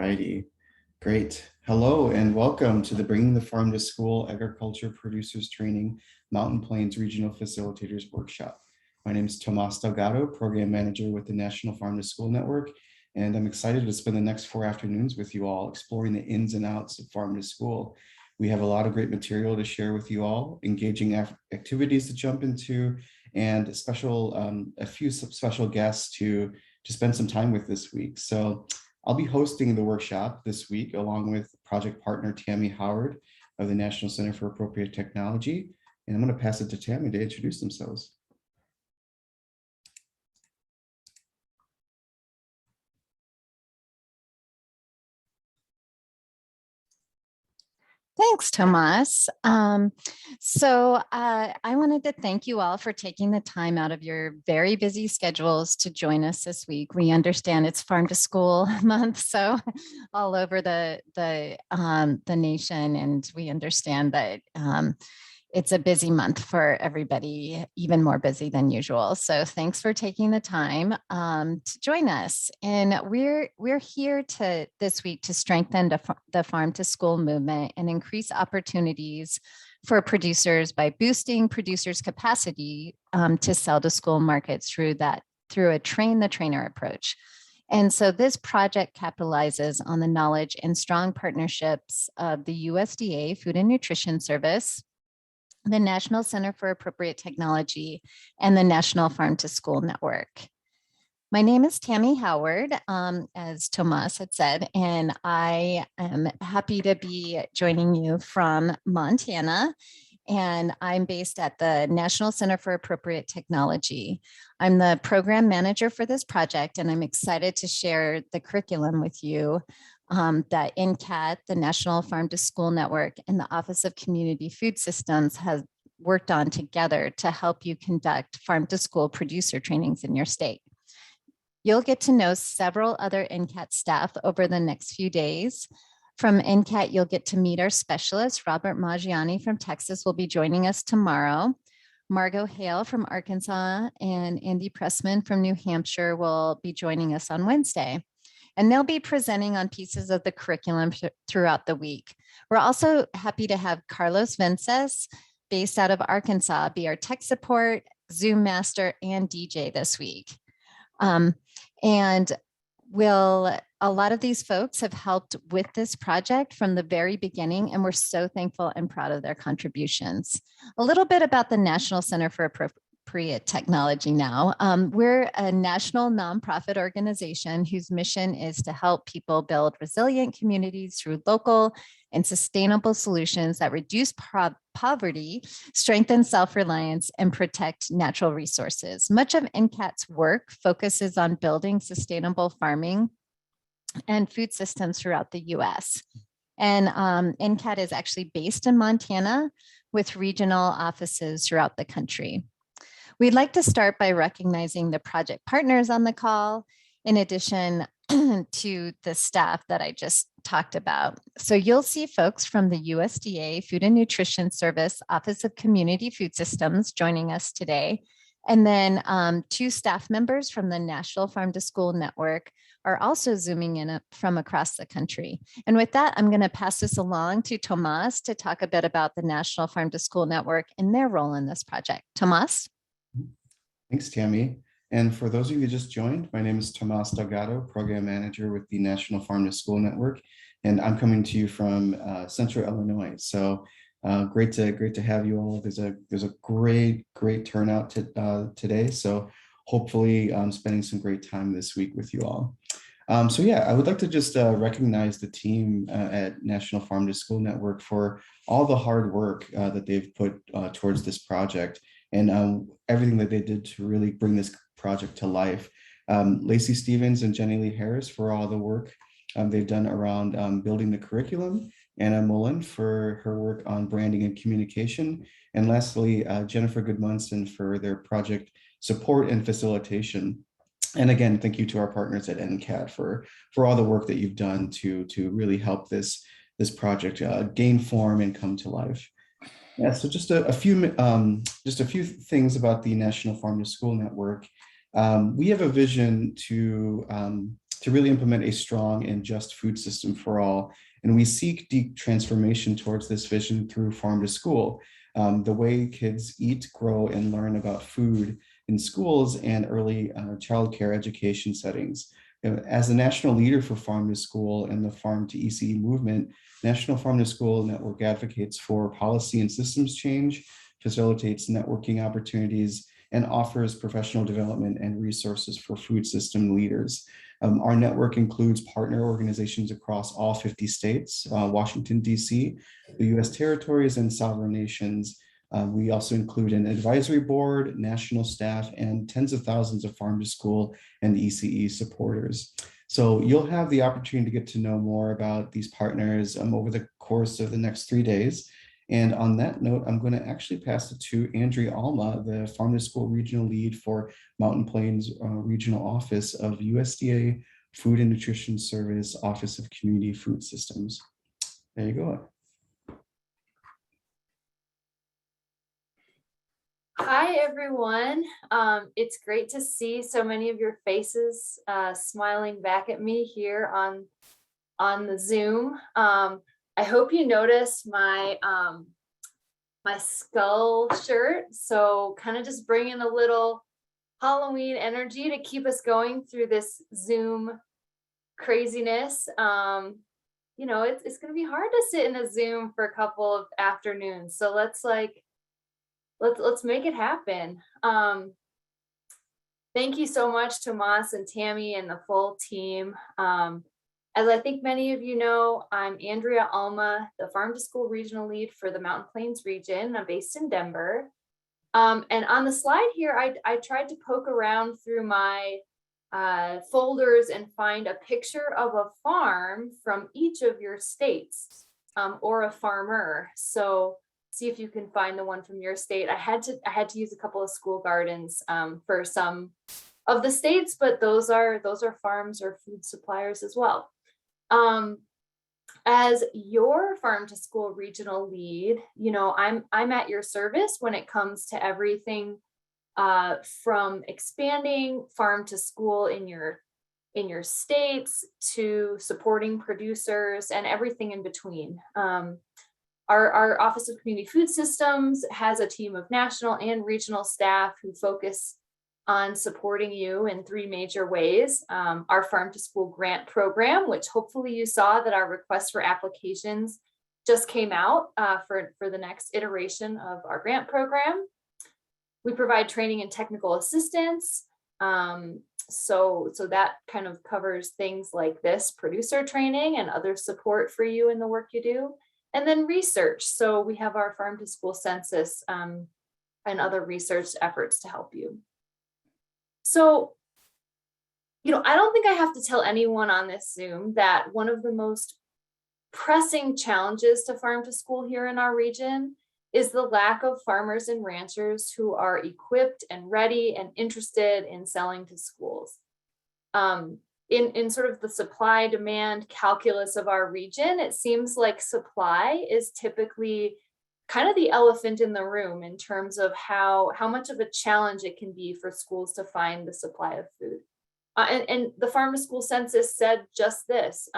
righty, great. Hello and welcome to the Bringing the Farm to School Agriculture Producers Training Mountain Plains Regional Facilitators Workshop. My name is Tomas Delgado, Program Manager with the National Farm to School Network, and I'm excited to spend the next 4 afternoons with you all exploring the ins and outs of farm to school. We have a lot of great material to share with you all, engaging activities to jump into, and a few special guests to spend some time with this week. So I'll be hosting the workshop this week along with project partner Tammy Howard of the National Center for Appropriate Technology. And I'm going to pass it to Tammy to introduce themselves. Thanks, Tomas. I wanted to thank you all for taking the time out of your very busy schedules to join us this week. We understand it's Farm to School month, so all over the nation, and we understand that it's a busy month for everybody, even more busy than usual. So thanks for taking the time to join us. And we're here this week to strengthen the farm to school movement and increase opportunities for producers by boosting producers' capacity to sell to school markets through a train the trainer approach. And so this project capitalizes on the knowledge and strong partnerships of the USDA Food and Nutrition Service, the National Center for Appropriate Technology, and the National Farm to School Network. My name is Tammy Howard, as Tomas had said, and I am happy to be joining you from Montana. And I'm based at the National Center for Appropriate Technology. I'm the program manager for this project, and I'm excited to share the curriculum with you that NCAT, the National Farm to School Network, and the Office of Community Food Systems has worked on together to help you conduct farm to school producer trainings in your state. You'll get to know several other NCAT staff over the next few days. From NCAT, you'll get to meet our specialist. Robert Maggiani from Texas will be joining us tomorrow. Margot Hale from Arkansas and Andy Pressman from New Hampshire will be joining us on Wednesday. And they'll be presenting on pieces of the curriculum throughout the week. We're also happy to have Carlos Vences, based out of Arkansas, be our tech support, Zoom master, and DJ this week. A lot of these folks have helped with this project from the very beginning, and we're so thankful and proud of their contributions. A little bit about the National Center for Appropriate Technology now. We're a national nonprofit organization whose mission is to help people build resilient communities through local and sustainable solutions that reduce poverty, strengthen self-reliance, and protect natural resources. Much of NCAT's work focuses on building sustainable farming and food systems throughout the US. And NCAT is actually based in Montana with regional offices throughout the country. We'd like to start by recognizing the project partners on the call, in addition to the staff that I just talked about. So you'll see folks from the USDA Food and Nutrition Service Office of Community Food Systems joining us today. And then 2 staff members from the National Farm to School Network are also zooming in from across the country. And with that, I'm going to pass this along to Tomas to talk a bit about the National Farm to School Network and their role in this project. Tomas? Thanks, Tammy. And for those of you who just joined, my name is Tomas Delgado, Program Manager with the National Farm to School Network, and I'm coming to you from Central Illinois. So great to have you all. There's a great turnout today. So hopefully I'm spending some great time this week with you all. So yeah, I would like to just recognize the team at National Farm to School Network for all the hard work that they've put towards this project and everything that they did to really bring this project to life. Lacey Stevens and Jenny Lee Harris for all the work they've done around building the curriculum, Anna Mullen for her work on branding and communication, and lastly, Jennifer Goodmunson for their project support and facilitation. And again, thank you to our partners at NCAT for all the work that you've done to really help this project gain form and come to life. Yeah, so just a few things about the National Farm to School Network. We have a vision to to really implement a strong and just food system for all. And we seek deep transformation towards this vision through farm to school. The way kids eat, grow, and learn about food in schools and early childcare education settings. As a national leader for Farm to School and the Farm to ECE movement, National Farm to School Network advocates for policy and systems change, facilitates networking opportunities, and offers professional development and resources for food system leaders. Our network includes partner organizations across all 50 states, Washington, D.C., the U.S. territories, and sovereign nations. We also include an advisory board, national staff, and tens of thousands of farm to school and ECE supporters. So you'll have the opportunity to get to know more about these partners over the course of the next 3 days. And on that note, I'm going to actually pass it to Andrea Alma, the Farm to School Regional Lead for Mountain Plains Regional Office of USDA Food and Nutrition Service Office of Community Food Systems. There you go. Hi, everyone. It's great to see so many of your faces smiling back at me here on the Zoom. I hope you noticed my my skull shirt. So kind of just bringing a little Halloween energy to keep us going through this Zoom craziness. You know, it's going to be hard to sit in a Zoom for a couple of afternoons. So let's make it happen. Thank you so much, Tomas and Tammy and the full team. As I think many of you know, I'm Andrea Alma, the Farm to School Regional Lead for the Mountain Plains region. I'm based in Denver. And on the slide here, I tried to poke around through my folders and find a picture of a farm from each of your states or a farmer. So see if you can find the one from your state. I had to use a couple of school gardens for some of the states, but those are farms or food suppliers as well. As your farm to school regional lead, you know, I'm at your service when it comes to everything from expanding farm to school in your states to supporting producers and everything in between. Our Office of Community Food Systems has a team of national and regional staff who focus on supporting you in 3 major ways. Our Farm to School grant program, which hopefully you saw that our request for applications just came out for the next iteration of our grant program. We provide training and technical assistance. So that kind of covers things like this producer training and other support for you in the work you do. And then research. So we have our Farm to School census and other research efforts to help you. So, you know, I don't think I have to tell anyone on this Zoom that one of the most pressing challenges to farm to school here in our region is the lack of farmers and ranchers who are equipped and ready and interested in selling to schools. In sort of the supply demand calculus of our region, it seems like supply is typically kind of the elephant in the room in terms of how much of a challenge it can be for schools to find the supply of food. And the Farm to School census said just this.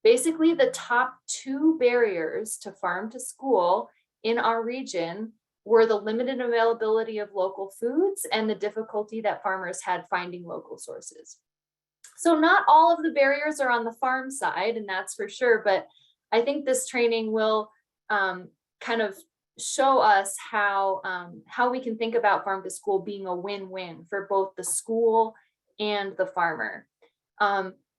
Basically, the top 2 barriers to farm to school in our region were the limited availability of local foods and the difficulty that farmers had finding local sources. So not all of the barriers are on the farm side, and that's for sure, but I think this training will kind of show us how we can think about farm to school being a win-win for both the school and the farmer.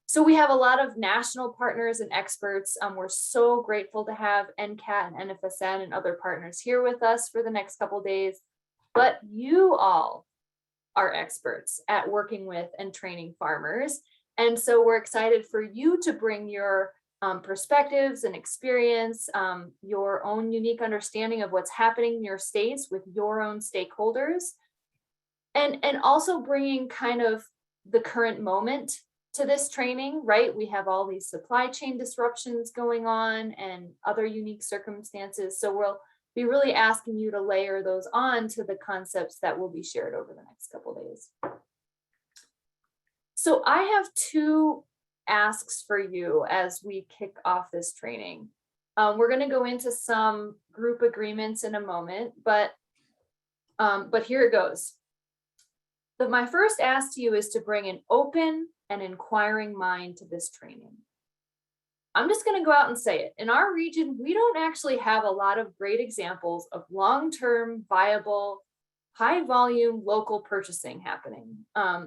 So we have a lot of national partners and experts. We're so grateful to have NCAT and NFSN and other partners here with us for the next couple of days, but you all are experts at working with and training farmers. And so we're excited for you to bring your perspectives and experience, your own unique understanding of what's happening in your states with your own stakeholders, and also bringing kind of the current moment to this training, right? We have all these supply chain disruptions going on and other unique circumstances. So we'll be really asking you to layer those on to the concepts that will be shared over the next couple of days. So I have 2 asks for you as we kick off this training. We're going to go into some group agreements in a moment, but here it goes. My first ask to you is to bring an open and inquiring mind to this training. I'm just going to go out and say it. In our region, we don't actually have a lot of great examples of long-term, viable, high-volume local purchasing happening.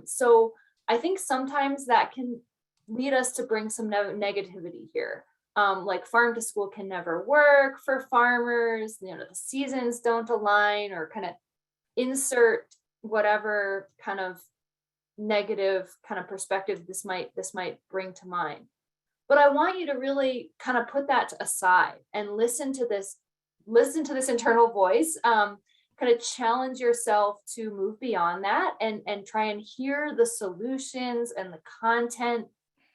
So I think sometimes that can lead us to bring some negativity here. Like farm to school can never work for farmers, the seasons don't align, or kind of insert whatever kind of negative kind of perspective this might bring to mind. But I want you to really kind of put that aside and listen to this internal voice, kind of challenge yourself to move beyond that and try and hear the solutions and the content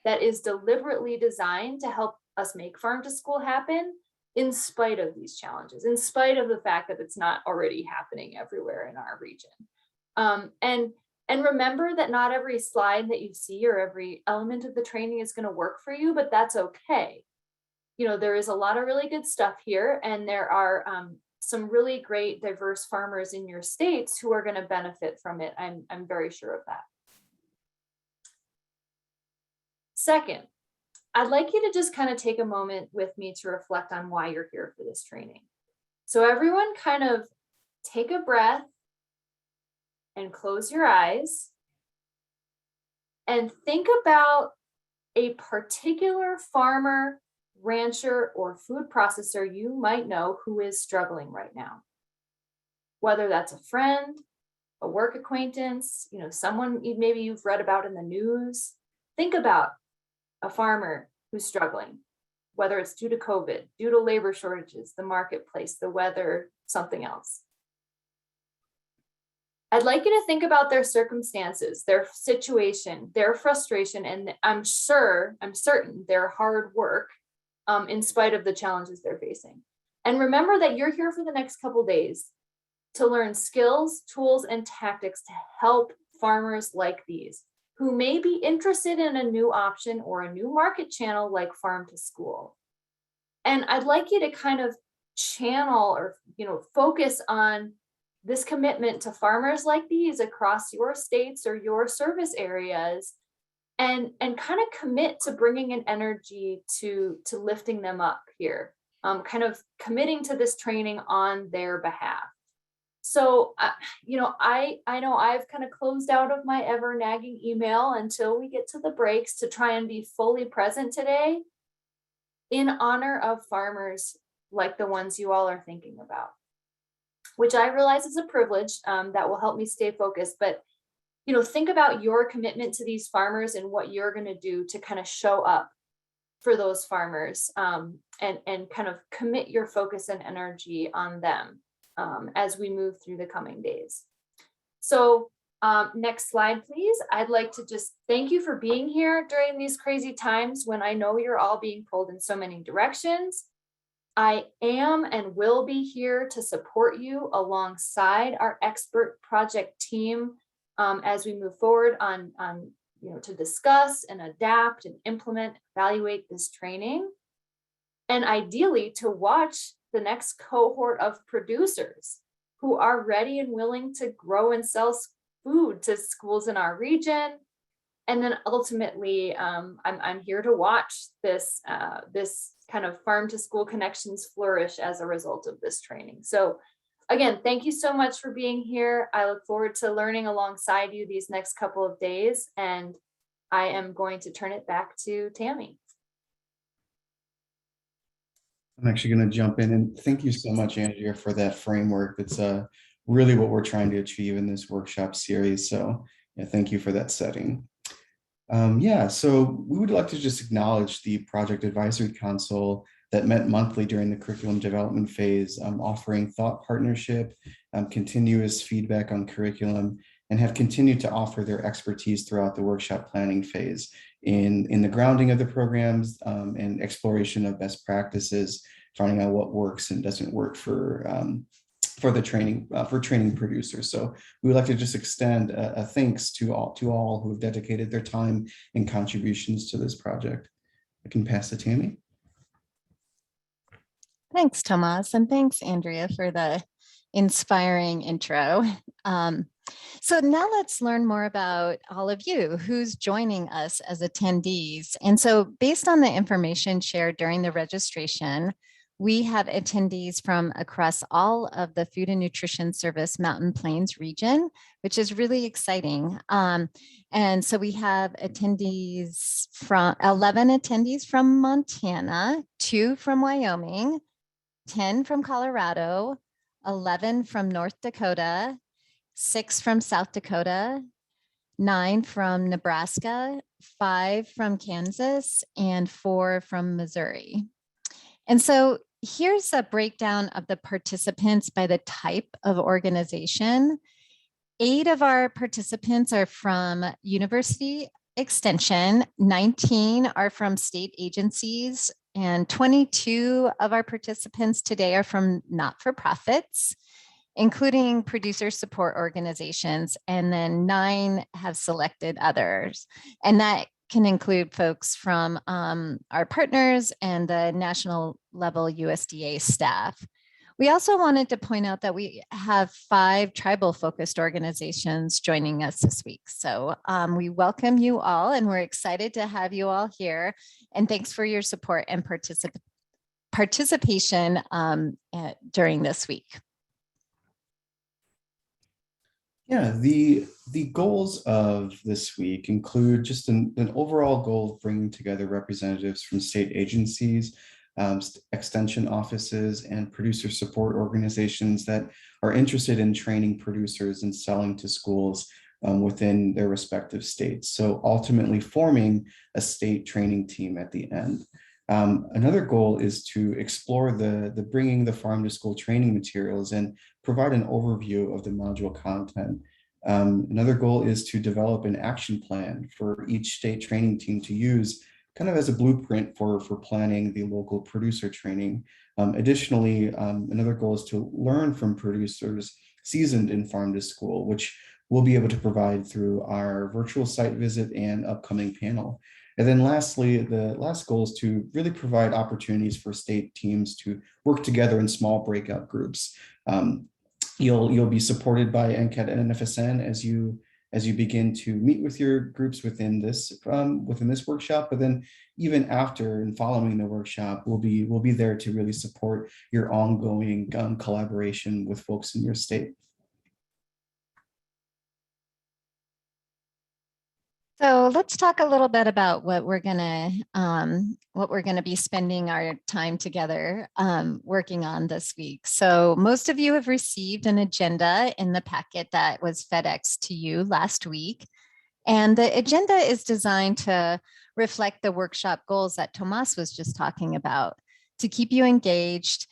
that is deliberately designed to help us make farm to school happen in spite of these challenges, in spite of the fact that it's not already happening everywhere in our region. And remember that not every slide that you see or every element of the training is going to work for you, but that's okay. There is a lot of really good stuff here, and there are some really great diverse farmers in your states who are going to benefit from it. I'm very sure of that. Second, I'd like you to just kind of take a moment with me to reflect on why you're here for this training. So everyone kind of take a breath and close your eyes and think about a particular farmer, rancher, or food processor you might know who is struggling right now. Whether that's a friend, a work acquaintance, someone maybe you've read about in the news. Think about a farmer who's struggling, whether it's due to COVID, due to labor shortages, the marketplace, the weather, something else. I'd like you to think about their circumstances, their situation, their frustration, and I'm certain their hard work in spite of the challenges they're facing. And remember that you're here for the next couple days to learn skills, tools, and tactics to help farmers like these who may be interested in a new option or a new market channel like farm to school. And I'd like you to kind of channel or focus on this commitment to farmers like these across your states or your service areas, and kind of commit to bringing an energy to lifting them up here, kind of committing to this training on their behalf. So, I know I've kind of closed out of my ever nagging email until we get to the breaks to try and be fully present today in honor of farmers like the ones you all are thinking about, which I realize is a privilege that will help me stay focused. But, think about your commitment to these farmers and what you're going to do to kind of show up for those farmers, and kind of commit your focus and energy on them as we move through the coming days. So next slide, please. I'd like to just thank you for being here during these crazy times when I know you're all being pulled in so many directions. I am and will be here to support you alongside our expert project team as we move forward on to discuss and adapt and implement, evaluate this training, and ideally to watch the next cohort of producers who are ready and willing to grow and sell food to schools in our region. And then ultimately, I'm here to watch this kind of farm to school connections flourish as a result of this training. So again, thank you so much for being here. I look forward to learning alongside you these next couple of days, and I am going to turn it back to Tammy. I'm actually going to jump in, and thank you so much, Andrea, for that framework. That's really what we're trying to achieve in this workshop series. So yeah, thank you for that setting. So we would like to just acknowledge the Project Advisory Council that met monthly during the curriculum development phase, offering thought partnership, continuous feedback on curriculum, and have continued to offer their expertise throughout the workshop planning phase in the grounding of the programs and exploration of best practices, finding out what works and doesn't work for for the training for training producers. So we would like to just extend a thanks to all who have dedicated their time and contributions to this project. I can pass it to Tammy. Thanks, Tomas, and thanks, Andrea, for the inspiring intro. So now let's learn more about all of you who's joining us as attendees. And so based on the information shared during the registration, we have attendees from across all of the Food and Nutrition Service Mountain Plains region, which is really exciting. And so we have attendees from 11 attendees from Montana, 2 from Wyoming, 10 from Colorado, 11 from North Dakota, 6 from South Dakota, 9 from Nebraska, 5 from Kansas, and 4 from Missouri. And so here's a breakdown of the participants by the type of organization. 8 of our participants are from University Extension, 19 are from state agencies, and 22 of our participants today are from not-for-profits, including producer support organizations, and then 9 have selected others. And that can include folks from our partners and the national level USDA staff. We also wanted to point out that we have 5 tribal focused organizations joining us this week. So we welcome you all, and we're excited to have you all here. And thanks for your support and participation during this week. Yeah, the goals of this week include just an overall goal of bringing together representatives from state agencies, extension offices, and producer support organizations that are interested in training producers and selling to schools within their respective states. So ultimately forming a state training team at the end. Another goal is to explore the bringing the farm to school training materials and provide an overview of the module content. Another goal is to develop an action plan for each state training team to use kind of as a blueprint for planning the local producer training. Additionally, another goal is to learn from producers seasoned in farm to school, which we'll be able to provide through our virtual site visit and upcoming panel. And then lastly, the last goal is to really provide opportunities for state teams to work together in small breakout groups. You'll be supported by NCAT and NFSN as you begin to meet with your groups within this workshop. But then even after and following the workshop, we'll be there to really support your ongoing collaboration with folks in your state. So let's talk a little bit about what we're gonna be spending our time together working on this week. So most of you have received an agenda in the packet that was FedEx to you last week. And the agenda is designed to reflect the workshop goals that Tomas was just talking about, to keep you engaged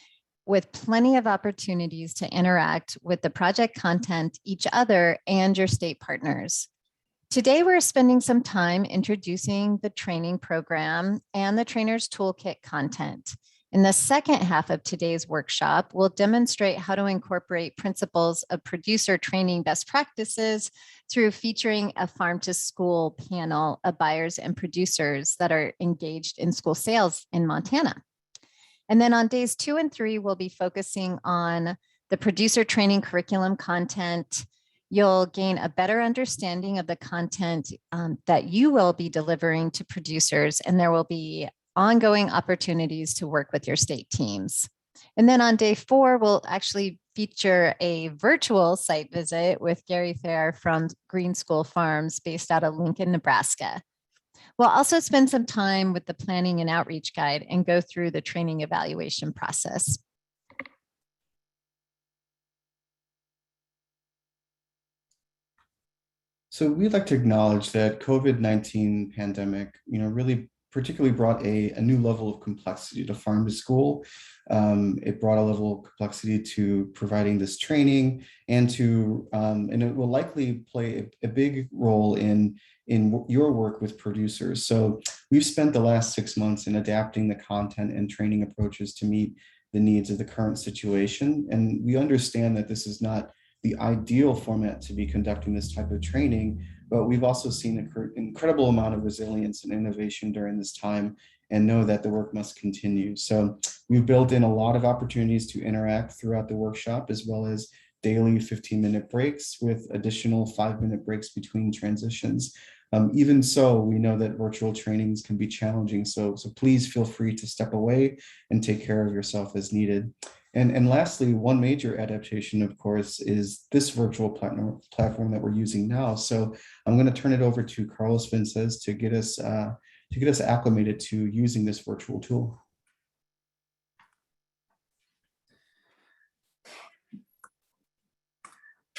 with plenty of opportunities to interact with the project content, each other, and your state partners. Today, we're spending some time introducing the training program and the trainer's toolkit content. In the second half of today's workshop, we'll demonstrate how to incorporate principles of producer training best practices through featuring a farm to school panel of buyers and producers that are engaged in school sales in Montana. And then on days 2 and 3, we'll be focusing on the producer training curriculum content. You'll gain a better understanding of the content that you will be delivering to producers, and there will be ongoing opportunities to work with your state teams. And then on day 4, we'll actually feature a virtual site visit with Gary Fair from Green School Farms based out of Lincoln, Nebraska. We'll also spend some time with the planning and outreach guide and go through the training evaluation process. So we'd like to acknowledge that COVID-19 pandemic, really particularly brought a new level of complexity to farm to school. It brought a level of complexity to providing this training and it will likely play a big role in your work with producers. So we've spent the last 6 months in adapting the content and training approaches to meet the needs of the current situation. And we understand that this is not the ideal format to be conducting this type of training, but we've also seen an incredible amount of resilience and innovation during this time, and know that the work must continue. So we've built in a lot of opportunities to interact throughout the workshop, as well as daily 15-minute breaks with additional 5-minute breaks between transitions. Even so, we know that virtual trainings can be challenging. So please feel free to step away and take care of yourself as needed. And lastly, one major adaptation, of course, is this virtual platform that we're using now. So I'm going to turn it over to Carlos Vinces to get us acclimated to using this virtual tool.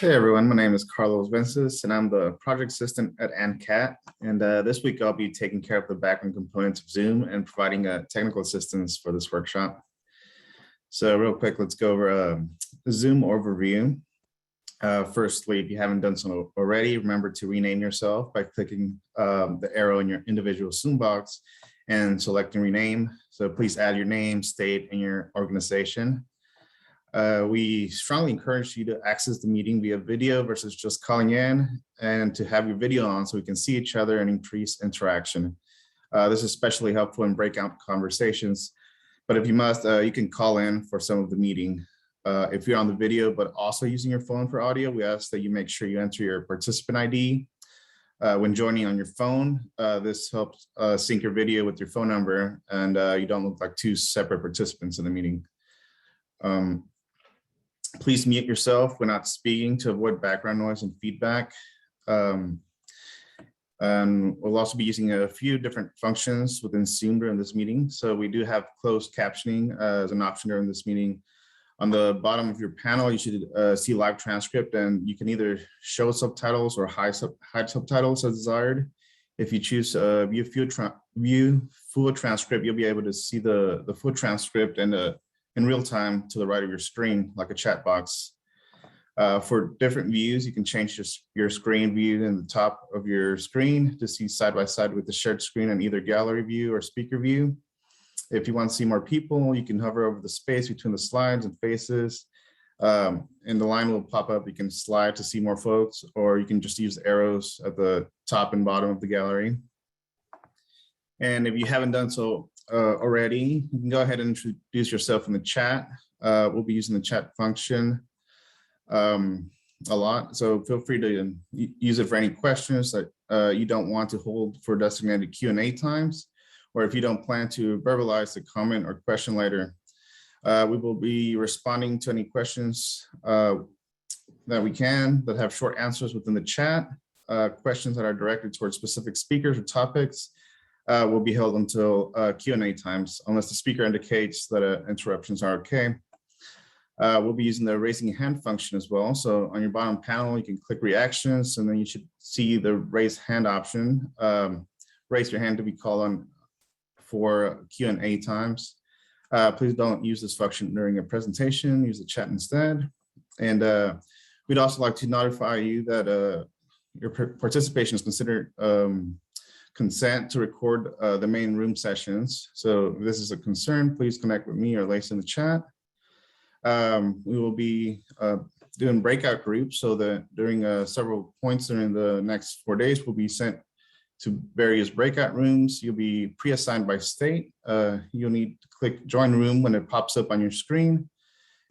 Hey everyone, my name is Carlos Vinces and I'm the project assistant at ANCAT. And this week I'll be taking care of the background components of Zoom and providing technical assistance for this workshop. So real quick, let's go over a Zoom overview. Firstly, if you haven't done so already, remember to rename yourself by clicking the arrow in your individual Zoom box and selecting rename. So please add your name, state, and your organization. We strongly encourage you to access the meeting via video versus just calling in, and to have your video on so we can see each other and increase interaction. This is especially helpful in breakout conversations, but if you must, you can call in for some of the meeting. If you're on the video but also using your phone for audio, we ask that you make sure you enter your participant ID when joining on your phone. This helps sync your video with your phone number, and you don't look like two separate participants in the meeting. Please mute yourself when not speaking to avoid background noise and feedback. And we'll also be using a few different functions within Zoom during this meeting. So we do have closed captioning as an option during this meeting. On the bottom of your panel, you should see live transcript, and you can either show subtitles or hide subtitles as desired. If you choose view full transcript, you'll be able to see the full transcript and in real time to the right of your screen, like a chat box. For different views, you can change your screen view in the top of your screen to see side by side with the shared screen in either gallery view or speaker view. If you want to see more people, you can hover over the space between the slides and faces, and the line will pop up. You can slide to see more folks, or you can just use the arrows at the top and bottom of the gallery. And if you haven't done so already, you can go ahead and introduce yourself in the chat. We'll be using the chat function a lot, so feel free to use it for any questions that you don't want to hold for designated Q&A times, or if you don't plan to verbalize the comment or question later. We will be responding to any questions that we can that have short answers within the chat. Questions that are directed towards specific speakers or topics will be held until Q&A times, unless the speaker indicates that interruptions are okay. We'll be using the raising hand function as well. So on your bottom panel, you can click reactions, and then you should see the raise hand option. Raise your hand to be called on for Q&A times. Please don't use this function during a presentation, use the chat instead. And we'd also like to notify you that your participation is considered consent to record the main room sessions. So if this is a concern, please connect with me or Lacey in the chat. We will be doing breakout groups, so that during several points during the next 4 days, we'll be sent to various breakout rooms. You'll be pre-assigned by state. You'll need to click join room when it pops up on your screen,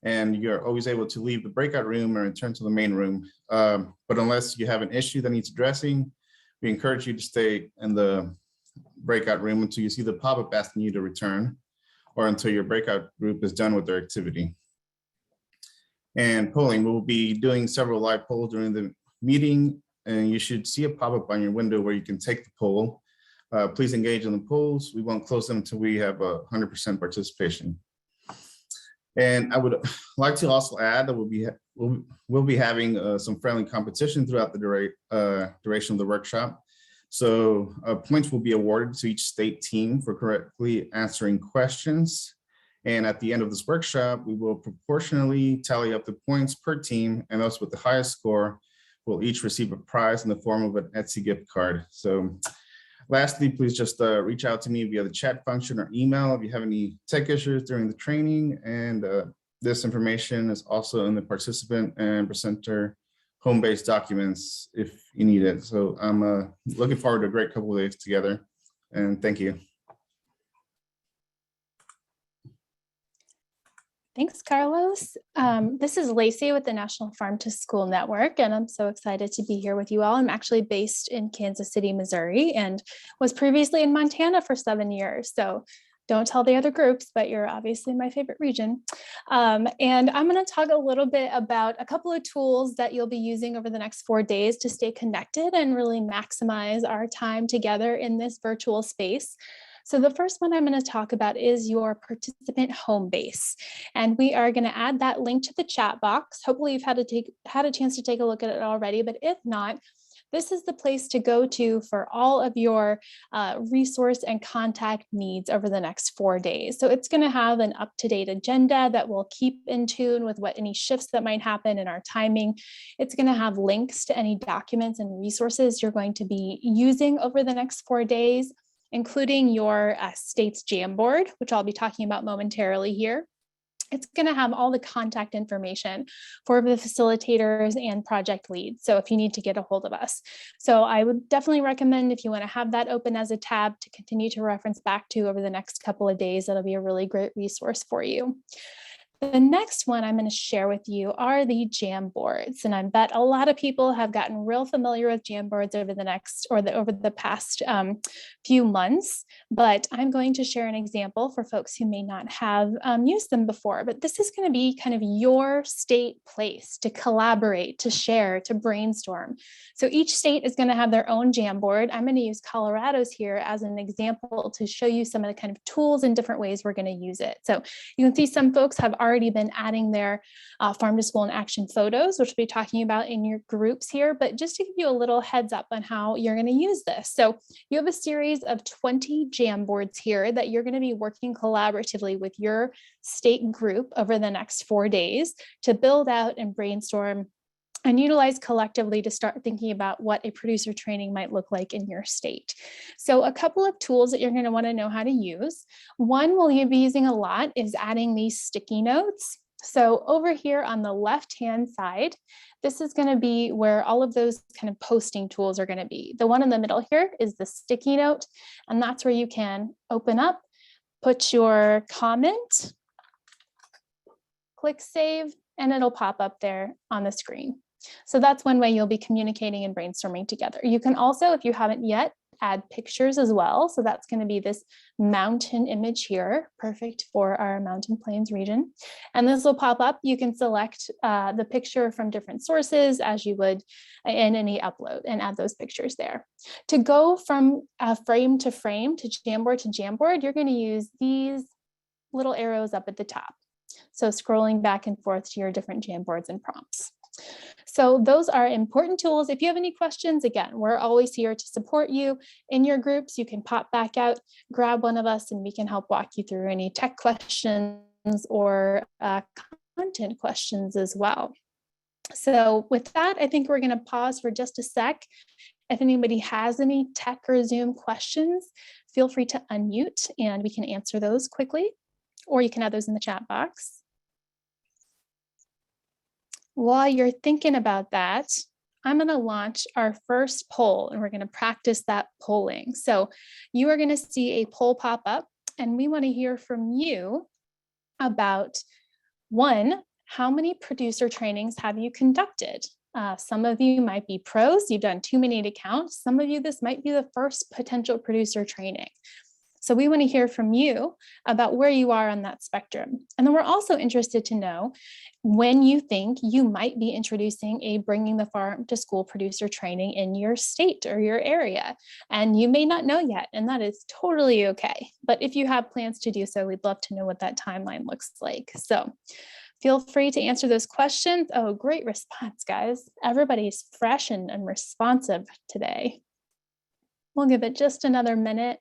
and you're always able to leave the breakout room or return to the main room. But unless you have an issue that needs addressing, we encourage you to stay in the breakout room until you see the pop-up asking you to return, or until your breakout group is done with their activity. And polling, we'll be doing several live polls during the meeting, and you should see a pop-up on your window where you can take the poll. Please engage in the polls. We won't close them until we have 100% participation. And I would like to also add that we'll be having some friendly competition throughout the duration of the workshop. So points will be awarded to each state team for correctly answering questions. And at the end of this workshop, we will proportionally tally up the points per team, and those with the highest score will each receive a prize in the form of an Etsy gift card. So Lastly, please just reach out to me via the chat function or email if you have any tech issues during the training. And this information is also in the participant and presenter home-based documents if you need it. So I'm looking forward to a great couple of days together. And thank you. Thanks, Carlos. This is Lacey with the National Farm to School Network, and I'm so excited to be here with you all. I'm actually based in Kansas City, Missouri, and was previously in Montana for 7 years. So don't tell the other groups, but you're obviously my favorite region. And I'm going to talk a little bit about a couple of tools that you'll be using over the next 4 days to stay connected and really maximize our time together in this virtual space. So the first one I'm going to talk about is your participant home base. And we are going to add that link to the chat box. Hopefully you've had a chance to take a look at it already, but if not, this is the place to go to for all of your resource and contact needs over the next 4 days. So it's going to have an up-to-date agenda that will keep in tune with what any shifts that might happen in our timing. It's going to have links to any documents and resources you're going to be using over the next 4 days, including your state's Jamboard, which I'll be talking about momentarily here. It's going to have all the contact information for the facilitators and project leads. So if you need to get a hold of us. So I would definitely recommend, if you want to have that open as a tab to continue to reference back to over the next couple of days, that'll be a really great resource for you. The next one I'm going to share with you are the Jamboards, and I bet a lot of people have gotten real familiar with Jamboards over the past few months. But I'm going to share an example for folks who may not have used them before. But this is going to be kind of your state place to collaborate, to share, to brainstorm. So each state is going to have their own Jamboard. I'm going to use Colorado's here as an example to show you some of the kind of tools and different ways we're going to use it. So you can see some folks have already been adding their farm to school in action photos, which we'll be talking about in your groups here, but just to give you a little heads up on how you're going to use this. So you have a series of 20 Jamboards here that you're going to be working collaboratively with your state group over the next 4 days to build out and brainstorm and utilize collectively to start thinking about what a producer training might look like in your state. So a couple of tools that you're going to want to know how to use. One you'll be using a lot is adding these sticky notes. So over here on the left-hand side, this is going to be where all of those kind of posting tools are going to be. The one in the middle here is the sticky note, and that's where you can open up, put your comment, click save, and it'll pop up there on the screen. So that's one way you'll be communicating and brainstorming together. You can also, if you haven't yet, add pictures as well. So that's going to be this mountain image here, perfect for our mountain plains region. And this will pop up. You can select the picture from different sources as you would in any upload and add those pictures there. To go from frame to Jamboard, you're going to use these little arrows up at the top. So scrolling back and forth to your different Jamboards and prompts. So those are important tools. If you have any questions, again, we're always here to support you in your groups. You can pop back out, grab one of us, and we can help walk you through any tech questions or content questions as well. So with that, I think we're going to pause for just a sec. If anybody has any tech or Zoom questions, feel free to unmute and we can answer those quickly, or you can add those in the chat box. While you're thinking about that, I'm going to launch our first poll and we're going to practice that polling. So you are going to see a poll pop up and we want to hear from you about, one, how many producer trainings have you conducted? Some of you might be pros, you've done too many to count. Some of you, this might be the first potential producer training. So we want to hear from you about where you are on that spectrum. And then we're also interested to know when you think you might be introducing a bringing the farm to school producer training in your state or your area. And you may not know yet, and that is totally okay. But if you have plans to do so, we'd love to know what that timeline looks like. So feel free to answer those questions. Oh, great response, guys. Everybody's fresh and responsive today. We'll give it just another minute.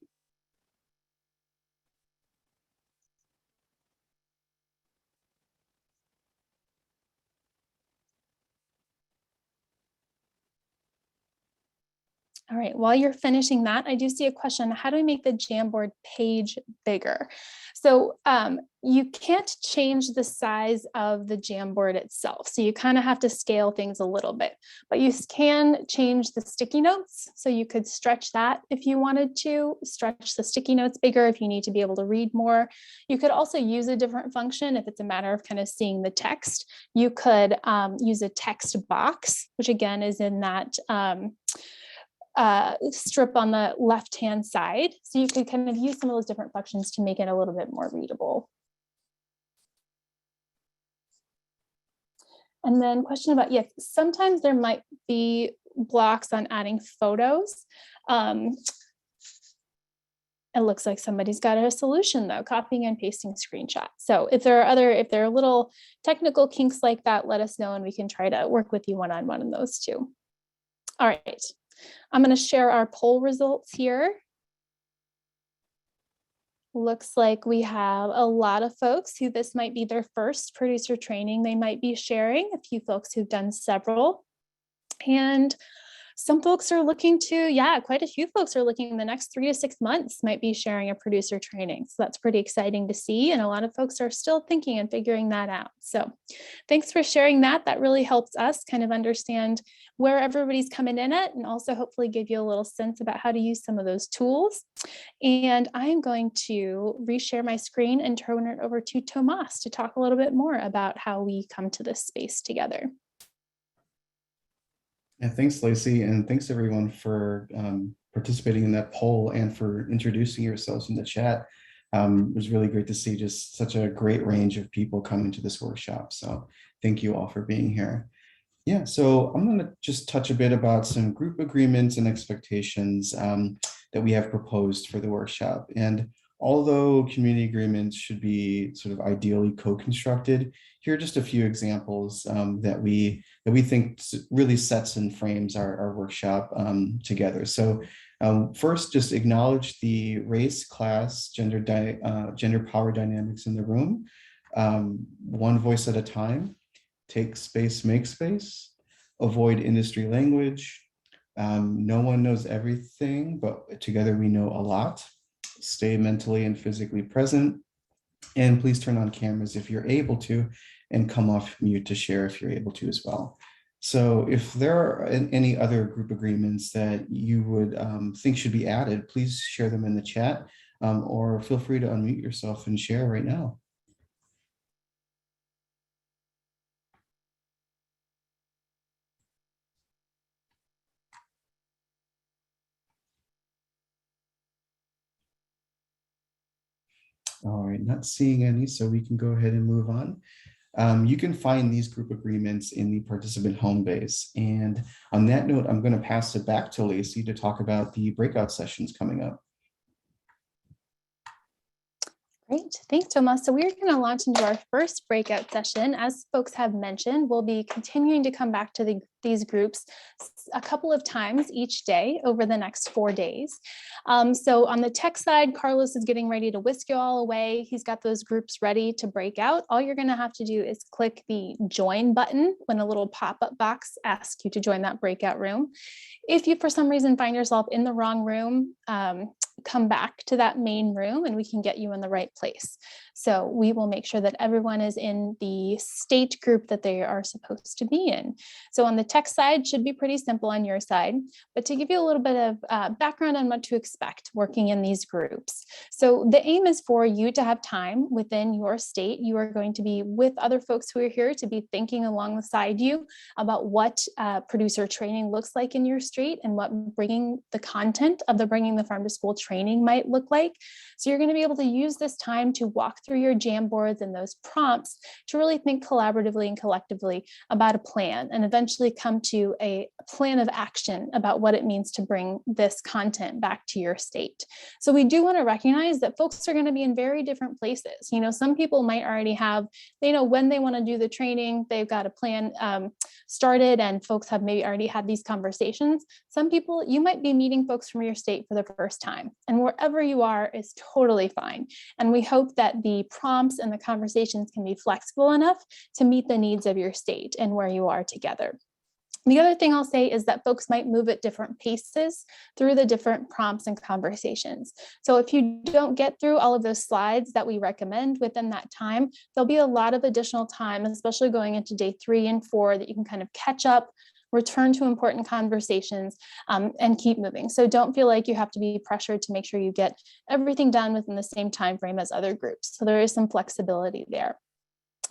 All right, while you're finishing that, I do see a question. How do we make the Jamboard page bigger? So you can't change the size of the Jamboard itself. So you kind of have to scale things a little bit, but you can change the sticky notes. So you could stretch that if you wanted to, stretch the sticky notes bigger if you need to be able to read more. You could also use a different function if it's a matter of kind of seeing the text. You could use a text box, which again is in that strip on the left-hand side. So you could kind of use some of those different functions to make it a little bit more readable. And then question about, yes, sometimes there might be blocks on adding photos. It looks like somebody's got a solution though, copying and pasting screenshots. So if there are little technical kinks like that, let us know and we can try to work with you one-on-one in those too. All right. I'm going to share our poll results here. Looks like we have a lot of folks who this might be their first producer training they might be sharing, a few folks who've done several. And some folks are looking to, quite a few folks are looking in the next 3 to 6 months might be sharing a producer training. So that's pretty exciting to see. And a lot of folks are still thinking and figuring that out. So thanks for sharing that. That really helps us kind of understand where everybody's coming in at and also hopefully give you a little sense about how to use some of those tools. And I'm going to reshare my screen and turn it over to Tomas to talk a little bit more about how we come to this space together. Yeah, thanks, Lacey, and thanks everyone for participating in that poll and for introducing yourselves in the chat. It was really great to see just such a great range of people coming to this workshop. So thank you all for being here. Yeah, so I'm going to just touch a bit about some group agreements and expectations that we have proposed for the workshop. And although community agreements should be sort of ideally co-constructed, here are just a few examples that we think really sets and frames our workshop together. So first, just acknowledge the race, class, gender power dynamics in the room, one voice at a time. Take space, make space, avoid industry language. No one knows everything, but together we know a lot. Stay mentally and physically present. And please turn on cameras if you're able to, and come off mute to share if you're able to as well. So if there are any other group agreements that you would think should be added, please share them in the chat or feel free to unmute yourself and share right now. All right, not seeing any, so we can go ahead and move on. You can find these group agreements in the participant home base. And on that note, I'm going to pass it back to Lacey to talk about the breakout sessions coming up. Great, thanks, Tomas. So we're going to launch into our first breakout session. As folks have mentioned, we'll be continuing to come back to these groups a couple of times each day over the next 4 days. So on the tech side, Carlos is getting ready to whisk you all away. He's got those groups ready to break out. All you're going to have to do is click the join button when a little pop-up box asks you to join that breakout room. If you, for some reason, find yourself in the wrong room, come back to that main room and we can get you in the right place. So we will make sure that everyone is in the state group that they are supposed to be in. So on the tech side, should be pretty simple on your side, but to give you a little bit of background on what to expect working in these groups. So the aim is for you to have time within your state. You are going to be with other folks who are here to be thinking alongside you about what producer training looks like in your state and what bringing the content of the Bringing the Farm to School training might look like. So you're going to be able to use this time to walk through your Jamboards and those prompts to really think collaboratively and collectively about a plan and eventually come to a plan of action about what it means to bring this content back to your state. So we do want to recognize that folks are going to be in very different places. You know, some people might already have, they know when they want to do the training, they've got a plan started and folks have maybe already had these conversations. Some people, you might be meeting folks from your state for the first time, and wherever you are is totally fine. And we hope that the prompts and the conversations can be flexible enough to meet the needs of your state and where you are together. The other thing I'll say is that folks might move at different paces through the different prompts and conversations. So if you don't get through all of those slides that we recommend within that time, there'll be a lot of additional time, especially going into day 3 and 4, that you can kind of catch up, return to important conversations, and keep moving. So don't feel like you have to be pressured to make sure you get everything done within the same time frame as other groups. So there is some flexibility there.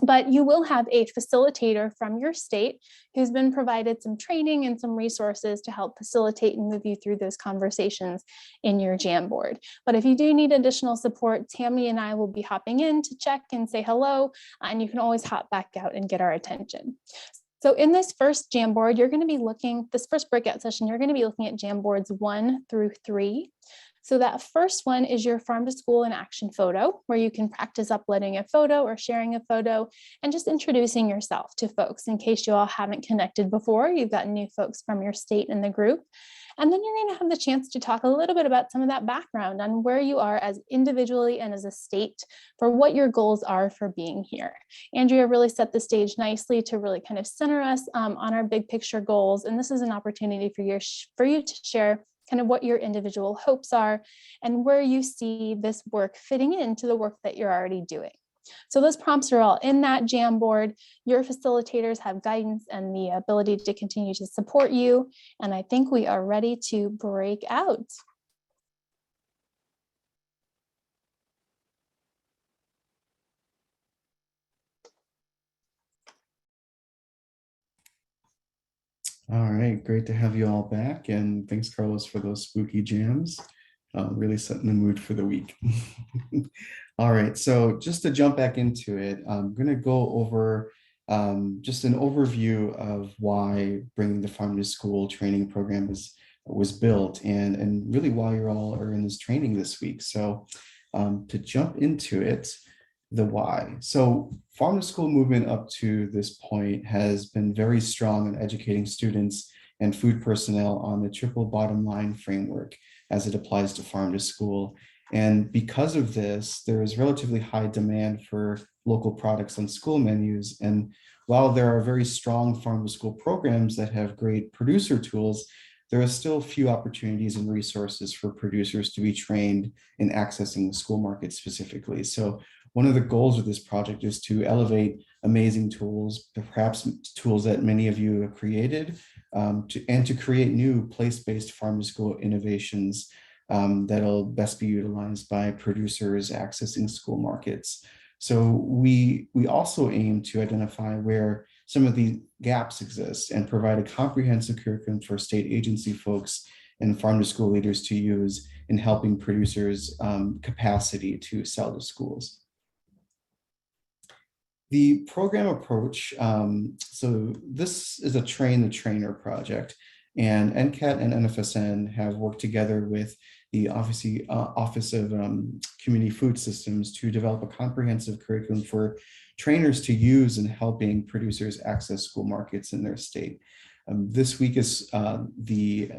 But you will have a facilitator from your state who's been provided some training and some resources to help facilitate and move you through those conversations in your Jamboard. But if you do need additional support, Tammy and I will be hopping in to check and say hello, and you can always hop back out and get our attention. So in this first Jamboard, you're going to be looking, this first breakout session, you're going to be looking at Jamboards 1 through 3. So that first one is your farm to school in action photo, where you can practice uploading a photo or sharing a photo and just introducing yourself to folks in case you all haven't connected before. You've got new folks from your state in the group. And then you're going to have the chance to talk a little bit about some of that background on where you are as individually and as a state for what your goals are for being here. Andrea really set the stage nicely to really kind of center us on our big picture goals. And this is an opportunity for you to share kind of what your individual hopes are and where you see this work fitting into the work that you're already doing. So those prompts are all in that Jamboard. Your facilitators have guidance and the ability to continue to support you. And I think we are ready to break out. All right, great to have you all back. And thanks, Carlos, for those spooky jams. Really setting the mood for the week. All right, so just to jump back into it, I'm going to go over just an overview of why bringing the farm to school training program was built and really why you all are in this training this week. So to jump into it, the why. So farm to school movement up to this point has been very strong in educating students and food personnel on the triple bottom line framework as it applies to farm to school. And because of this, there is relatively high demand for local products on school menus. And while there are very strong farm to school programs that have great producer tools, there are still few opportunities and resources for producers to be trained in accessing the school market specifically. So one of the goals of this project is to elevate amazing tools, perhaps tools that many of you have created, and to create new place-based farm to school innovations that'll best be utilized by producers accessing school markets. So we also aim to identify where some of the gaps exist and provide a comprehensive curriculum for state agency folks and farm to school leaders to use in helping producers capacity to sell to schools. The program approach, so this is a train the trainer project, and NCAT and NFSN have worked together with the Office of Community Food Systems to develop a comprehensive curriculum for trainers to use in helping producers access school markets in their state. This week is the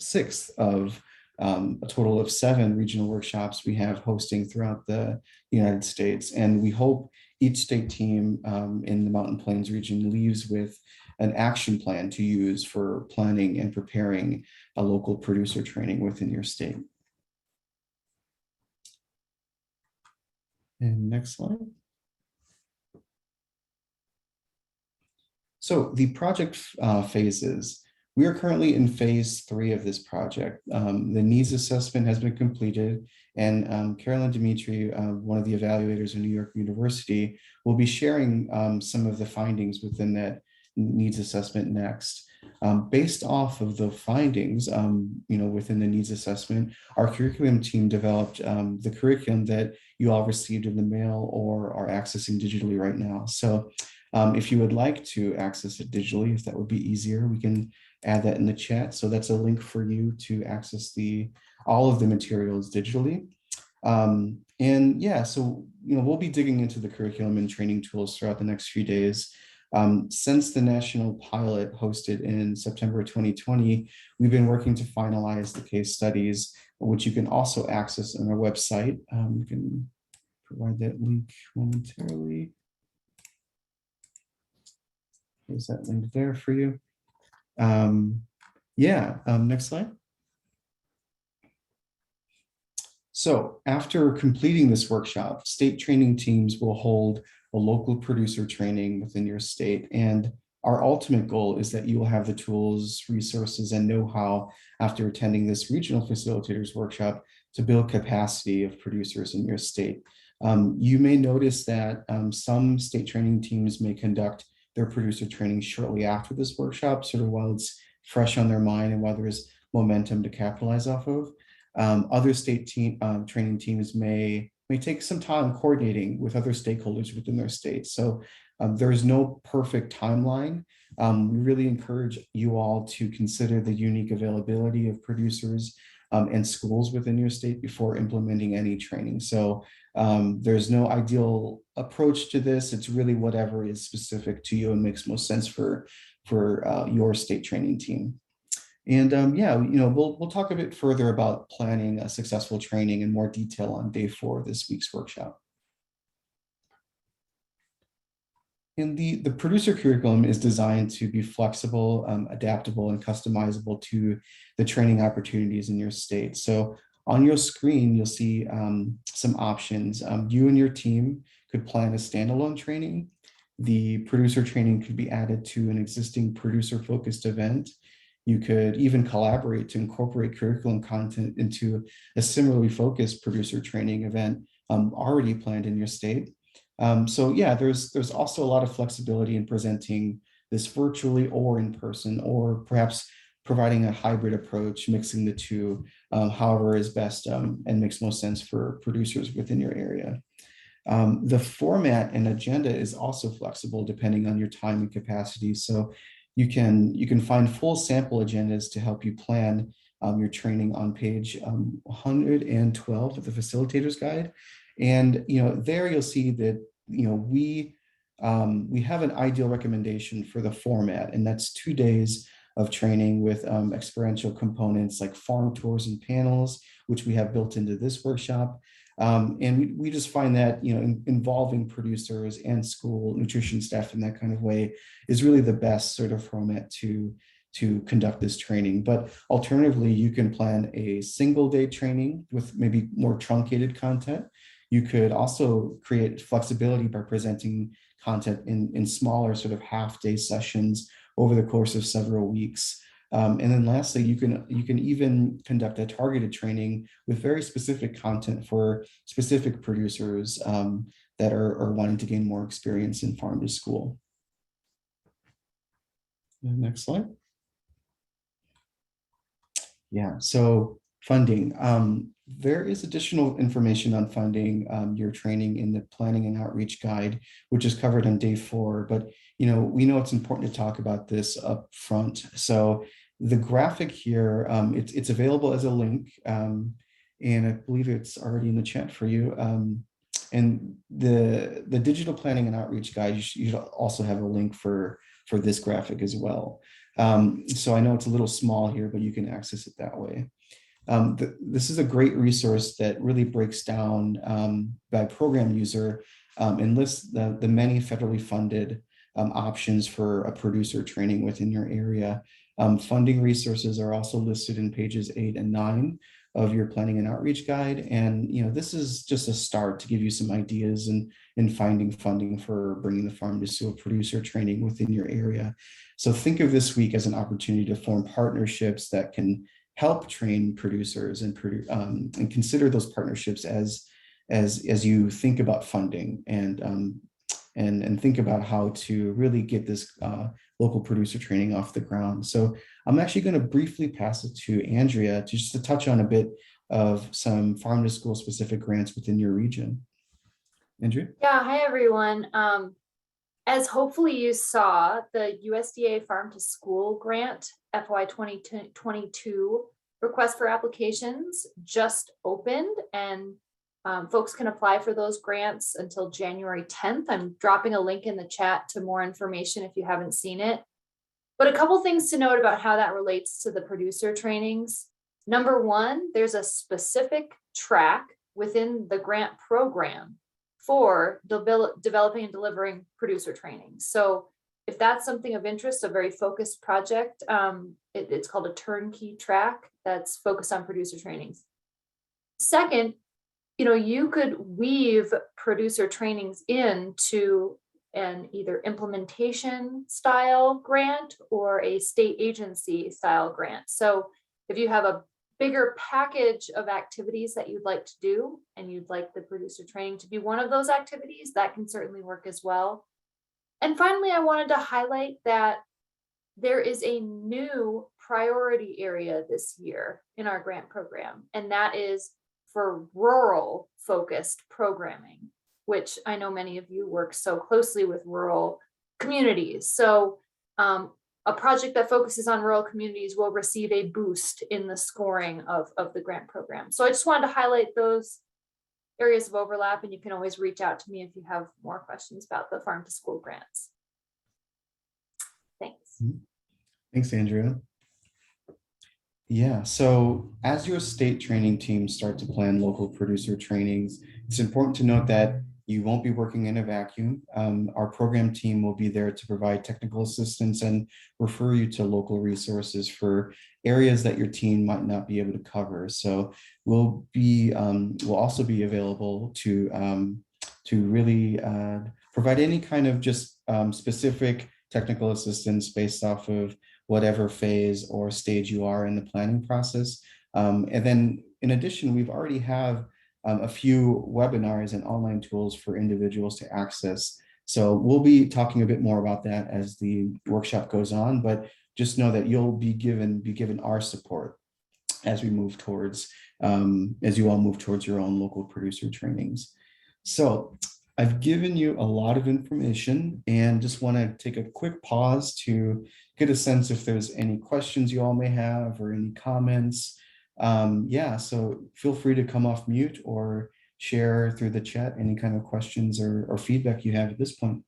6th of a total of 7 regional workshops we have hosting throughout the United States, and we hope each state team in the Mountain Plains region leaves with an action plan to use for planning and preparing a local producer training within your state. And next slide. So the project phases. We are currently in phase 3 of this project. The needs assessment has been completed, and Carolyn Dimitri, one of the evaluators of New York University, will be sharing some of the findings within that needs assessment next. Based off of the findings, within the needs assessment, our curriculum team developed the curriculum that you all received in the mail or are accessing digitally right now. So if you would like to access it digitally, if that would be easier, we can add that in the chat. So that's a link for you to access all of the materials digitally. And yeah, so we'll be digging into the curriculum and training tools throughout the next few days. Since the national pilot hosted in September 2020, we've been working to finalize the case studies, which you can also access on our website. We can provide that link momentarily. There's that link there for you. Next slide. So after completing this workshop, state training teams will hold a local producer training within your state. And our ultimate goal is that you will have the tools, resources, and know-how after attending this regional facilitators workshop to build capacity of producers in your state. You may notice that some state training teams may conduct their producer training shortly after this workshop, sort of while it's fresh on their mind and while there's momentum to capitalize off of. Other state training teams may take some time coordinating with other stakeholders within their state. So there is no perfect timeline. We really encourage you all to consider the unique availability of producers and schools within your state before implementing any training. So there's no ideal approach to this. It's really whatever is specific to you and makes most sense for your state training team. And we'll talk a bit further about planning a successful training in more detail on day 4 of this week's workshop. And the producer curriculum is designed to be flexible, adaptable, and customizable to the training opportunities in your state. So on your screen, you'll see some options. You and your team could plan a standalone training. The producer training could be added to an existing producer-focused event. You could even collaborate to incorporate curriculum content into a similarly focused producer training event already planned in your state. There's also a lot of flexibility in presenting this virtually or in person, or perhaps providing a hybrid approach, mixing the two, however is best and makes most sense for producers within your area. The format and agenda is also flexible depending on your time and capacity. So you can find full sample agendas to help you plan your training on page 112 of the Facilitator's Guide. And there you'll see that we have an ideal recommendation for the format, and that's 2 days of training with experiential components like farm tours and panels, which we have built into this workshop. And we just find that involving producers and school nutrition staff in that kind of way is really the best sort of format to conduct this training. But alternatively, you can plan a single day training with maybe more truncated content. You could also create flexibility by presenting content in smaller sort of half-day sessions over the course of several weeks. And then lastly, you can even conduct a targeted training with very specific content for specific producers that are wanting to gain more experience in farm to school. Next slide. Yeah, so funding. There is additional information on funding your training in the planning and outreach guide, which is covered on day 4. But we know it's important to talk about this up front. So the graphic here, it's available as a link, and I believe it's already in the chat for you. And the digital planning and outreach guide, you should also have a link for this graphic as well. So I know it's a little small here, but you can access it that way. This is a great resource that really breaks down by program user and lists the many federally funded options for a producer training within your area. Funding resources are also listed in pages 8 and 9 of your planning and outreach guide. And this is just a start to give you some ideas in finding funding for bringing the farm to school producer training within your area. So think of this week as an opportunity to form partnerships that can help train producers and consider those partnerships as you think about funding and think about how to really get this local producer training off the ground. So I'm actually going to briefly pass it to Andrea just to touch on a bit of some farm to school specific grants within your region. Andrea? Yeah, hi everyone. As hopefully you saw, the USDA Farm to School Grant FY 2022 request for applications just opened, and folks can apply for those grants until January 10th. I'm dropping a link in the chat to more information if you haven't seen it. But a couple things to note about how that relates to the producer trainings. Number one, there's a specific track within the grant program for developing and delivering producer training. So if that's something of interest, a very focused project, it's called a turnkey track that's focused on producer trainings. Second, you could weave producer trainings into an either implementation style grant or a state agency style grant. So if you have a bigger package of activities that you'd like to do and you'd like the producer training to be one of those activities, that can certainly work as well. And finally, I wanted to highlight that there is a new priority area this year in our grant program, and that is for rural focused programming, which I know many of you work so closely with rural communities. So a project that focuses on rural communities will receive a boost in the scoring of the grant program. So I just wanted to highlight those areas of overlap, and you can always reach out to me if you have more questions about the farm to school grants. Thanks. Thanks, Andrea. Yeah, so as your state training teams start to plan local producer trainings, it's important to note that you won't be working in a vacuum. Our program team will be there to provide technical assistance and refer you to local resources for areas that your team might not be able to cover. So we'll also be available to really provide any kind of just specific technical assistance based off of whatever phase or stage you are in the planning process. And then in addition, we've already have a few webinars and online tools for individuals to access. So we'll be talking a bit more about that as the workshop goes on, but just know that you'll be given our support as we move towards, as you all move towards your own local producer trainings. So I've given you a lot of information and just want to take a quick pause to get a sense if there's any questions you all may have or any comments. Yeah, so feel free to come off mute or share through the chat any kind of questions or feedback you have at this point.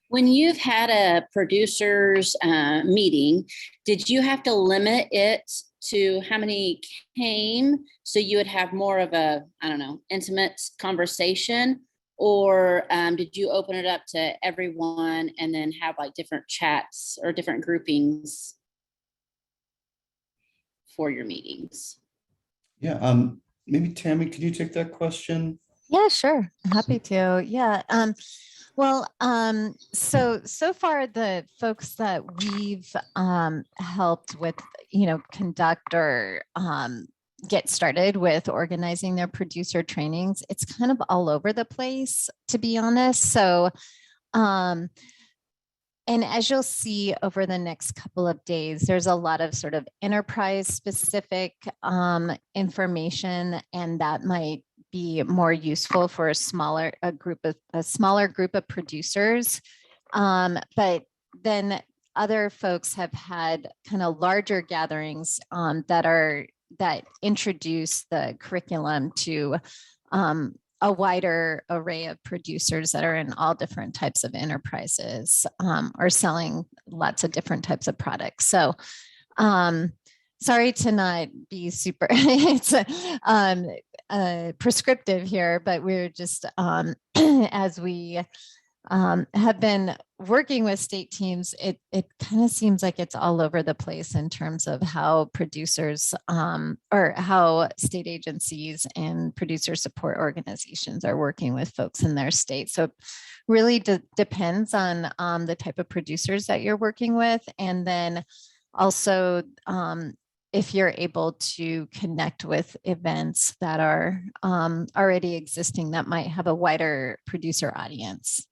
When you've had a producers meeting, did you have to limit it to how many came so you would have more of a, I don't know, intimate conversation? Or did you open it up to everyone and then have like different chats or different groupings for your meetings? Yeah, maybe Tammy, could you take that question? Yeah, sure. Happy to. Yeah. Well, so far the folks that we've helped with, conduct or get started with organizing their producer trainings, it's kind of all over the place, to be honest. So, and as you'll see over the next couple of days, there's a lot of sort of enterprise specific information, and that might be more useful for a smaller group of producers. But then other folks have had kind of larger gatherings that introduce the curriculum to a wider array of producers that are in all different types of enterprises or selling lots of different types of products. So sorry to not be super prescriptive here, but we're just as we have been working with state teams, it kind of seems like it's all over the place in terms of how producers or how state agencies and producer support organizations are working with folks in their state. So it really depends on the type of producers that you're working with. And then also if you're able to connect with events that are already existing that might have a wider producer audience.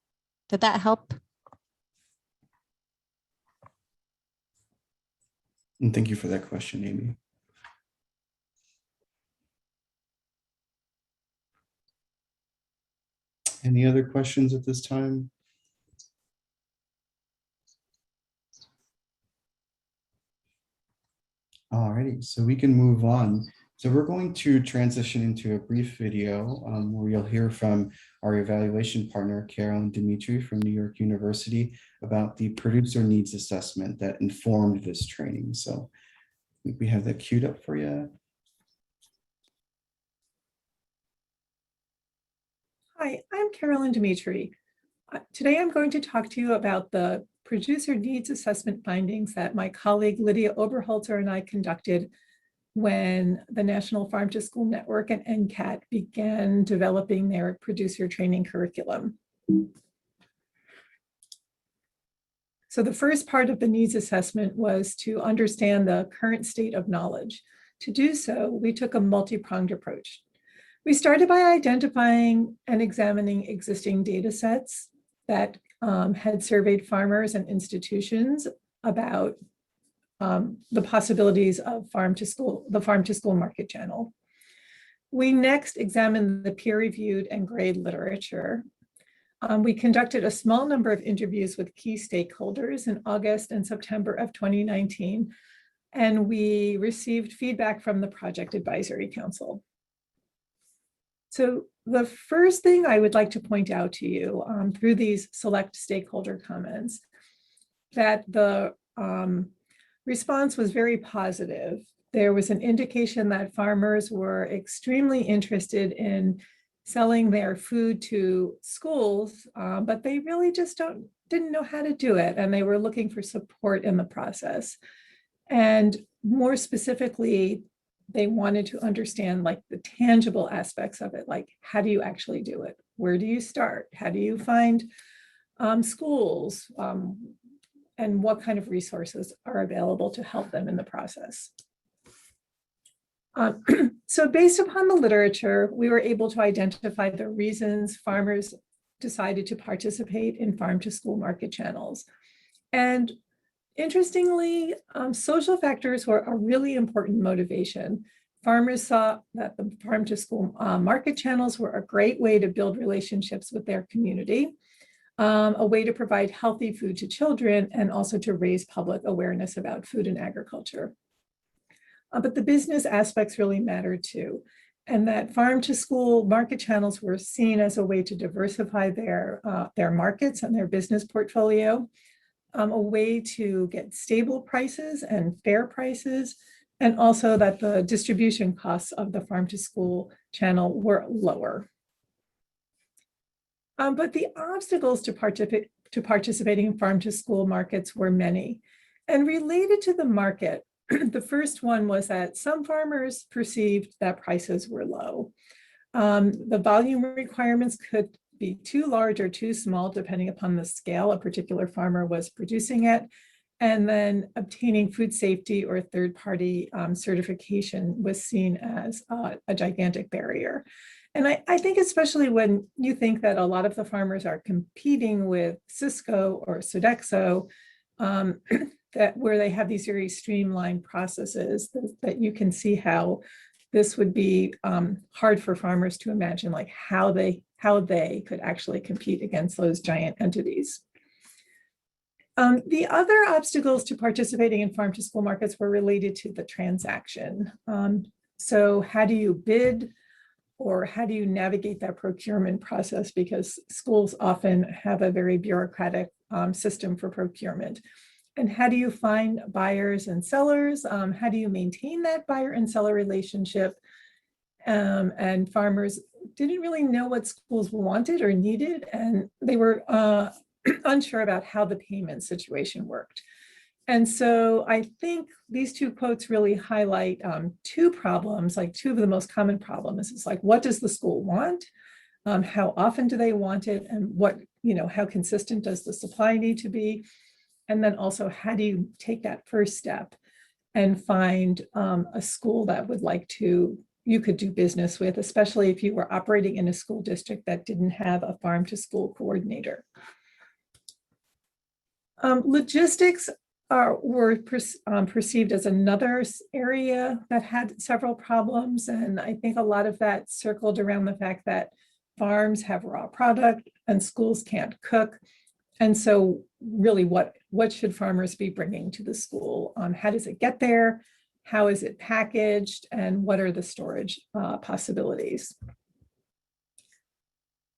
Did that help? And thank you for that question, Amy. Any other questions at this time? Alrighty, so we can move on. So we're going to transition into a brief video where you'll hear from our evaluation partner, Carolyn Dimitri from New York University, about the producer needs assessment that informed this training. So I think we have that queued up for you. Hi, I'm Carolyn Dimitri. Today I'm going to talk to you about the producer needs assessment findings that my colleague Lydia Oberholzer and I conducted when the National Farm to School Network and NCAT began developing their producer training curriculum. So the first part of the needs assessment was to understand the current state of knowledge. To do so, we took a multi-pronged approach. We started by identifying and examining existing data sets that had surveyed farmers and institutions about the possibilities of the farm to school market channel. We next examined the peer-reviewed and grade literature. We conducted a small number of interviews with key stakeholders in August and September of 2019, and we received feedback from the Project Advisory Council. So the first thing I would like to point out to you through these select stakeholder comments, that the response was very positive. There was an indication that farmers were extremely interested in selling their food to schools, but they really just didn't know how to do it, and they were looking for support in the process. And more specifically, they wanted to understand like the tangible aspects of it, like how do you actually do it? Where do you start? How do you find schools? And what kind of resources are available to help them in the process? So based upon the literature, we were able to identify the reasons farmers decided to participate in farm to school market channels. And interestingly, social factors were a really important motivation. Farmers saw that the farm to school market channels were a great way to build relationships with their community, a way to provide healthy food to children, and also to raise public awareness about food and agriculture. But the business aspects really mattered too, and that farm to school market channels were seen as a way to diversify their markets and their business portfolio, a way to get stable prices and fair prices, and also that the distribution costs of the farm to school channel were lower. But the obstacles to participating in farm to school markets were many. And related to the market, the first one was that some farmers perceived that prices were low. The volume requirements could be too large or too small, depending upon the scale a particular farmer was producing at. And then obtaining food safety or third-party certification was seen as a gigantic barrier. And I think especially when you think that a lot of the farmers are competing with Cisco or Sodexo, where they have these very streamlined processes, that you can see how this would be hard for farmers to imagine, like how they could actually compete against those giant entities. The other obstacles to participating in farm to school markets were related to the transaction. So how do you bid, or how do you navigate that procurement process? Because schools often have a very bureaucratic system for procurement. And how do you find buyers and sellers? How do you maintain that buyer and seller relationship? And farmers didn't really know what schools wanted or needed, and they were unsure about how the payment situation worked. And so I think these two quotes really highlight two problems, like two of the most common problems. It's like, what does the school want? How often do they want it? And how consistent does the supply need to be? And then also, how do you take that first step and find a school that you could do business with, especially if you were operating in a school district that didn't have a farm to school coordinator. Logistics were perceived as another area that had several problems. And I think a lot of that circled around the fact that farms have raw product and schools can't cook. And so really, what should farmers be bringing to the school? How does it get there? how is it packaged, and what are the storage possibilities.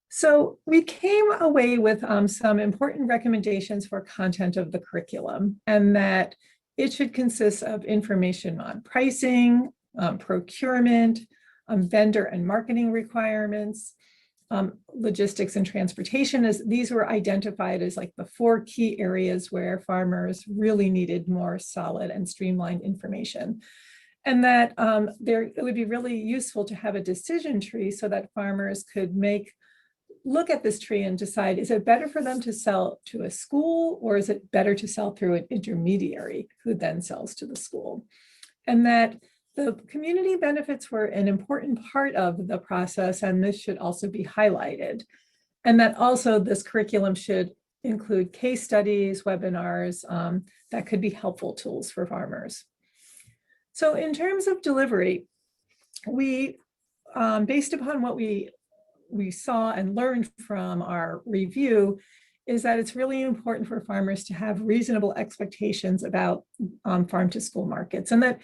So we came away with some important recommendations for content of the curriculum, and that it should consist of information on pricing, procurement, vendor and marketing requirements, logistics and transportation. As these were identified as like the 4 key areas where farmers really needed more solid and streamlined information. And that it would be really useful to have a decision tree so that farmers could look at this tree and decide, is it better for them to sell to a school, or is it better to sell through an intermediary who then sells to the school? And that the community benefits were an important part of the process, and this should also be highlighted. And that also this curriculum should include case studies, webinars that could be helpful tools for farmers. So in terms of delivery, we, based upon what we saw and learned from our review, is that it's really important for farmers to have reasonable expectations about farm to school markets, and that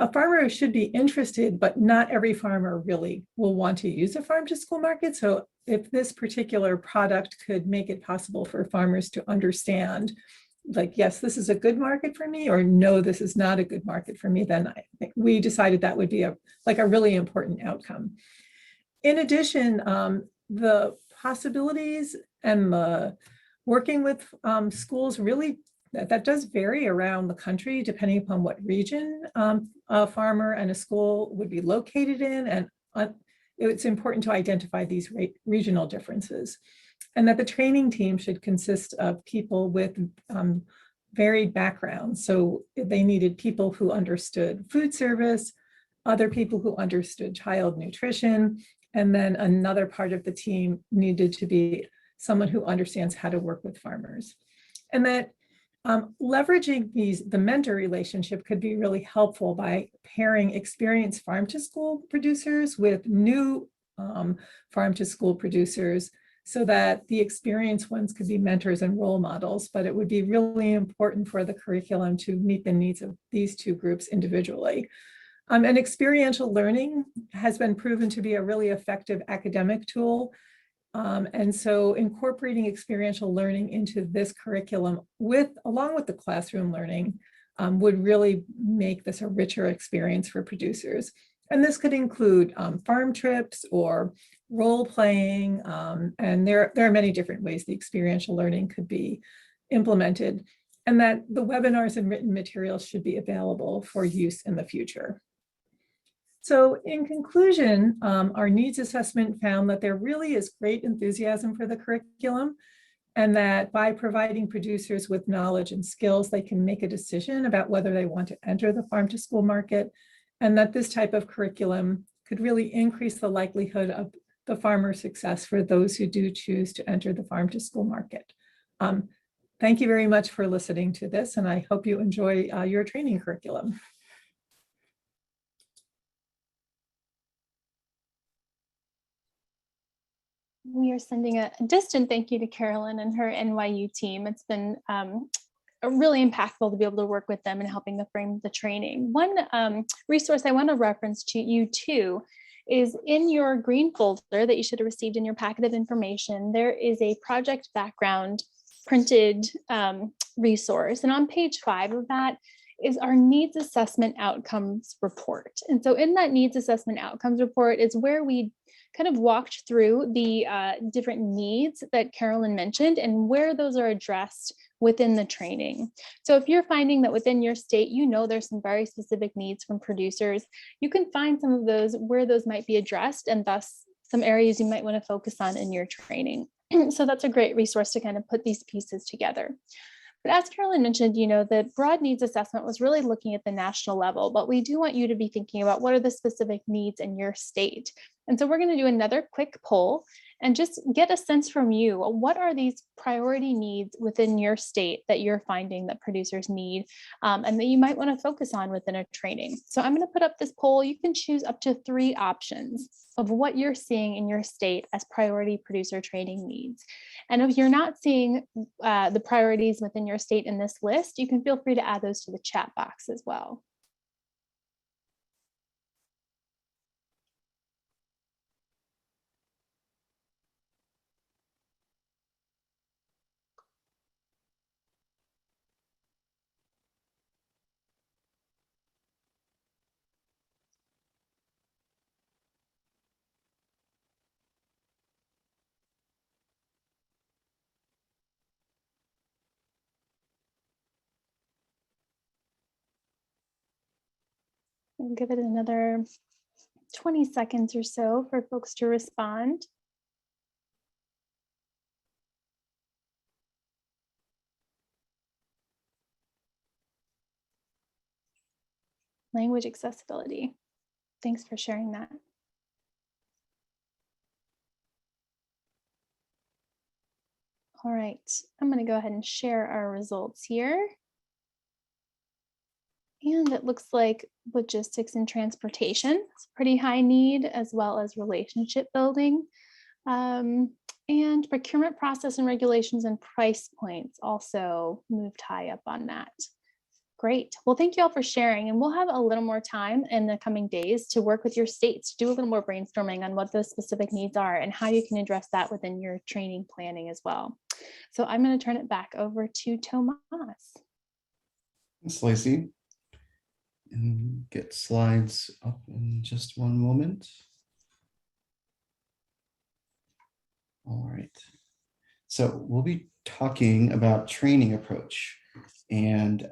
a farmer should be interested, but not every farmer really will want to use a farm to school market. So if this particular product could make it possible for farmers to understand, like, yes, this is a good market for me, or no, this is not a good market for me, then I think we decided that would be a really important outcome. In addition, the possibilities and the working with schools really, that does vary around the country depending upon what region a farmer and a school would be located in. And it's important to identify these regional differences. And that the training team should consist of people with varied backgrounds. So they needed people who understood food service, other people who understood child nutrition, and then another part of the team needed to be someone who understands how to work with farmers. And that leveraging the mentor relationship could be really helpful by pairing experienced farm to school producers with new farm to school producers, so that the experienced ones could be mentors and role models. But it would be really important for the curriculum to meet the needs of these two groups individually. And experiential learning has been proven to be a really effective academic tool. And so incorporating experiential learning into this curriculum along with the classroom learning would really make this a richer experience for producers. And this could include farm trips or role playing. And there are many different ways the experiential learning could be implemented, and that the webinars and written materials should be available for use in the future. So in conclusion, our needs assessment found that there really is great enthusiasm for the curriculum, and that by providing producers with knowledge and skills, they can make a decision about whether they want to enter the farm to school market, and that this type of curriculum could really increase the likelihood of the farmer success for those who do choose to enter the farm to school market. Thank you very much for listening to this, and I hope you enjoy your training curriculum. We are sending a distant thank you to Carolyn and her NYU team. It's been really impactful to be able to work with them and helping to frame the training. One resource I want to reference to you too is in your green folder that you should have received in your packet of information. There is a project background printed resource. And on page 5 of that is our needs assessment outcomes report. And so in that needs assessment outcomes report is where we kind of walked through the different needs that Carolyn mentioned and where those are addressed within the training. So if you're finding that within your state, there's some very specific needs from producers, you can find some of those where those might be addressed, and thus some areas you might want to focus on in your training. So that's a great resource to kind of put these pieces together. But as Carolyn mentioned, the broad needs assessment was really looking at the national level, but we do want you to be thinking about what are the specific needs in your state. And so we're going to do another quick poll and just get a sense from you. What are these priority needs within your state that you're finding that producers need and that you might want to focus on within a training? So I'm going to put up this poll. You can choose up to 3 options of what you're seeing in your state as priority producer training needs. And if you're not seeing the priorities within your state in this list, you can feel free to add those to the chat box as well. We'll give it another 20 seconds or so for folks to respond. Language accessibility. Thanks for sharing that. All right, I'm going to go ahead and share our results here. And it looks like logistics and transportation is a pretty high need, as well as relationship building. And procurement process and regulations and price points also moved high up on that. Great. Well, thank you all for sharing. And we'll have a little more time in the coming days to work with your states, to do a little more brainstorming on what those specific needs are and how you can address that within your training planning as well. So I'm going to turn it back over to Tomas. Thanks, Lacey. And get slides up in just one moment. All right. So we'll be talking about training approach. And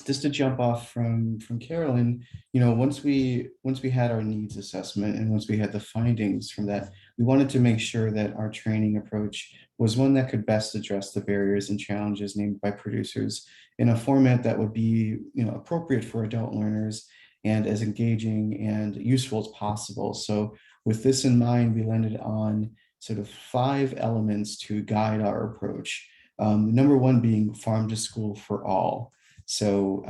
just to jump off from Carolyn, once we had our needs assessment and once we had the findings from that, we wanted to make sure that our training approach was one that could best address the barriers and challenges named by producers in a format that would be appropriate for adult learners and as engaging and useful as possible. So with this in mind, we landed on sort of 5 elements to guide our approach. Number 1 being farm to school for all. So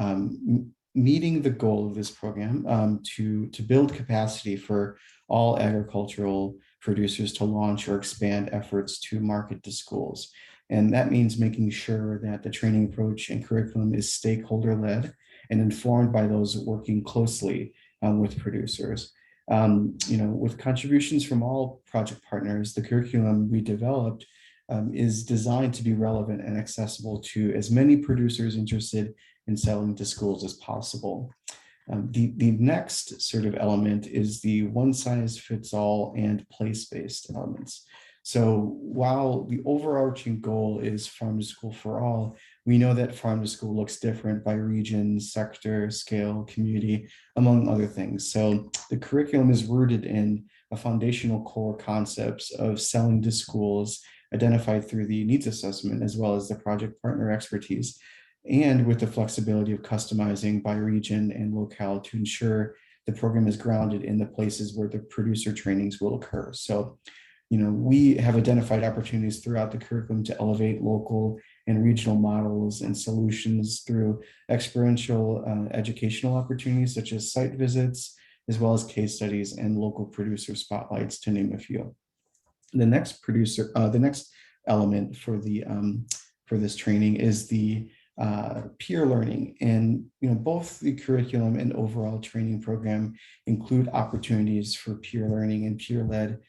meeting the goal of this program to build capacity for all agricultural producers to launch or expand efforts to market to schools. And that means making sure that the training approach and curriculum is stakeholder-led and informed by those working closely with producers. With contributions from all project partners, the curriculum we developed is designed to be relevant and accessible to as many producers interested in selling to schools as possible. The next sort of element is the one-size-fits-all and place-based elements. So while the overarching goal is farm to school for all, we know that farm to school looks different by region, sector, scale, community, among other things. So the curriculum is rooted in a foundational core concepts of selling to schools identified through the needs assessment, as well as the project partner expertise, and with the flexibility of customizing by region and locale to ensure the program is grounded in the places where the producer trainings will occur. So, we have identified opportunities throughout the curriculum to elevate local and regional models and solutions through experiential educational opportunities, such as site visits, as well as case studies and local producer spotlights, to name a few. The next element for this training is the peer learning, and both the curriculum and overall training program include opportunities for peer learning and peer-led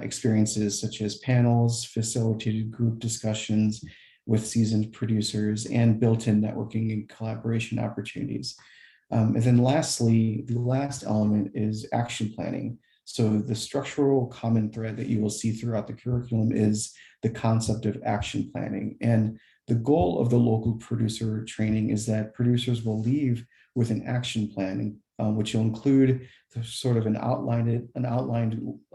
experiences, such as panels, facilitated group discussions with seasoned producers, and built-in networking and collaboration opportunities. And then lastly, the last element is action planning. So the structural common thread that you will see throughout the curriculum is the concept of action planning. And the goal of the local producer training is that producers will leave with an action plan, which will include the sort of an outlined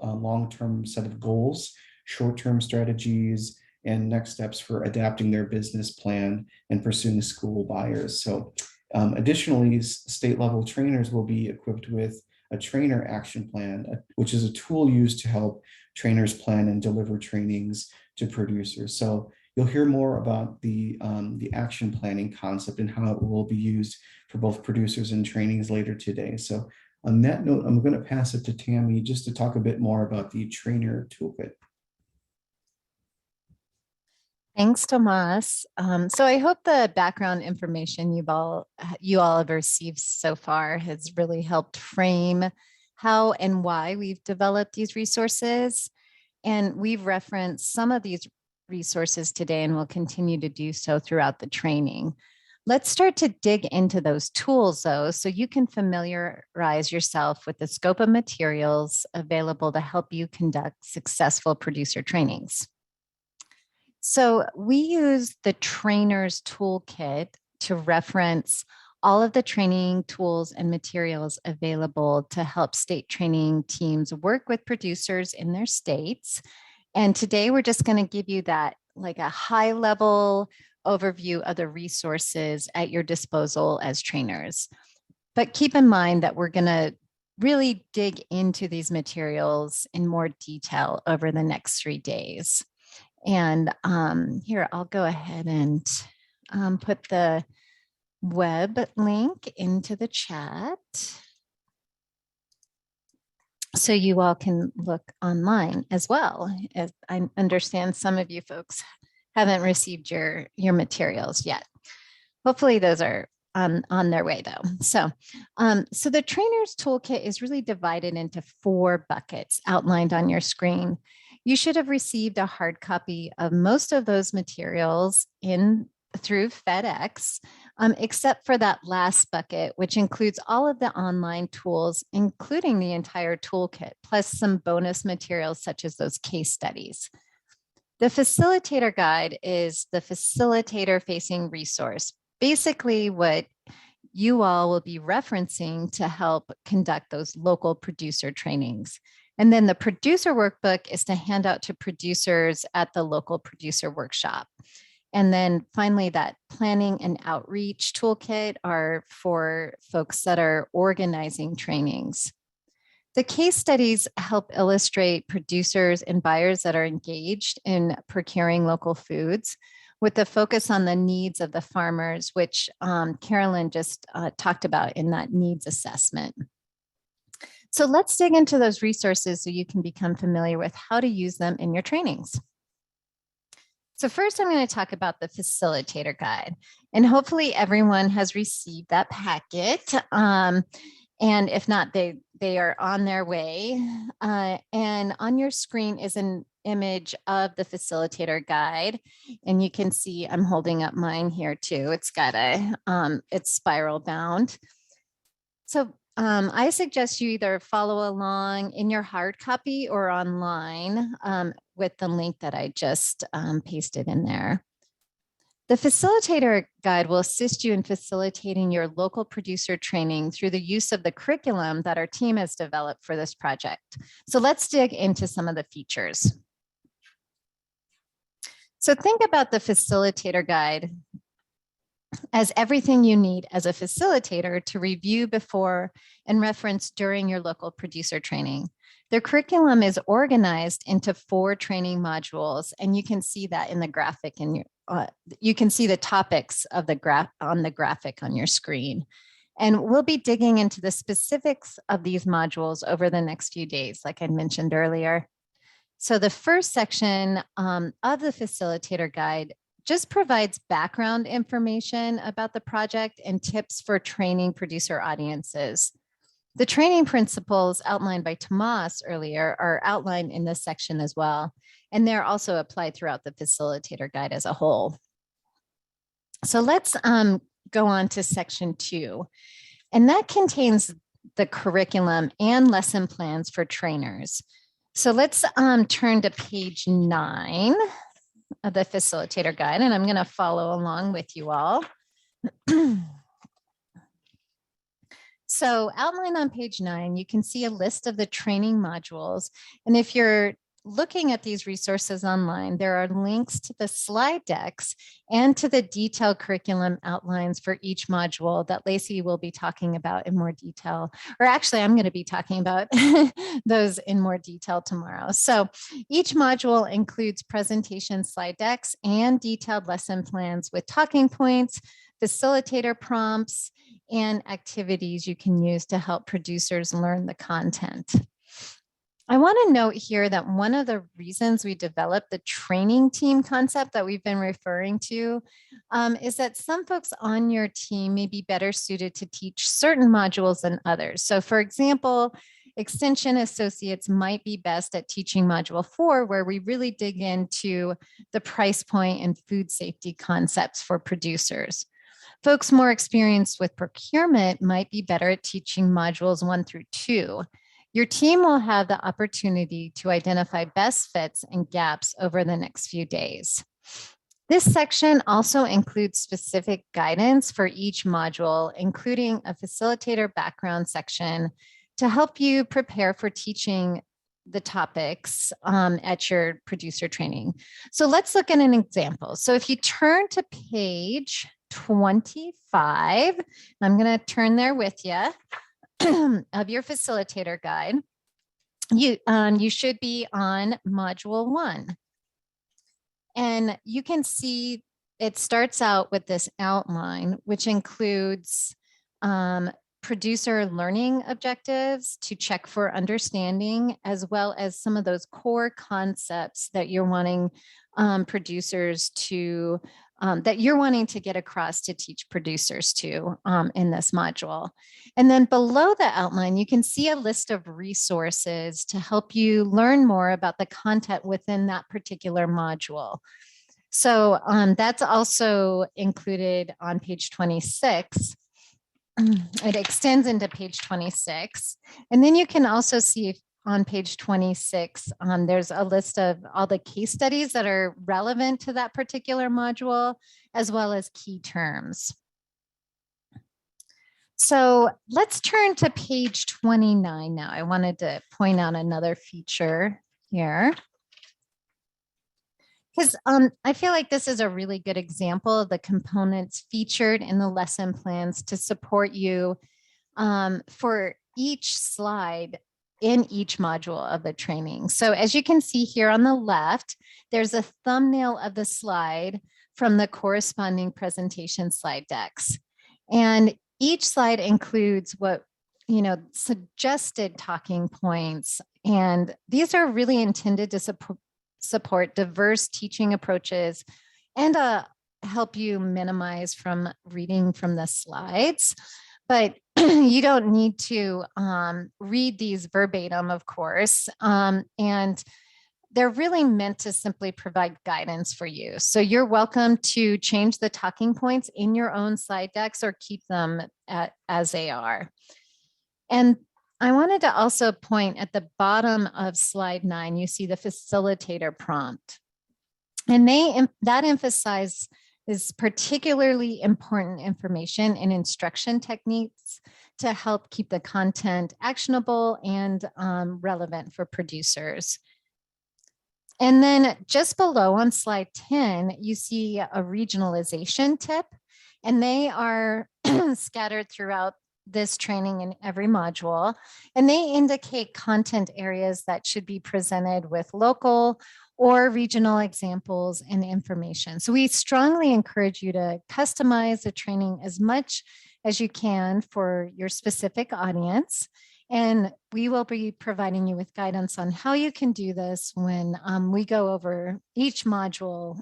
long-term set of goals, short-term strategies, and next steps for adapting their business plan and pursuing school buyers. So additionally, state-level trainers will be equipped with a trainer action plan, which is a tool used to help trainers plan and deliver trainings to producers. So you'll hear more about the action planning concept and how it will be used for both producers and trainings later today. So on that note, I'm going to pass it to Tammy just to talk a bit more about the trainer toolkit. Thanks, Tomas. So I hope the background information you all have received so far has really helped frame how and why we've developed these resources. And we've referenced some of these resources today and will continue to do so throughout the training. Let's start to dig into those tools, though, so you can familiarize yourself with the scope of materials available to help you conduct successful producer trainings. So we use the Trainer's Toolkit to reference all of the training tools and materials available to help state training teams work with producers in their states. And today we're just going to give you that like a high level overview of the resources at your disposal as trainers. But keep in mind that we're going to really dig into these materials in more detail over the next 3 days. And here, I'll go ahead and put the web link into the chat so you all can look online as well. As I understand some of you folks haven't received your materials yet. Hopefully those are on their way though. So the trainer's toolkit is really divided into 4 buckets outlined on your screen. You should have received a hard copy of most of those materials through FedEx, except for that last bucket, which includes all of the online tools, including the entire toolkit, plus some bonus materials such as those case studies. The facilitator guide is the facilitator facing resource, basically what you all will be referencing to help conduct those local producer trainings. And then the producer workbook is to hand out to producers at the local producer workshop. And then finally, that planning and outreach toolkit are for folks that are organizing trainings. The case studies help illustrate producers and buyers that are engaged in procuring local foods with the focus on the needs of the farmers, which Carolyn just talked about in that needs assessment. So let's dig into those resources so you can become familiar with how to use them in your trainings. So first, I'm going to talk about the facilitator guide, and hopefully everyone has received that packet. And if not, they are on their way. And on your screen is an image of the facilitator guide. And you can see I'm holding up mine here too. It's got it's spiral bound. So I suggest you either follow along in your hard copy or online with the link that I just pasted in there. The facilitator guide will assist you in facilitating your local producer training through the use of the curriculum that our team has developed for this project. So let's dig into some of the features. So think about the facilitator guide as everything you need as a facilitator to review before and reference during your local producer training. Their curriculum is organized into 4 training modules, and you can see that in the graphic, and you can see the topics of the graphic on your screen. And we'll be digging into the specifics of these modules over the next few days, like I mentioned earlier. So the first section of the facilitator guide just provides background information about the project and tips for training producer audiences. The training principles outlined by Tomas earlier are outlined in this section as well, and they're also applied throughout the facilitator guide as a whole. So let's go on to section 2, and that contains the curriculum and lesson plans for trainers. So let's turn to page 9 of the facilitator guide, and I'm going to follow along with you all. So outlined on page 9, you can see a list of the training modules. And if you're looking at these resources online, there are links to the slide decks and to the detailed curriculum outlines for each module that Lacey will be talking about in more detail. Or actually, I'm going to be talking about those in more detail tomorrow. So each module includes presentation slide decks and detailed lesson plans with talking points, facilitator prompts, and activities you can use to help producers learn the content. I want to note here that one of the reasons we developed the training team concept that we've been referring to is that some folks on your team may be better suited to teach certain modules than others. So for example, Extension associates might be best at teaching module 4, where we really dig into the price point and food safety concepts for producers. Folks more experienced with procurement might be better at teaching modules 1 through 2. Your team will have the opportunity to identify best fits and gaps over the next few days. This section also includes specific guidance for each module, including a facilitator background section to help you prepare for teaching the topics at your producer training. So let's look at an example. So if you turn to page 25, I'm going to turn there with you of your facilitator guide. You should be on module 1. And you can see it starts out with this outline, which includes producer learning objectives to check for understanding, as well as some of those core concepts that you're wanting producers to, that you're wanting to get across to teach producers to in this module. And then below the outline, you can see a list of resources to help you learn more about the content within that particular module. So that's also included on page 26. It extends into page 26. And then you can also see on page 26, there's a list of all the case studies that are relevant to that particular module, as well as key terms. So let's turn to page 29 now. I wanted to point out another feature here, because I feel like this is a really good example of the components featured in the lesson plans to support you for each slide in each module of the training. So as you can see here on the left, there's a thumbnail of the slide from the corresponding presentation slide decks. And each slide includes what, suggested talking points. And these are really intended to support diverse teaching approaches and help you minimize from reading from the slides. But you don't need to read these verbatim, of course, and they're really meant to simply provide guidance for you. So you're welcome to change the talking points in your own slide decks or keep them as they are. And I wanted to also point at the bottom of slide 9, you see the facilitator prompt. And that emphasizes is particularly important information and instruction techniques to help keep the content actionable and relevant for producers. And then just below on slide 10, you see a regionalization tip, and they are scattered throughout this training in every module, and they indicate content areas that should be presented with local or regional examples and information. So we strongly encourage you to customize the training as much as you can for your specific audience. And we will be providing you with guidance on how you can do this when we go over each module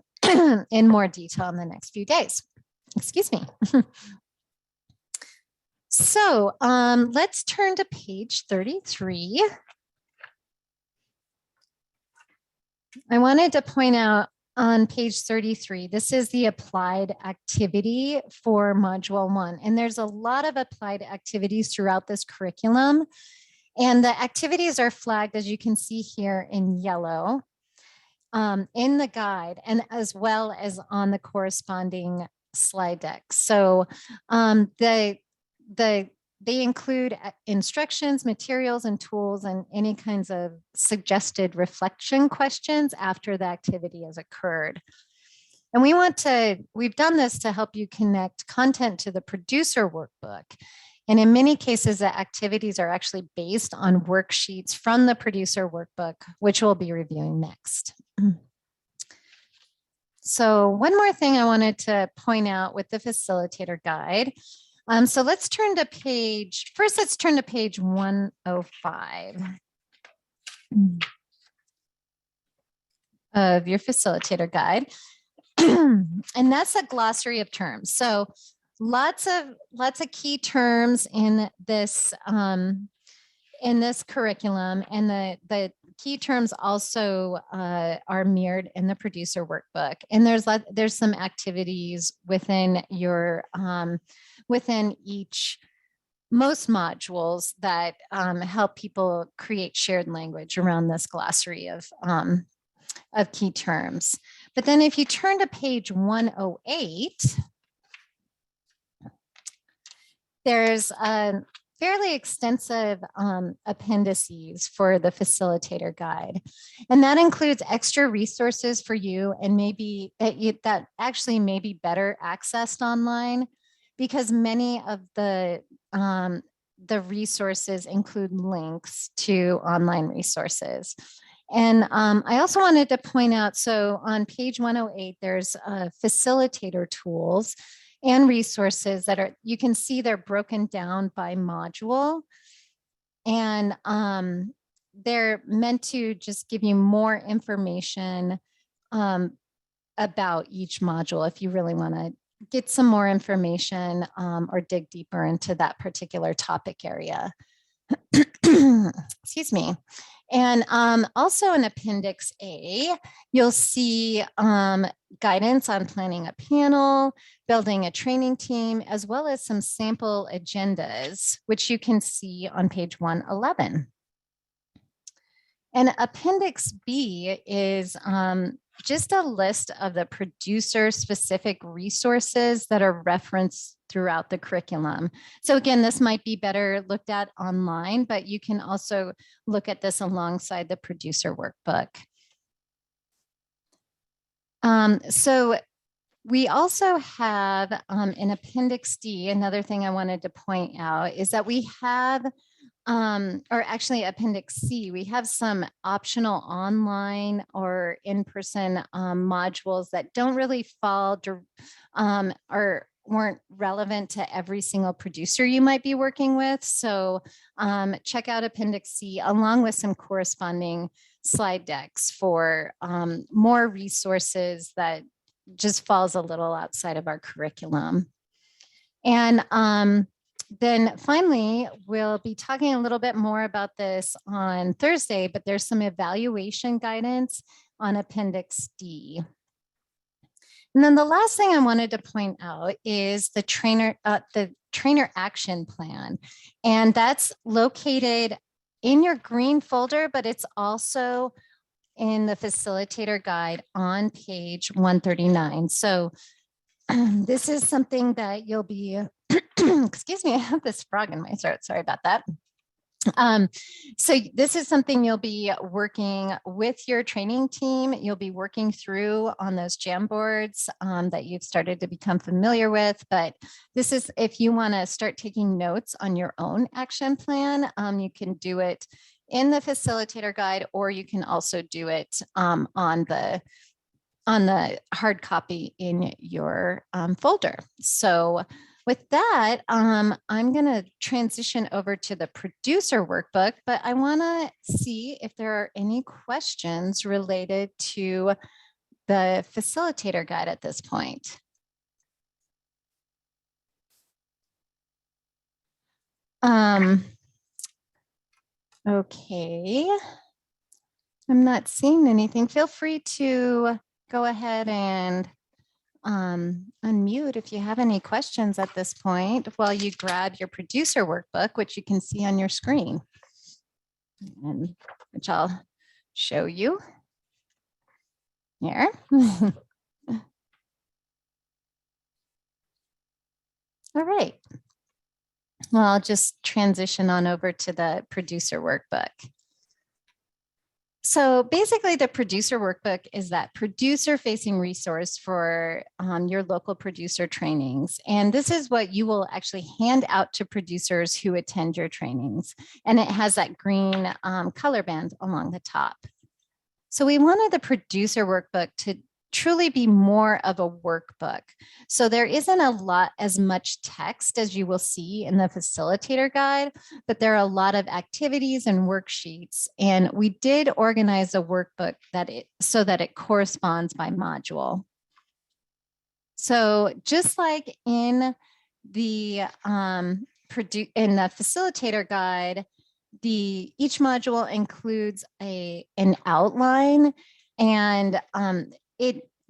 in more detail in the next few days. Excuse me. So let's turn to page 33. I wanted to point out on page 33, this is the applied activity for module 1. And there's a lot of applied activities throughout this curriculum. And the activities are flagged, as you can see here, in yellow in the guide, and as well as on the corresponding slide deck. So they include instructions, materials, and tools, and any kinds of suggested reflection questions after the activity has occurred. And we've done this to help you connect content to the producer workbook. And in many cases, the activities are actually based on worksheets from the producer workbook, which we'll be reviewing next. So one more thing I wanted to point out with the facilitator guide. So let's turn to page 105 of your facilitator guide. And that's a glossary of terms. So lots of key terms in this curriculum, and the key terms also are mirrored in the producer workbook. And there's some activities within your within most modules that help people create shared language around this glossary of key terms. But then if you turn to page 108, there's a fairly extensive appendices for the facilitator guide. And that includes extra resources for you and maybe that actually may be better accessed online, because many of the resources include links to online resources. And I also wanted to point out, so on page 108, there's facilitator tools and resources that are, you can see they're broken down by module. And they're meant to just give you more information about each module if you really want to get some more information or dig deeper into that particular topic area. Excuse me. And also in Appendix A, you'll see guidance on planning a panel, building a training team, as well as some sample agendas, which you can see on page 111. And Appendix B is just a list of the producer-specific resources that are referenced throughout the curriculum. So again, this might be better looked at online, but you can also look at this alongside the producer workbook. So we also have in Appendix D, another thing I wanted to point out is that we have or actually Appendix C, we have some optional online or in-person modules that don't really fall or weren't relevant to every single producer you might be working with. So check out Appendix C along with some corresponding slide decks for more resources that just falls a little outside of our curriculum. And then finally, we'll be talking a little bit more about this on Thursday, but there's some evaluation guidance on Appendix D. And then the last thing I wanted to point out is the trainer action plan. And that's located in your green folder, but it's also in the facilitator guide on page 139. So this is something that you'll be, excuse me, I have this frog in my throat. Sorry about that. So this is something you'll be working with your training team. You'll be working through on those Jamboards that you've started to become familiar with. But this is if you want to start taking notes on your own action plan, you can do it in the facilitator guide, or you can also do it on the hard copy in your folder. So with that, I'm going to transition over to the producer workbook, but I want to see if there are any questions related to the facilitator guide at this point. Okay, I'm not seeing anything. Feel free to go ahead and unmute if you have any questions at this point while you grab your producer workbook, which you can see on your screen, and which I'll show you here. All right. Well, I'll just transition on over to the producer workbook. So basically the producer workbook is that producer facing resource for your local producer trainings. And this is what you will actually hand out to producers who attend your trainings. And it has that green color band along the top. So we wanted the producer workbook to truly be more of a workbook. So there isn't as much text as you will see in the facilitator guide, but there are a lot of activities and worksheets. And we did organize a workbook so that it corresponds by module. So just like in the facilitator guide, each module includes an outline, and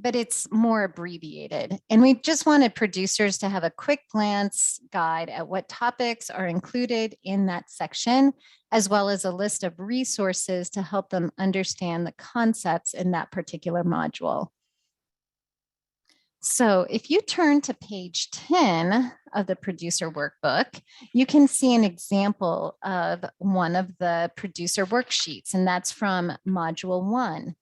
but it's more abbreviated. And we just wanted producers to have a quick glance guide at what topics are included in that section, as well as a list of resources to help them understand the concepts in that particular module. So if you turn to page 10 of the producer workbook, you can see an example of one of the producer worksheets, and that's from module 1.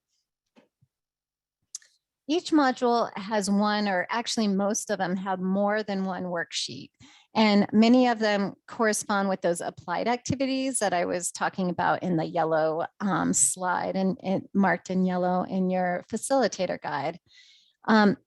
Each module has one, or actually most of them have more than one worksheet. And many of them correspond with those applied activities that I was talking about in the yellow slide and marked in yellow in your facilitator guide.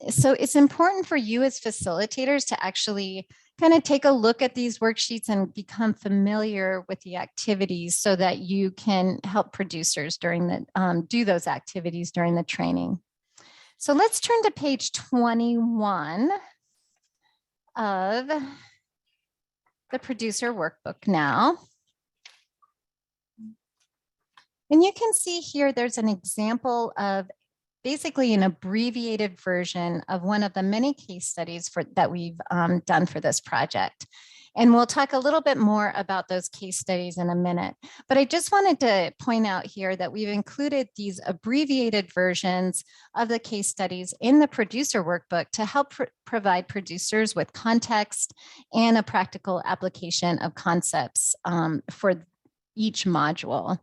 So it's important for you as facilitators to actually kind of take a look at these worksheets and become familiar with the activities so that you can help producers during the do those activities during the training. So let's turn to page 21 of the producer workbook now. And you can see here there's an example of basically an abbreviated version of one of the many case studies that we've done for this project. And we'll talk a little bit more about those case studies in a minute. But I just wanted to point out here that we've included these abbreviated versions of the case studies in the producer workbook to help provide producers with context and a practical application of concepts for each module.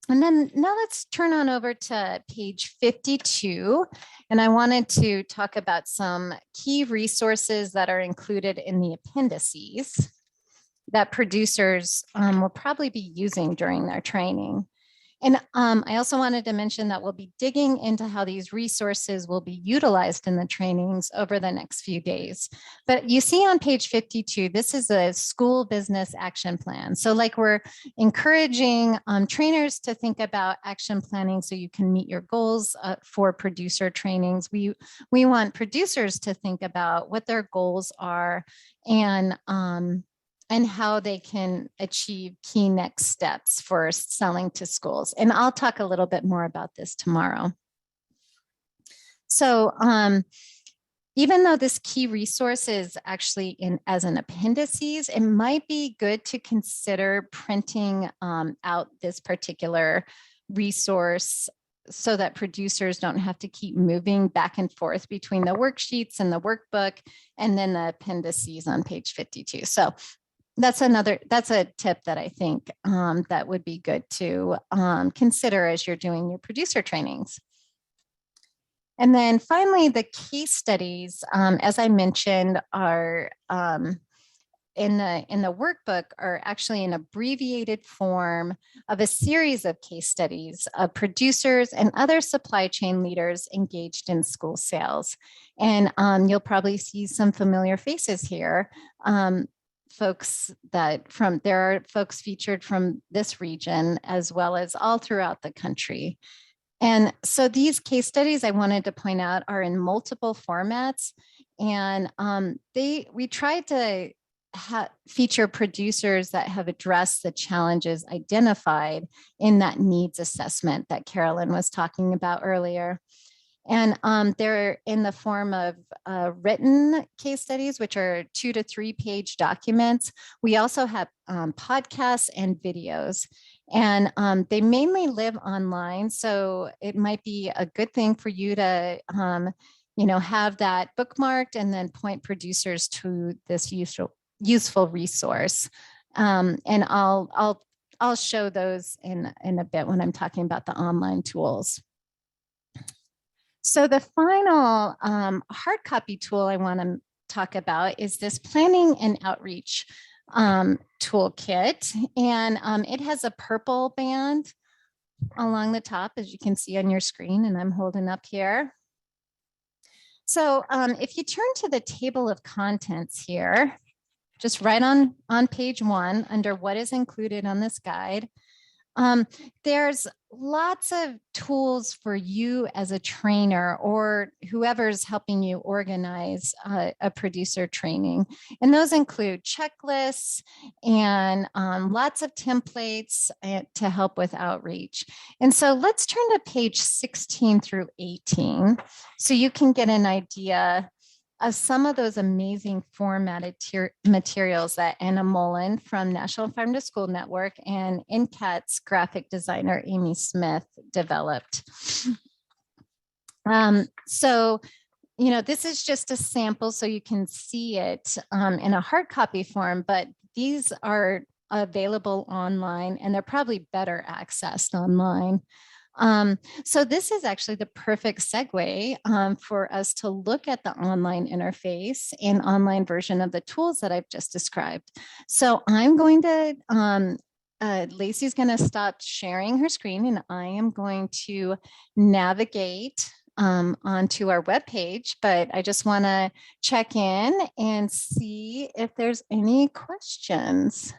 And then now let's turn on over to page 52. And I wanted to talk about some key resources that are included in the appendices that producers will probably be using during their training. And I also wanted to mention that we'll be digging into how these resources will be utilized in the trainings over the next few days. But you see on page 52, this is a school business action plan. So like we're encouraging trainers to think about action planning so you can meet your goals for producer trainings. We want producers to think about what their goals are and how they can achieve key next steps for selling to schools. And I'll talk a little bit more about this tomorrow. So even though this key resource is actually as an appendices, it might be good to consider printing out this particular resource so that producers don't have to keep moving back and forth between the worksheets and the workbook and then the appendices on page 52. So that's a tip that I think that would be good to consider as you're doing your producer trainings. And then finally, the case studies, as I mentioned, are in the workbook are actually an abbreviated form of a series of case studies of producers and other supply chain leaders engaged in school sales. And you'll probably see some familiar faces here. There are folks featured from this region as well as all throughout the country. And so these case studies I wanted to point out are in multiple formats, and we tried to feature producers that have addressed the challenges identified in that needs assessment that Carolyn was talking about earlier. And they're in the form of written case studies, which are 2 to 3 page documents. We also have podcasts and videos, and they mainly live online. So it might be a good thing for you to, have that bookmarked and then point producers to this useful resource. And I'll show those in a bit when I'm talking about the online tools. So the final hard copy tool I want to talk about is this planning and outreach toolkit. And it has a purple band along the top, as you can see on your screen, and I'm holding up here. So if you turn to the table of contents here, just right on page 1 under what is included on this guide, there's lots of tools for you as a trainer or whoever's helping you organize a producer training. And those include checklists and lots of templates to help with outreach. And so let's turn to page 16 through 18 so you can get an idea of some of those amazing formatted materials that Anna Mullen from National Farm to School Network and NCAT's graphic designer, Amy Smith, developed. So you know, this is just a sample so you can see it in a hard copy form, but these are available online and they're probably better accessed online. So this is actually the perfect segue for us to look at the online interface and online version of the tools that I've just described. So I'm going to, Lacey's going to stop sharing her screen and I am going to navigate onto our webpage, but I just want to check in and see if there's any questions.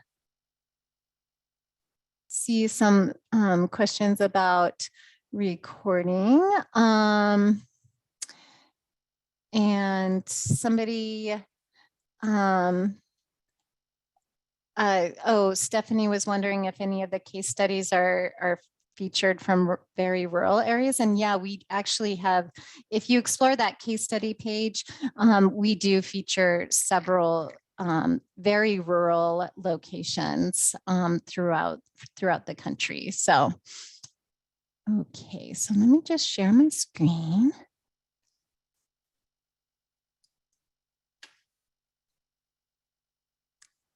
See some questions about recording. And somebody, Stephanie was wondering if any of the case studies are featured from very rural areas. And yeah, we actually have, if you explore that case study page, we do feature several very rural locations throughout the country. So, okay, so let me just share my screen.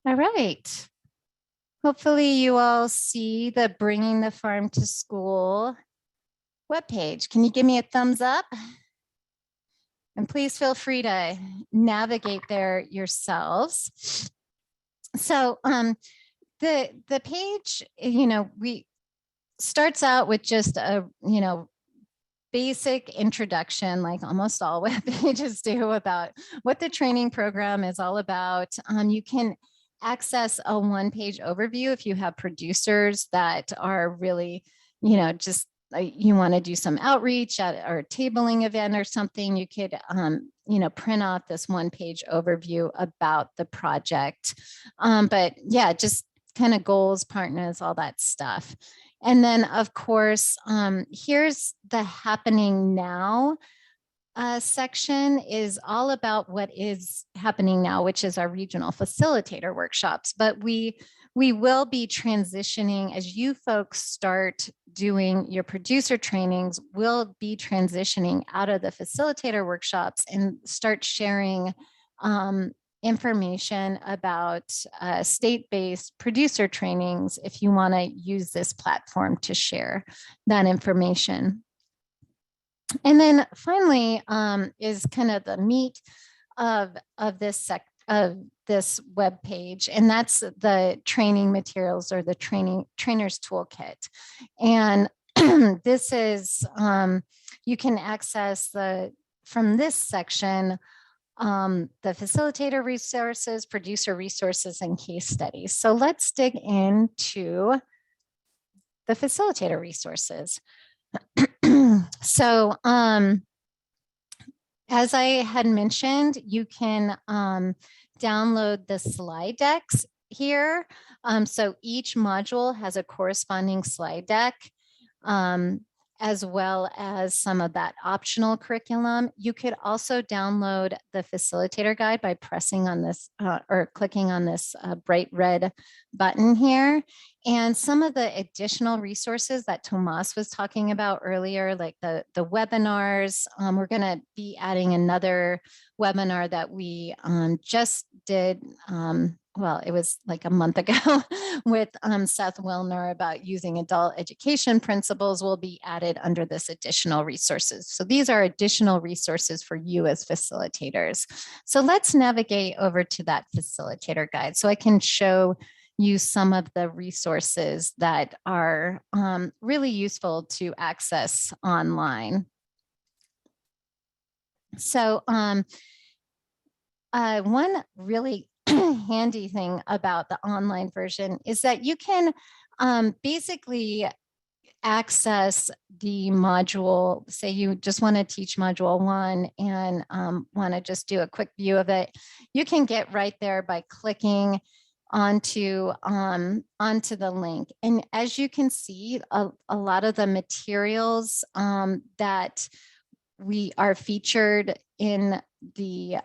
All right. Hopefully you all see the Bringing the Farm to School webpage. Can you give me a thumbs up? And please feel free to navigate there yourselves. So the page, you know, we starts out with just a, you know, basic introduction, like almost all web pages do, about what the training program is all about. You can access a one-page overview if you have producers that are really, you know, just you want to do some outreach at or a tabling event or something. You could, you know, print off this one-page overview about the project. But yeah, just kind of goals, partners, all that stuff. And then, of course, here's the happening now section is all about what is happening now, which is our regional facilitator workshops. But we will be transitioning as you folks start doing your producer trainings, we'll be transitioning out of the facilitator workshops and start sharing information about state-based producer trainings if you want to use this platform to share that information. And then finally is kind of the meat of this web page, and that's the training materials or the trainer's toolkit. And this is you can access from this section the facilitator resources, producer resources, and case studies. So let's dig into the facilitator resources. So as I had mentioned, you can download the slide decks here. So each module has a corresponding slide deck, as well as some of that optional curriculum. You could also download the facilitator guide by pressing on this or clicking on this bright red button here. And some of the additional resources that Tomas was talking about earlier, like the webinars, we're going to be adding another webinar that we just did. Well, it was like a month ago with Seth Wilner about using adult education principles will be added under this additional resources. So these are additional resources for you as facilitators. So let's navigate over to that facilitator guide so I can show you some of the resources that are really useful to access online. So one really handy thing about the online version is that you can basically access the module. Say you just want to teach module 1 and want to just do a quick view of it. You can get right there by clicking onto the link. And as you can see, a lot of the materials that we are featured in the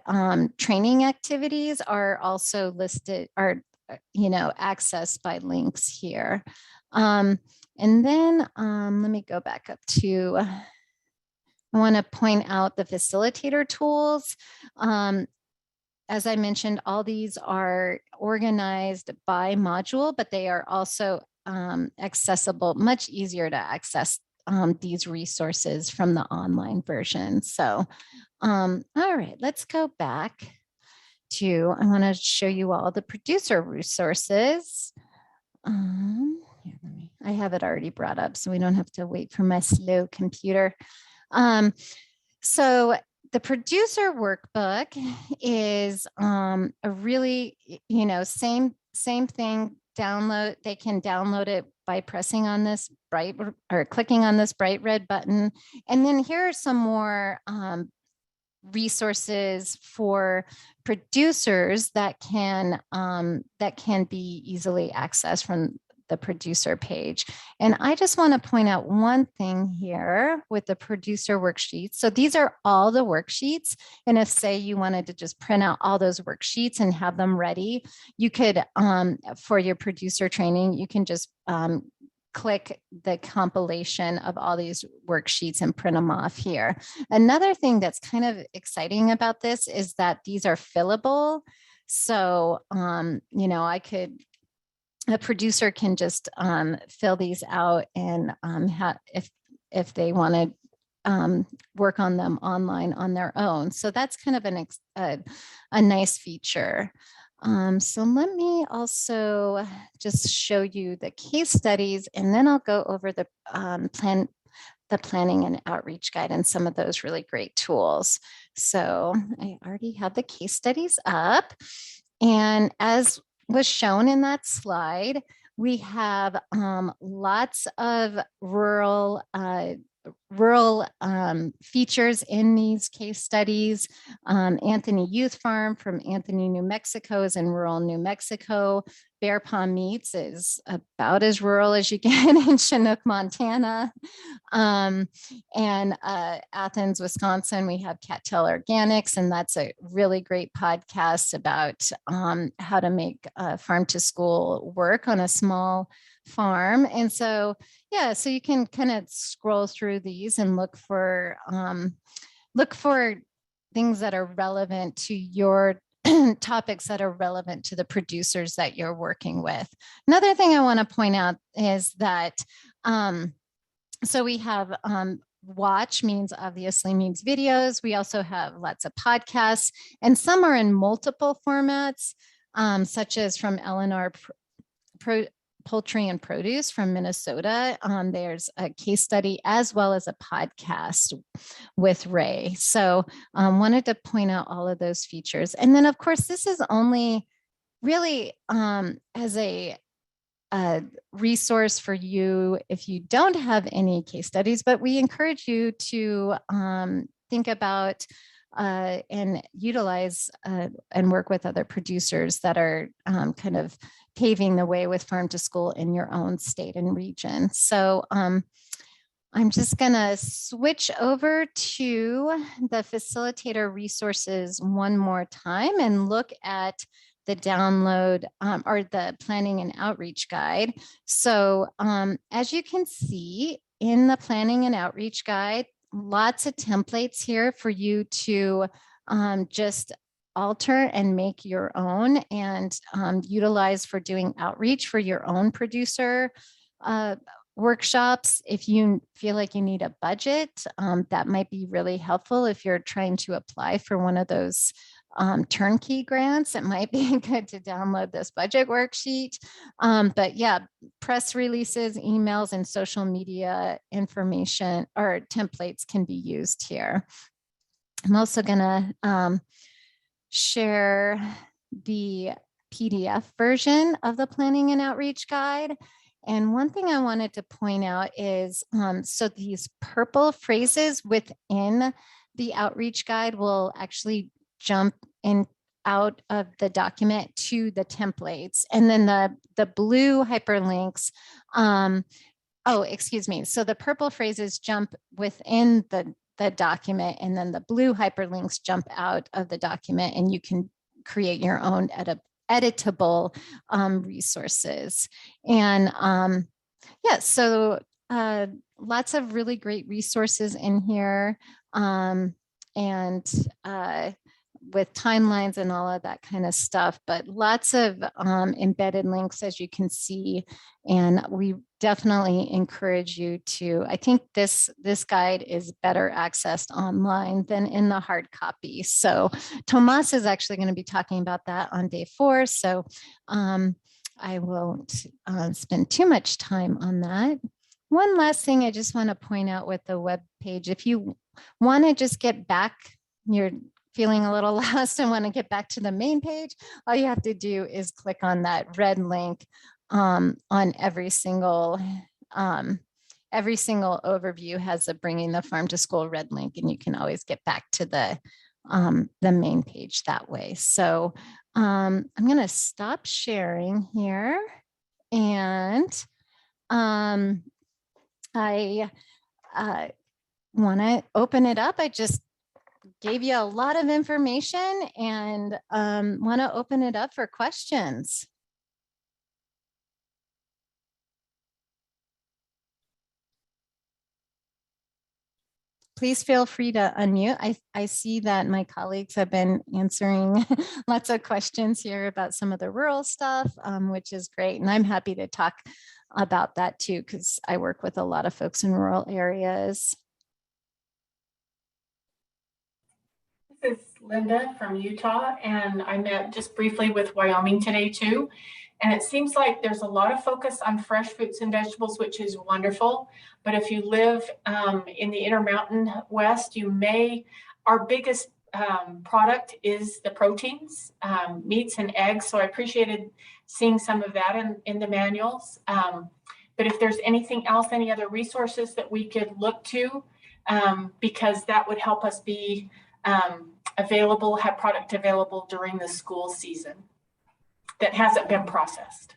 training activities are also listed, are, you know, accessed by links here. And then let me go back up to I want to point out the facilitator tools. As I mentioned, all these are organized by module, but they are also accessible, much easier to access these resources from the online version. So, all right, let's go back to, I want to show you all the producer resources. I have it already brought up, so we don't have to wait for my slow computer. So the producer workbook is a really, same thing. They can download it by pressing on this bright or clicking on this bright red button. And then here are some more resources for producers that can be easily accessed from the producer page. And I just want to point out one thing here with the producer worksheets. So these are all the worksheets. And if, say, you wanted to just print out all those worksheets and have them ready, you could, for your producer training, you can just click the compilation of all these worksheets and print them off here. Another thing that's kind of exciting about this is that these are fillable. So, a producer can just fill these out and if they want to work on them online on their own. So that's kind of a nice feature. So let me also just show you the case studies, and then I'll go over the planning and outreach guide and some of those really great tools. So I already have the case studies up, and as was shown in that slide, we have lots of rural features in these case studies. Anthony Youth Farm from Anthony, New Mexico is in rural New Mexico. Bear Paw Meats is about as rural as you get in Chinook, Montana. And Athens, Wisconsin, we have Cattail Organics, and that's a really great podcast about how to make farm to school work on a small farm. And so, yeah, so you can kind of scroll through these and look for things that are relevant to your topics that are relevant to the producers that you're working with. Another thing I want to point out is that, so we have watch obviously means videos. We also have lots of podcasts, and some are in multiple formats, such as from Eleanor Poultry and Produce from Minnesota. There's a case study as well as a podcast with Ray. So wanted to point out all of those features. And then of course, this is only really as a resource for you if you don't have any case studies, but we encourage you to think about and utilize and work with other producers that are kind of paving the way with farm to school in your own state and region. So I'm just gonna switch over to the facilitator resources one more time and look at the download or the planning and outreach guide. So as you can see in the planning and outreach guide, lots of templates here for you to just alter and make your own and utilize for doing outreach for your own producer workshops. If you feel like you need a budget, that might be really helpful. If you're trying to apply for one of those turnkey grants, it might be good to download this budget worksheet. But yeah, press releases, emails, and social media information or templates can be used here. I'm also gonna share the PDF version of the planning and outreach guide. And one thing I wanted to point out is, so these purple phrases within the outreach guide will actually jump in out of the document to the templates. And then the blue hyperlinks, so the purple phrases jump within the document, and then the blue hyperlinks jump out of the document, and you can create your own editable resources. And yeah, so lots of really great resources in here. And with timelines and all of that kind of stuff, but lots of embedded links, as you can see. And we definitely encourage you to, I think this guide is better accessed online than in the hard copy. So Tomas is actually going to be talking about that on day 4. So I won't spend too much time on that. One last thing I just want to point out with the web page, if you want to just get back, you're feeling a little lost and want to get back to the main page, all you have to do is click on that red link on every single overview has a bringing the farm to school red link, and you can always get back to the main page that way. So I'm going to stop sharing here, and I want to open it up. I just gave you a lot of information and want to open it up for questions. Please feel free to unmute. I see that my colleagues have been answering lots of questions here about some of the rural stuff, which is great. And I'm happy to talk about that too, because I work with a lot of folks in rural areas. This is Linda from Utah, and I met just briefly with Wyoming today too. And it seems like there's a lot of focus on fresh fruits and vegetables, which is wonderful. But if you live in the Intermountain West, our biggest product is the proteins, meats and eggs. So I appreciated seeing some of that in the manuals. But if there's anything else, any other resources that we could look to, because that would help us be have product available during the school season that hasn't been processed.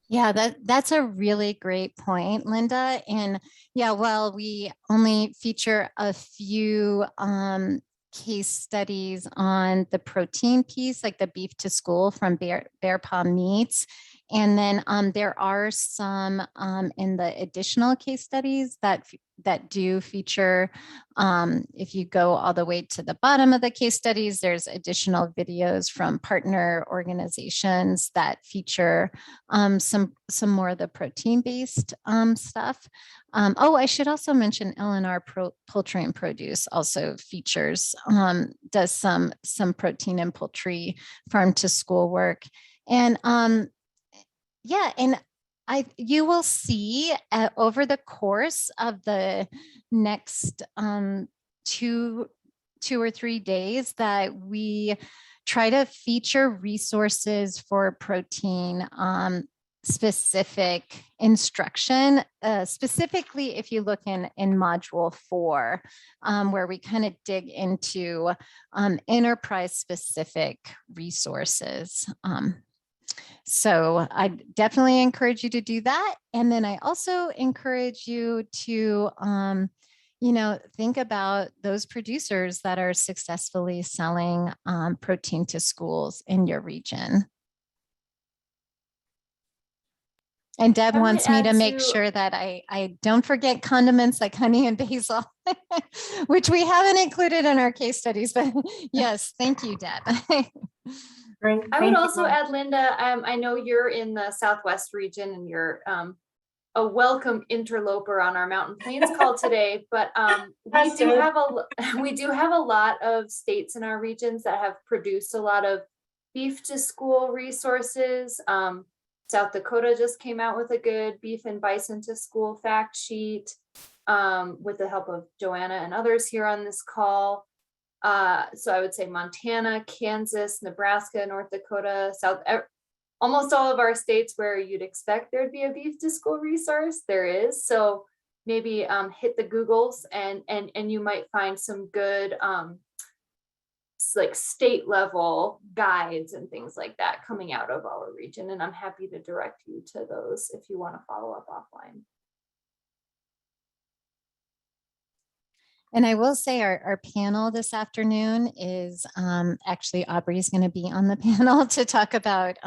Yeah, that's a really great point, Linda. And yeah, well, we only feature a few case studies on the protein piece, like the beef to school from Bear Paw Meats. And then there are some in the additional case studies that do feature, if you go all the way to the bottom of the case studies, there's additional videos from partner organizations that feature some more of the protein-based stuff. Oh, I should also mention LNR Poultry and Produce also features, does some protein and poultry farm to school work. And yeah, and you will see over the course of the next 2 or 3 days that we try to feature resources for protein specific instruction, specifically if you look in module 4, where we kind of dig into enterprise specific resources. So I definitely encourage you to do that. And then I also encourage you to, think about those producers that are successfully selling protein to schools in your region. And Deb wants me to make sure that I don't forget condiments like honey and basil, which we haven't included in our case studies, but yes, thank you, Deb. Great. I would also add, Linda, I know you're in the Southwest region and you're a welcome interloper on our Mountain Plains call today, but we do have a lot of states in our regions that have produced a lot of beef to school resources. South Dakota just came out with a good beef and bison to school fact sheet with the help of Joanna and others here on this call. So I would say Montana, Kansas, Nebraska, North Dakota, almost all of our states where you'd expect there'd be a beef to school resource, there is. So maybe hit the Googles and you might find some good like state level guides and things like that coming out of our region. And I'm happy to direct you to those if you want to follow up offline. And I will say our panel this afternoon is actually Aubrey's going to be on the panel to talk about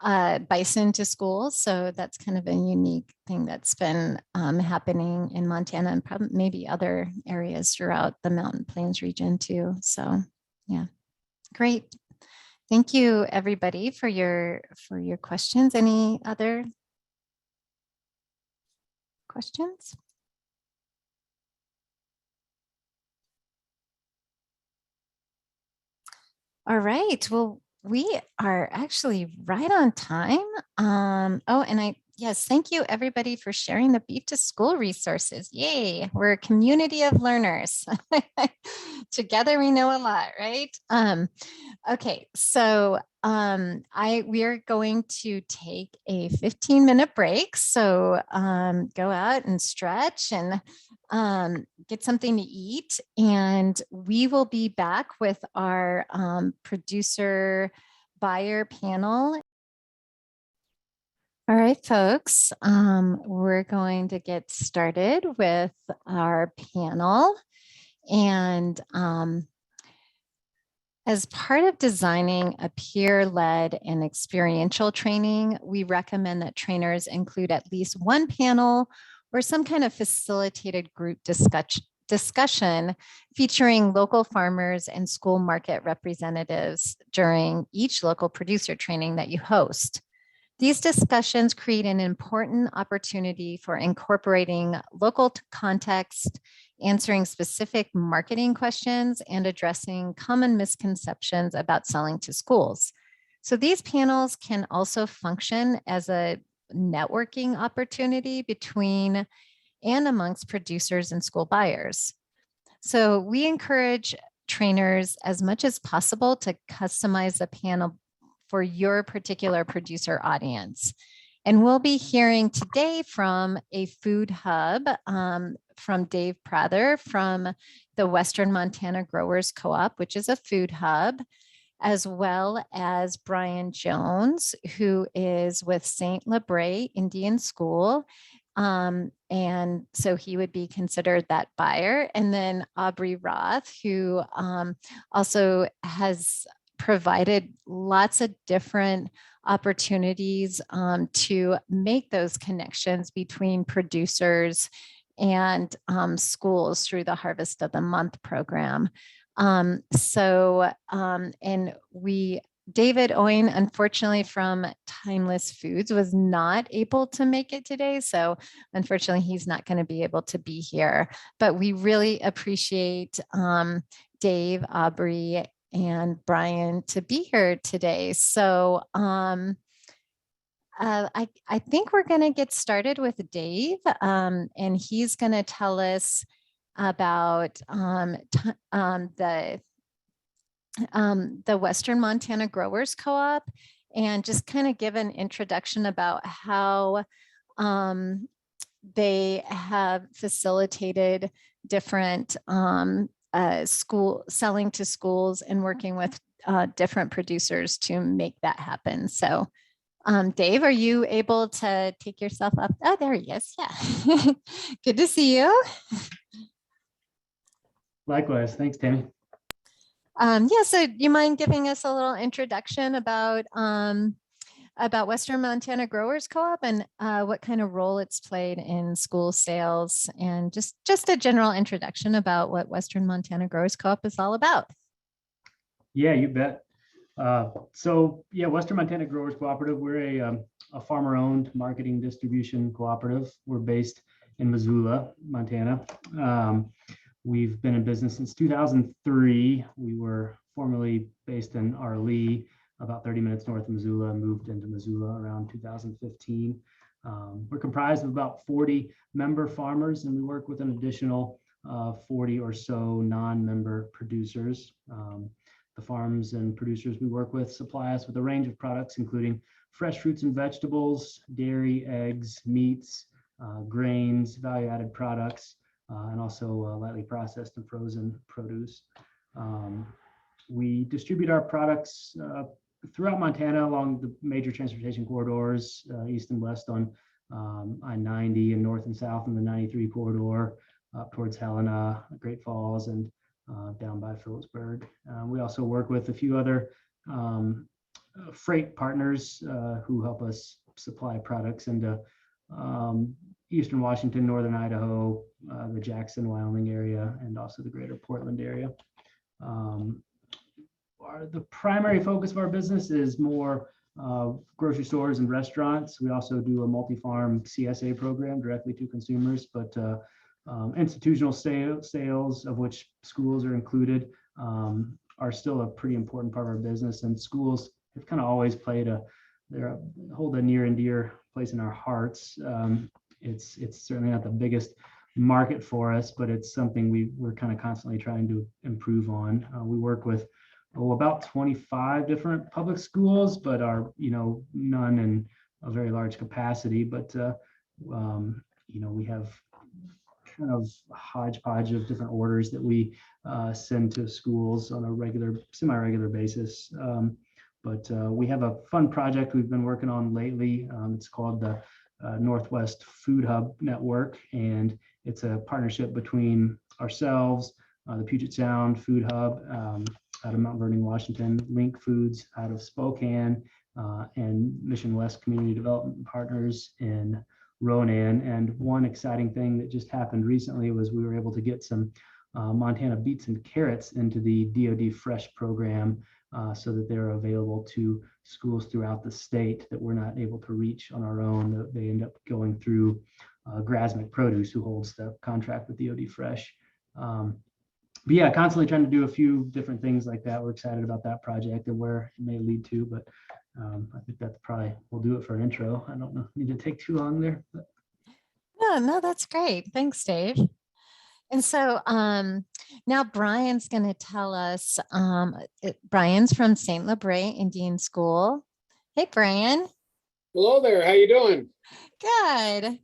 bison to school. So that's kind of a unique thing that's been happening in Montana and probably maybe other areas throughout the Mountain Plains region too. So yeah, great. Thank you everybody for your questions. Any other questions? All right. Well, we are actually right on time. Oh, and yes, thank you everybody for sharing the Beef to School resources. Yay, we're a community of learners. Together we know a lot, right? Okay, so we are going to take a 15-minute break. So go out and stretch and get something to eat, and we will be back with our producer buyer panel. All right, folks, we're going to get started with our panel. And as part of designing a peer-led and experiential training, we recommend that trainers include at least one panel or some kind of facilitated group discussion featuring local farmers and school market representatives during each local producer training that you host. These discussions create an important opportunity for incorporating local context, answering specific marketing questions, and addressing common misconceptions about selling to schools. So these panels can also function as a networking opportunity between and amongst producers and school buyers. So we encourage trainers as much as possible to customize the panel for your particular producer audience. And we'll be hearing today from a food hub from Dave Prather from the Western Montana Growers Co-op, which is a food hub, as well as Brian Jones, who is with St. Labray Indian School. And so he would be considered that buyer. And then Aubrey Roth, who also has provided lots of different opportunities to make those connections between producers and schools through the Harvest of the Month program. David Owen, unfortunately from Timeless Foods, was not able to make it today. So unfortunately, he's not going to be able to be here. But we really appreciate Dave, Aubrey, and Brian to be here today. So I think we're going to get started with Dave, and he's going to tell us about the Western Montana Growers Co-op, and just kind of give an introduction about how they have facilitated different school selling to schools and working with different producers to make that happen. So Dave, are you able to take yourself up? Oh, there he is. Yeah. Good to see you. Likewise. Thanks, Tammy. Yeah, so do you mind giving us a little introduction about Western Montana Growers Co-op and what kind of role it's played in school sales, and just a general introduction about what Western Montana Growers Co-op is all about? Yeah, you bet. Western Montana Growers Cooperative, we're a farmer-owned marketing distribution cooperative. We're based in Missoula, Montana. We've been in business since 2003. We were formerly based in Arlee, about 30 minutes north of Missoula, moved into Missoula around 2015. We're comprised of about 40 member farmers, and we work with an additional 40 or so non-member producers. The farms and producers we work with supply us with a range of products, including fresh fruits and vegetables, dairy, eggs, meats, grains, value-added products, and also lightly processed and frozen produce. We distribute our products throughout Montana along the major transportation corridors, east and west on I-90 and north and south on the 93 corridor, up towards Helena, Great Falls, and down by Phillipsburg. We also work with a few other freight partners who help us supply products into Eastern Washington, Northern Idaho, the Jackson, Wyoming area, and also the greater Portland area. The primary focus of our business is more grocery stores and restaurants. We also do a multi-farm CSA program directly to consumers, but institutional sales, of which schools are included, are still a pretty important part of our business. And schools have kind of always hold a near and dear place in our hearts. It's certainly not the biggest market for us, but it's something we're kind of constantly trying to improve on. We work with about 25 different public schools, but are none in a very large capacity. But we have kind of a hodgepodge of different orders that we send to schools on a semi-regular basis. But we have a fun project we've been working on lately. It's called the Northwest Food Hub Network, and it's a partnership between ourselves, the Puget Sound Food Hub out of Mount Vernon, Washington, Link Foods out of Spokane, and Mission West Community Development Partners in Ronan. And one exciting thing that just happened recently was we were able to get some Montana beets and carrots into the DoD Fresh program, so that they're available to schools throughout the state that we're not able to reach on our own. They end up going through Grasmick Produce, who holds the contract with DoD Fresh. But yeah, constantly trying to do a few different things like that. We're excited about that project and where it may lead to, but I think that's probably, we'll do it for an intro. I don't know, need to take too long there. But. No, that's great. Thanks, Dave. And so now Brian's going to tell us, Brian's from St. Labret Indian School. Hey, Brian. Hello there. How you doing? Good.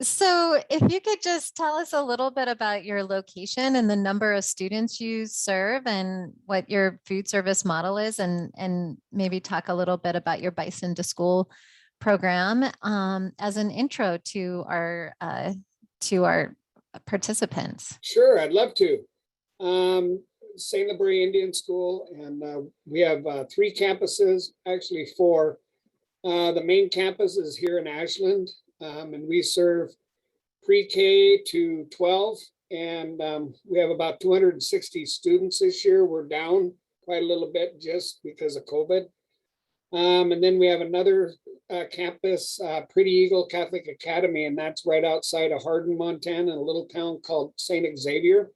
So if you could just tell us a little bit about your location and the number of students you serve and what your food service model is, and maybe talk a little bit about your Bison to School program as an intro to our participants. Sure, I'd love to. St. Labret Indian School, and we have 3 campuses, actually 4. The main campus is here in Ashland, and we serve pre-K to 12, and we have about 260 students this year. We're down quite a little bit just because of COVID. And then we have another campus, Pretty Eagle Catholic Academy, and that's right outside of Hardin, Montana, in a little town called St. Xavier.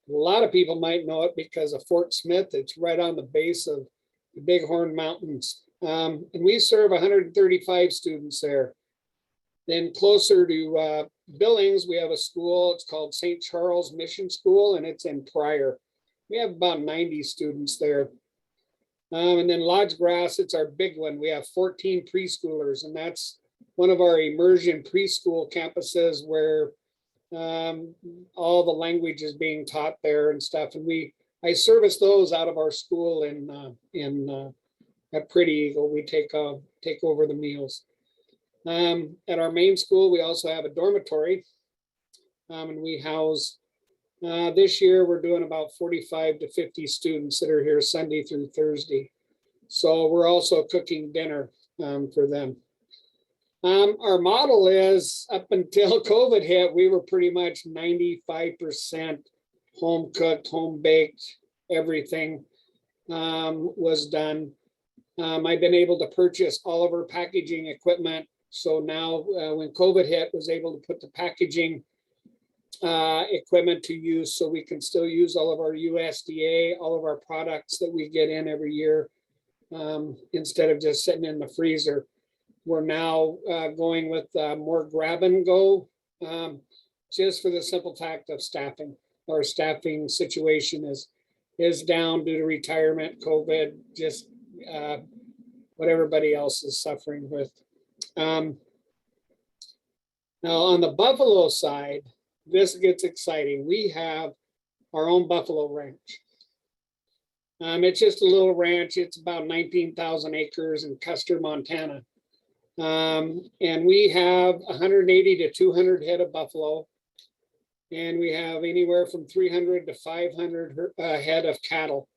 A lot of people might know it because of Fort Smith. It's right on the base of the Bighorn Mountains. And we serve 135 students there. Then closer to Billings, we have a school. It's called St. Charles Mission School, and it's in Pryor. We have about 90 students there. And then Lodge Grass, it's our big one. We have 14 preschoolers, and that's one of our immersion preschool campuses where all the language is being taught there and stuff. And I service those out of our school at Pretty Eagle. We take over the meals. At our main school, we also have a dormitory, and we house. This year, we're doing about 45 to 50 students that are here Sunday through Thursday. So we're also cooking dinner for them. Our model is, up until COVID hit, we were pretty much 95% home cooked, home baked, everything was done. I've been able to purchase all of our packaging equipment. So now when COVID hit, was able to put the packaging equipment to use, so we can still use all of our USDA, all of our products that we get in every year, instead of just sitting in the freezer. We're now going with more grab and go, just for the simple fact of staffing. Our staffing situation is down due to retirement, COVID, just what everybody else is suffering with. Now on the buffalo side, this gets exciting. We have our own buffalo ranch. It's just a little ranch. It's about 19,000 acres in Custer, Montana. And we have 180 to 200 head of buffalo. And we have anywhere from 300 to 500 head of cattle.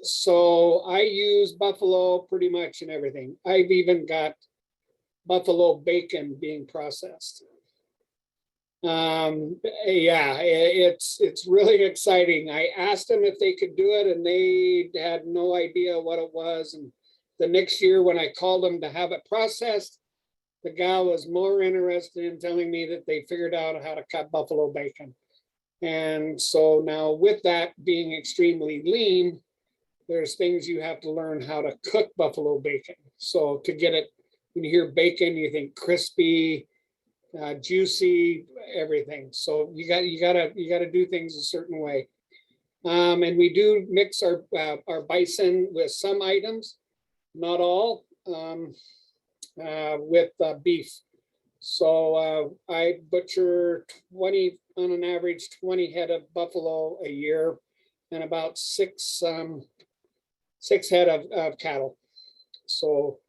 So I use buffalo pretty much in everything. I've even got buffalo bacon being processed. Yeah, it's really exciting. I asked them if they could do it and they had no idea what it was. And the next year when I called them to have it processed, the gal was more interested in telling me that they figured out how to cut buffalo bacon. And so now with that being extremely lean, there's things you have to learn how to cook buffalo bacon. So to get it, when you hear bacon, you think crispy, juicy, everything. So you gotta do things a certain way. And we do mix our bison with some items, not all, with beef. So I butcher 20, on an average, 20 head of buffalo a year, and about six head of cattle. So,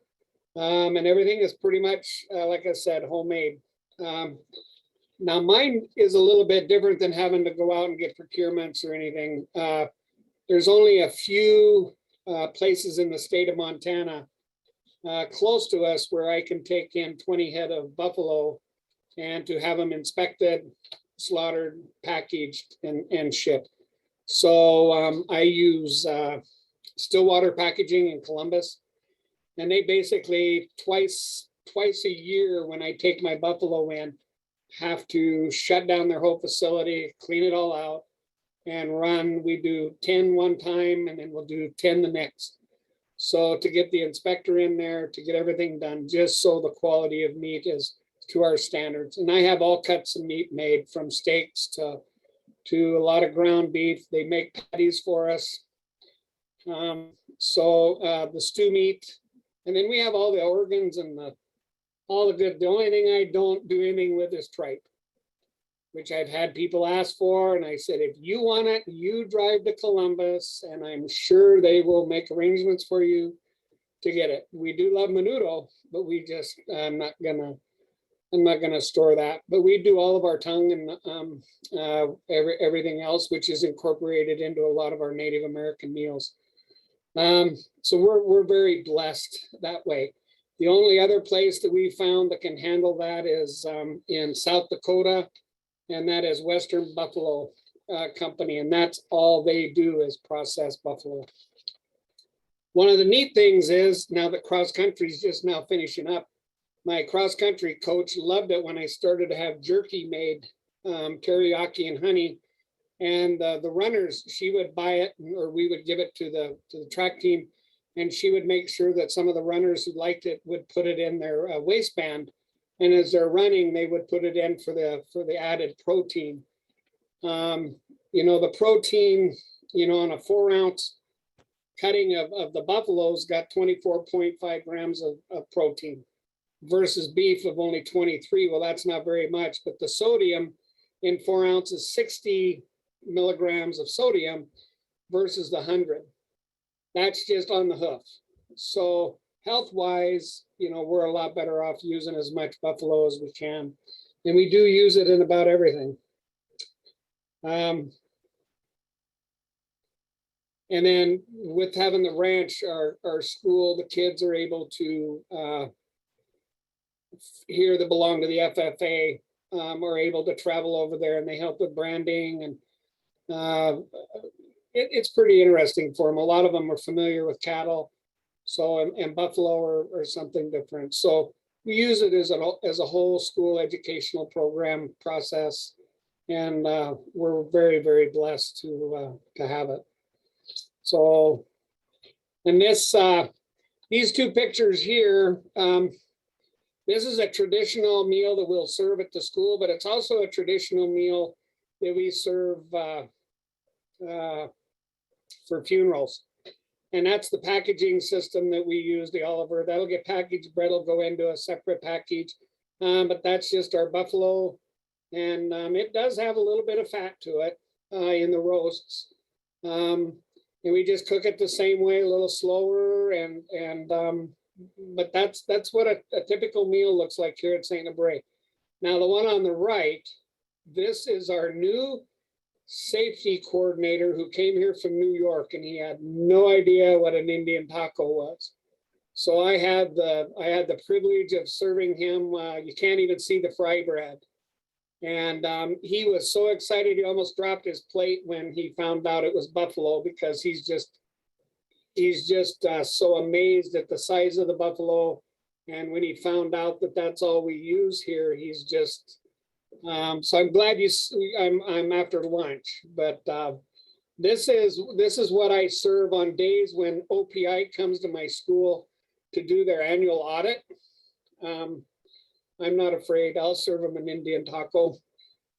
and everything is pretty much, like I said, homemade. Now mine is a little bit different than having to go out and get procurements or anything. There's only a few places in the state of Montana close to us where I can take in 20 head of buffalo and to have them inspected, slaughtered, packaged, and shipped. So I use Stillwater Packaging in Columbus, and they basically twice a year when I take my buffalo in, have to shut down their whole facility, clean it all out, and run. We do 10 one time, and then we'll do 10 the next. So to get the inspector in there, to get everything done, just so the quality of meat is to our standards. And I have all cuts of meat made, from steaks to a lot of ground beef. They make patties for us. So the stew meat, and then we have all the organs and all the good. The only thing I don't do anything with is tripe, which I've had people ask for. And I said, if you want it, you drive to Columbus, and I'm sure they will make arrangements for you to get it. We do love menudo, but we just, I'm not gonna store that. But we do all of our tongue and everything else, which is incorporated into a lot of our Native American meals. So we're very blessed that way. The only other place that we found that can handle that is in South Dakota, and that is Western Buffalo Company, and that's all they do is process buffalo. One of the neat things is, now that cross country is just now finishing up, my cross country coach loved it when I started to have jerky made, teriyaki and honey, and the runners, she would buy it, or we would give it to the track team, and she would make sure that some of the runners who liked it would put it in their waistband. And as they're running, they would put it in for the added protein. You know, the protein, you know, on a 4-ounce cutting of the buffaloes got 24.5 grams of protein versus beef of only 23. Well, that's not very much, but the sodium in 4 ounces, 60 milligrams of sodium versus the 100. That's just on the hoof. So health-wise, you know, we're a lot better off using as much buffalo as we can. And we do use it in about everything. And then with having the ranch, our school, the kids are able to, here that belong to the FFA, are able to travel over there, and they help with branding. And it's pretty interesting for them. A lot of them are familiar with cattle. So, and buffalo or something different. So we use it as a whole school educational program process. And we're very, very blessed to have it. So, and these two pictures here, this is a traditional meal that we'll serve at the school, but it's also a traditional meal that we serve for funerals. And that's the packaging system that we use, the Oliver. That'll get packaged, bread will go into a separate package. But that's just our buffalo. And it does have a little bit of fat to it in the roasts. And we just cook it the same way, a little slower. But that's what a typical meal looks like here at St. Bray. Now, the one on the right, this is our new safety coordinator who came here from New York, and he had no idea what an Indian taco was. So I had the privilege of serving him. You can't even see the fry bread. And he was so excited, he almost dropped his plate when he found out it was buffalo, because he's just so amazed at the size of the buffalo. And when he found out that that's all we use here, he's just, so I'm glad I'm after lunch, but this is what I serve on days when OPI comes to my school to do their annual audit. I'm not afraid. I'll serve them an Indian taco.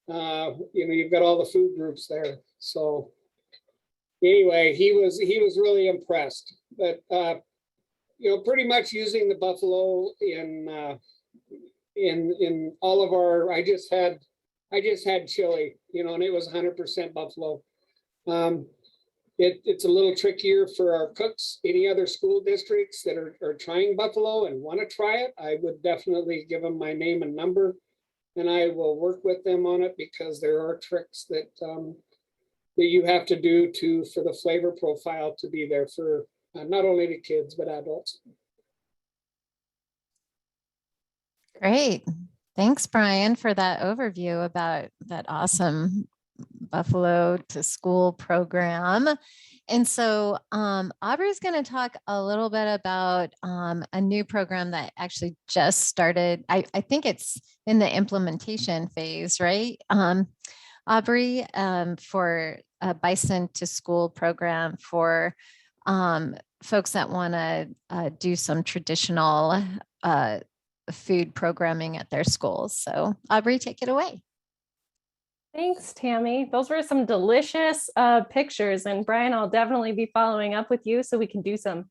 You've got all the food groups there. So anyway, he was really impressed. But pretty much using the buffalo in all of our. I just had chili, and it was 100% buffalo. It's a little trickier for our cooks. Any other school districts that are trying buffalo and want to try it, I would definitely give them my name and number, and I will work with them on it, because there are tricks that you have to do for the flavor profile to be there for not only the kids but adults. Great. Thanks, Brian, for that overview about that awesome Buffalo to School program. And so Aubrey's going to talk a little bit about a new program that actually just started. I think it's in the implementation phase, right? Aubrey, for a Bison to School program for folks that want to do some traditional food programming at their schools. So Aubrey, take it away. Thanks, Tammy. Those were some delicious pictures, and Brian, I'll definitely be following up with you so we can do some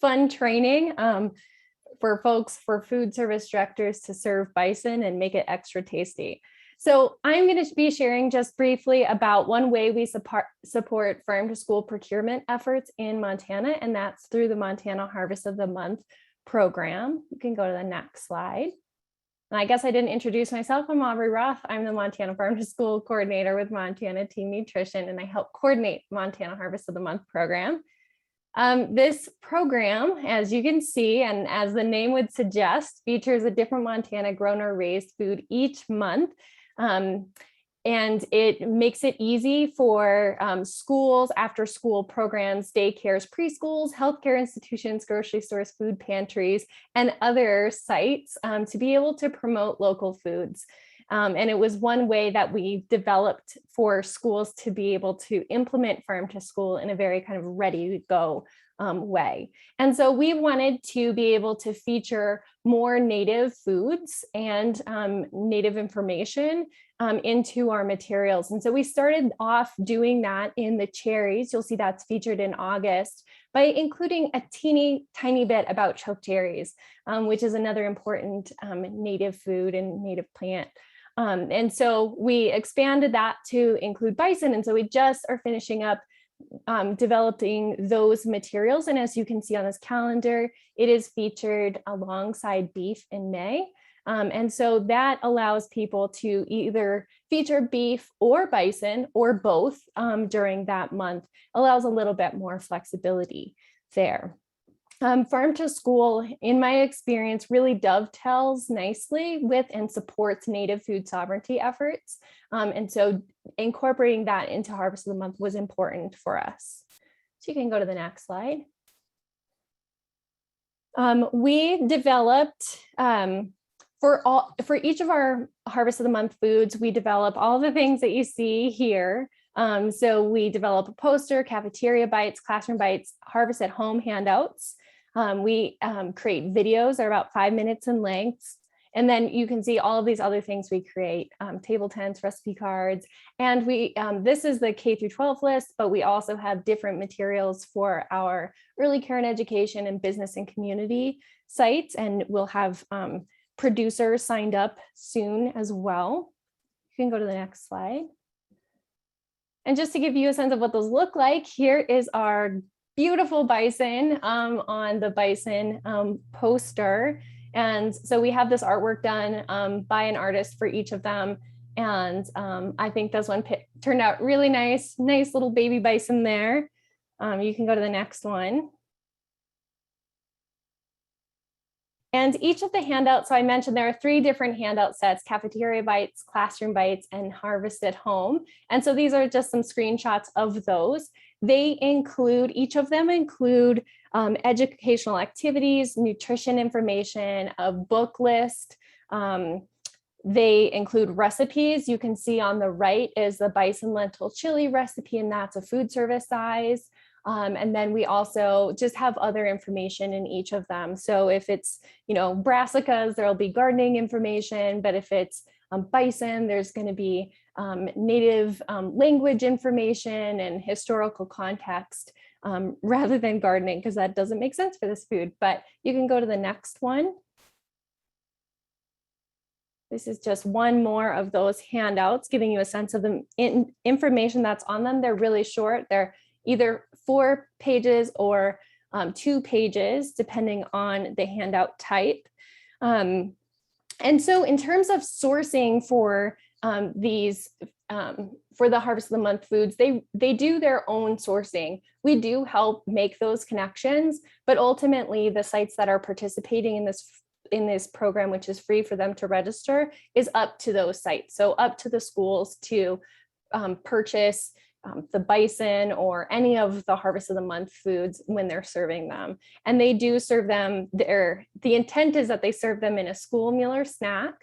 fun training for folks, for food service directors to serve bison and make it extra tasty. So I'm going to be sharing just briefly about one way we support farm to school procurement efforts in Montana, and that's through the Montana Harvest of the Month program. You can go to the next slide. And I guess I didn't introduce myself. I'm Aubrey Roth. I'm the Montana Farm to School coordinator with Montana Team Nutrition, and I help coordinate Montana Harvest of the Month program. This program, as you can see, and as the name would suggest, features a different Montana grown or raised food each month. And it makes it easy for schools, after school programs, daycares, preschools, healthcare institutions, grocery stores, food pantries, and other sites to be able to promote local foods. And it was one way that we developed for schools to be able to implement farm to school in a very kind of ready to go way. And so we wanted to be able to feature more native foods and native information into our materials. And so we started off doing that in the cherries. You'll see that's featured in August by including a teeny tiny bit about chokecherries, which is another important native food and native plant. And so we expanded that to include bison. And so we just are finishing up developing those materials. And as you can see on this calendar, it is featured alongside beef in May. And so that allows people to either feature beef or bison or both during that month, allows a little bit more flexibility there. Farm to School, in my experience, really dovetails nicely with and supports Native food sovereignty efforts. And so incorporating that into Harvest of the Month was important for us. So you can go to the next slide. We developed, for each of our Harvest of the Month foods, we develop all the things that you see here. So we develop a poster, cafeteria bites, classroom bites, Harvest at Home handouts. We create videos that are about 5 minutes in length. And then you can see all of these other things we create, table tents, recipe cards. And we this is the K through 12 list, but we also have different materials for our early care and education and business and community sites. And we'll have producers signed up soon as well. You can go to the next slide. And just to give you a sense of what those look like, here is our beautiful bison on the bison poster. And so we have this artwork done by an artist for each of them. And I think this one turned out really nice little baby bison there. You can go to the next one. And each of the handouts, so I mentioned there are 3 different handout sets: cafeteria bites, classroom bites, and harvest at home. And so these are just some screenshots of those. They include, each of them include educational activities, nutrition information, a book list. They include recipes. You can see on the right is the bison lentil chili recipe, and that's a food service size. And then we also just have other information in each of them. So if it's, brassicas, there'll be gardening information, but if it's bison, there's going to be native language information and historical context rather than gardening, because that doesn't make sense for this food. But you can go to the next one. This is just one more of those handouts, giving you a sense of the information that's on them. They're really short. They're either 4 pages or 2 pages, depending on the handout type. And so in terms of sourcing for these, for the Harvest of the Month foods, they do their own sourcing. We do help make those connections, but ultimately the sites that are participating in this program, which is free for them to register, is up to those sites. So up to the schools to purchase the bison or any of the Harvest of the Month foods when they're serving them. And they do serve them there. The intent is that they serve them in a school meal or snack.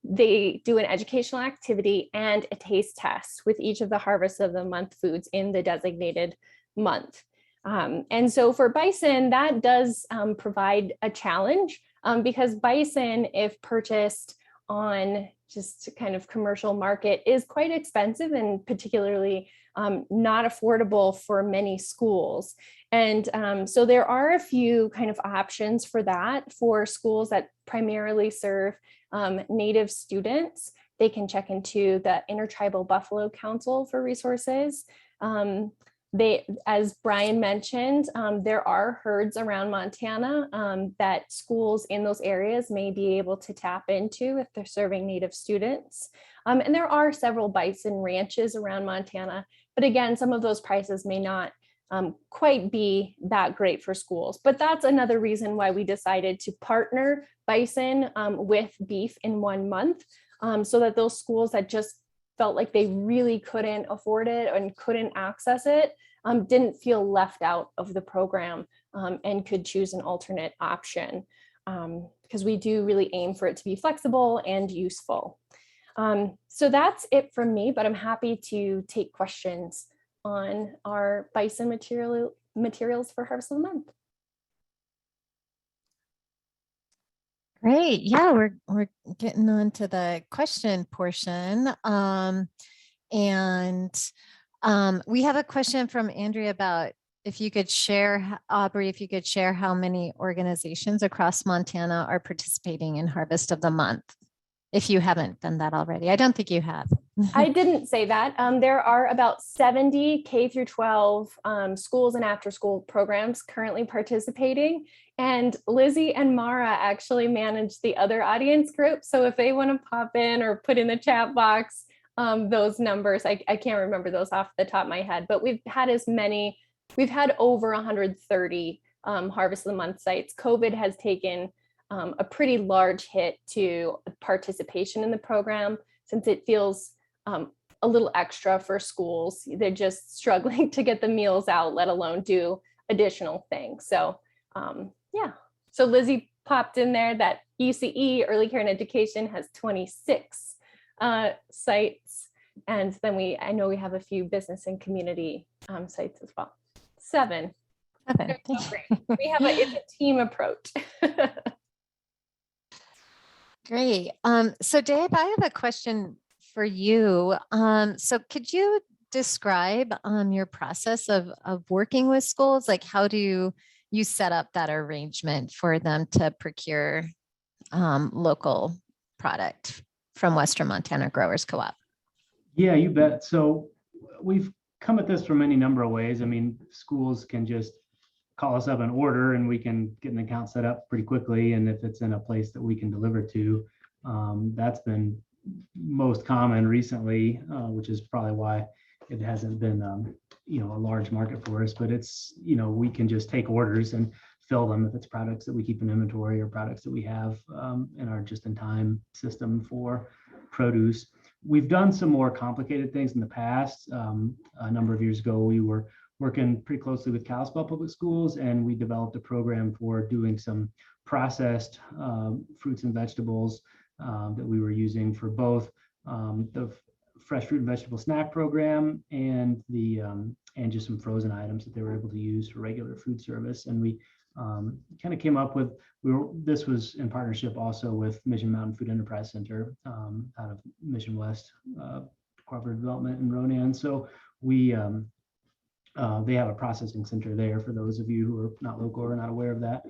They do an educational activity and a taste test with each of the Harvest of the Month foods in the designated month. And so for bison, that does provide a challenge because bison, if purchased on just kind of commercial market, is quite expensive and particularly not affordable for many schools. And so there are a few kind of options for that for schools that primarily serve Native students. They can check into the Intertribal Buffalo Council for resources. As Brian mentioned, there are herds around Montana that schools in those areas may be able to tap into if they're serving Native students. And there are several bison ranches around Montana, but again, some of those prices may not quite be that great for schools. But that's another reason why we decided to partner bison with beef in 1 month, so that those schools that just felt like they really couldn't afford it and couldn't access it didn't feel left out of the program and could choose an alternate option, because we do really aim for it to be flexible and useful. So that's it from me, but I'm happy to take questions on our bison materials for Harvest of the Month. Great. Yeah, we're getting on to the question portion. We have a question from Andrea about if you could share, Aubrey, if you could share how many organizations across Montana are participating in Harvest of the Month, if you haven't done that already. I don't think you have. I didn't say that. There are about 70 K through 12 schools and after school programs currently participating. And Lizzie and Mara actually manage the other audience group. So if they want to pop in or put in the chat box, those numbers, I can't remember those off the top of my head, but we've had over 130 Harvest of the Month sites. COVID has taken a pretty large hit to participation in the program, since it feels a little extra for schools. They're just struggling to get the meals out, let alone do additional things. So yeah, so Lizzie popped in there that ECE, Early Care and Education, has 26 sites. And then I know we have a few business and community sites as well. 7. It's a team approach. Great. So Dave, I have a question for you. So could you describe your process of working with schools? Like, how do you set up that arrangement for them to procure local product from Western Montana Growers Co-op? Yeah, you bet. So we've come at this from any number of ways. I mean, schools can just call us up and order, and we can get an account set up pretty quickly. And if it's in a place that we can deliver to, that's been most common recently, which is probably why it hasn't been, a large market for us. But it's, we can just take orders and fill them if it's products that we keep in inventory or products that we have in our just-in-time system for produce. We've done some more complicated things in the past. A number of years ago, we were working pretty closely with Kalispell Public Schools, and we developed a program for doing some processed fruits and vegetables that we were using for both the fresh fruit and vegetable snack program and the and just some frozen items that they were able to use for regular food service. And we kind of came up with, this was in partnership also with Mission Mountain Food Enterprise Center out of Mission West Cooperative Development in Ronan. So we they have a processing center there for those of you who are not local or not aware of that.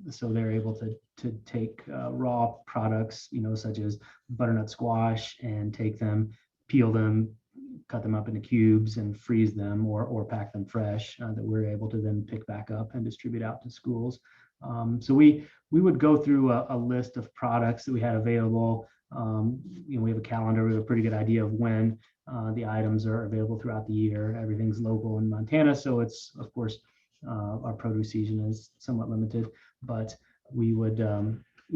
So they're able to take raw products, such as butternut squash, and take them, peel them, cut them up into cubes and freeze them, or pack them fresh that we're able to then pick back up and distribute out to schools. So we would go through a list of products that we had available. We have a calendar with a pretty good idea of when the items are available throughout the year. Everything's local in Montana, so it's, of course, our produce season is somewhat limited, but we would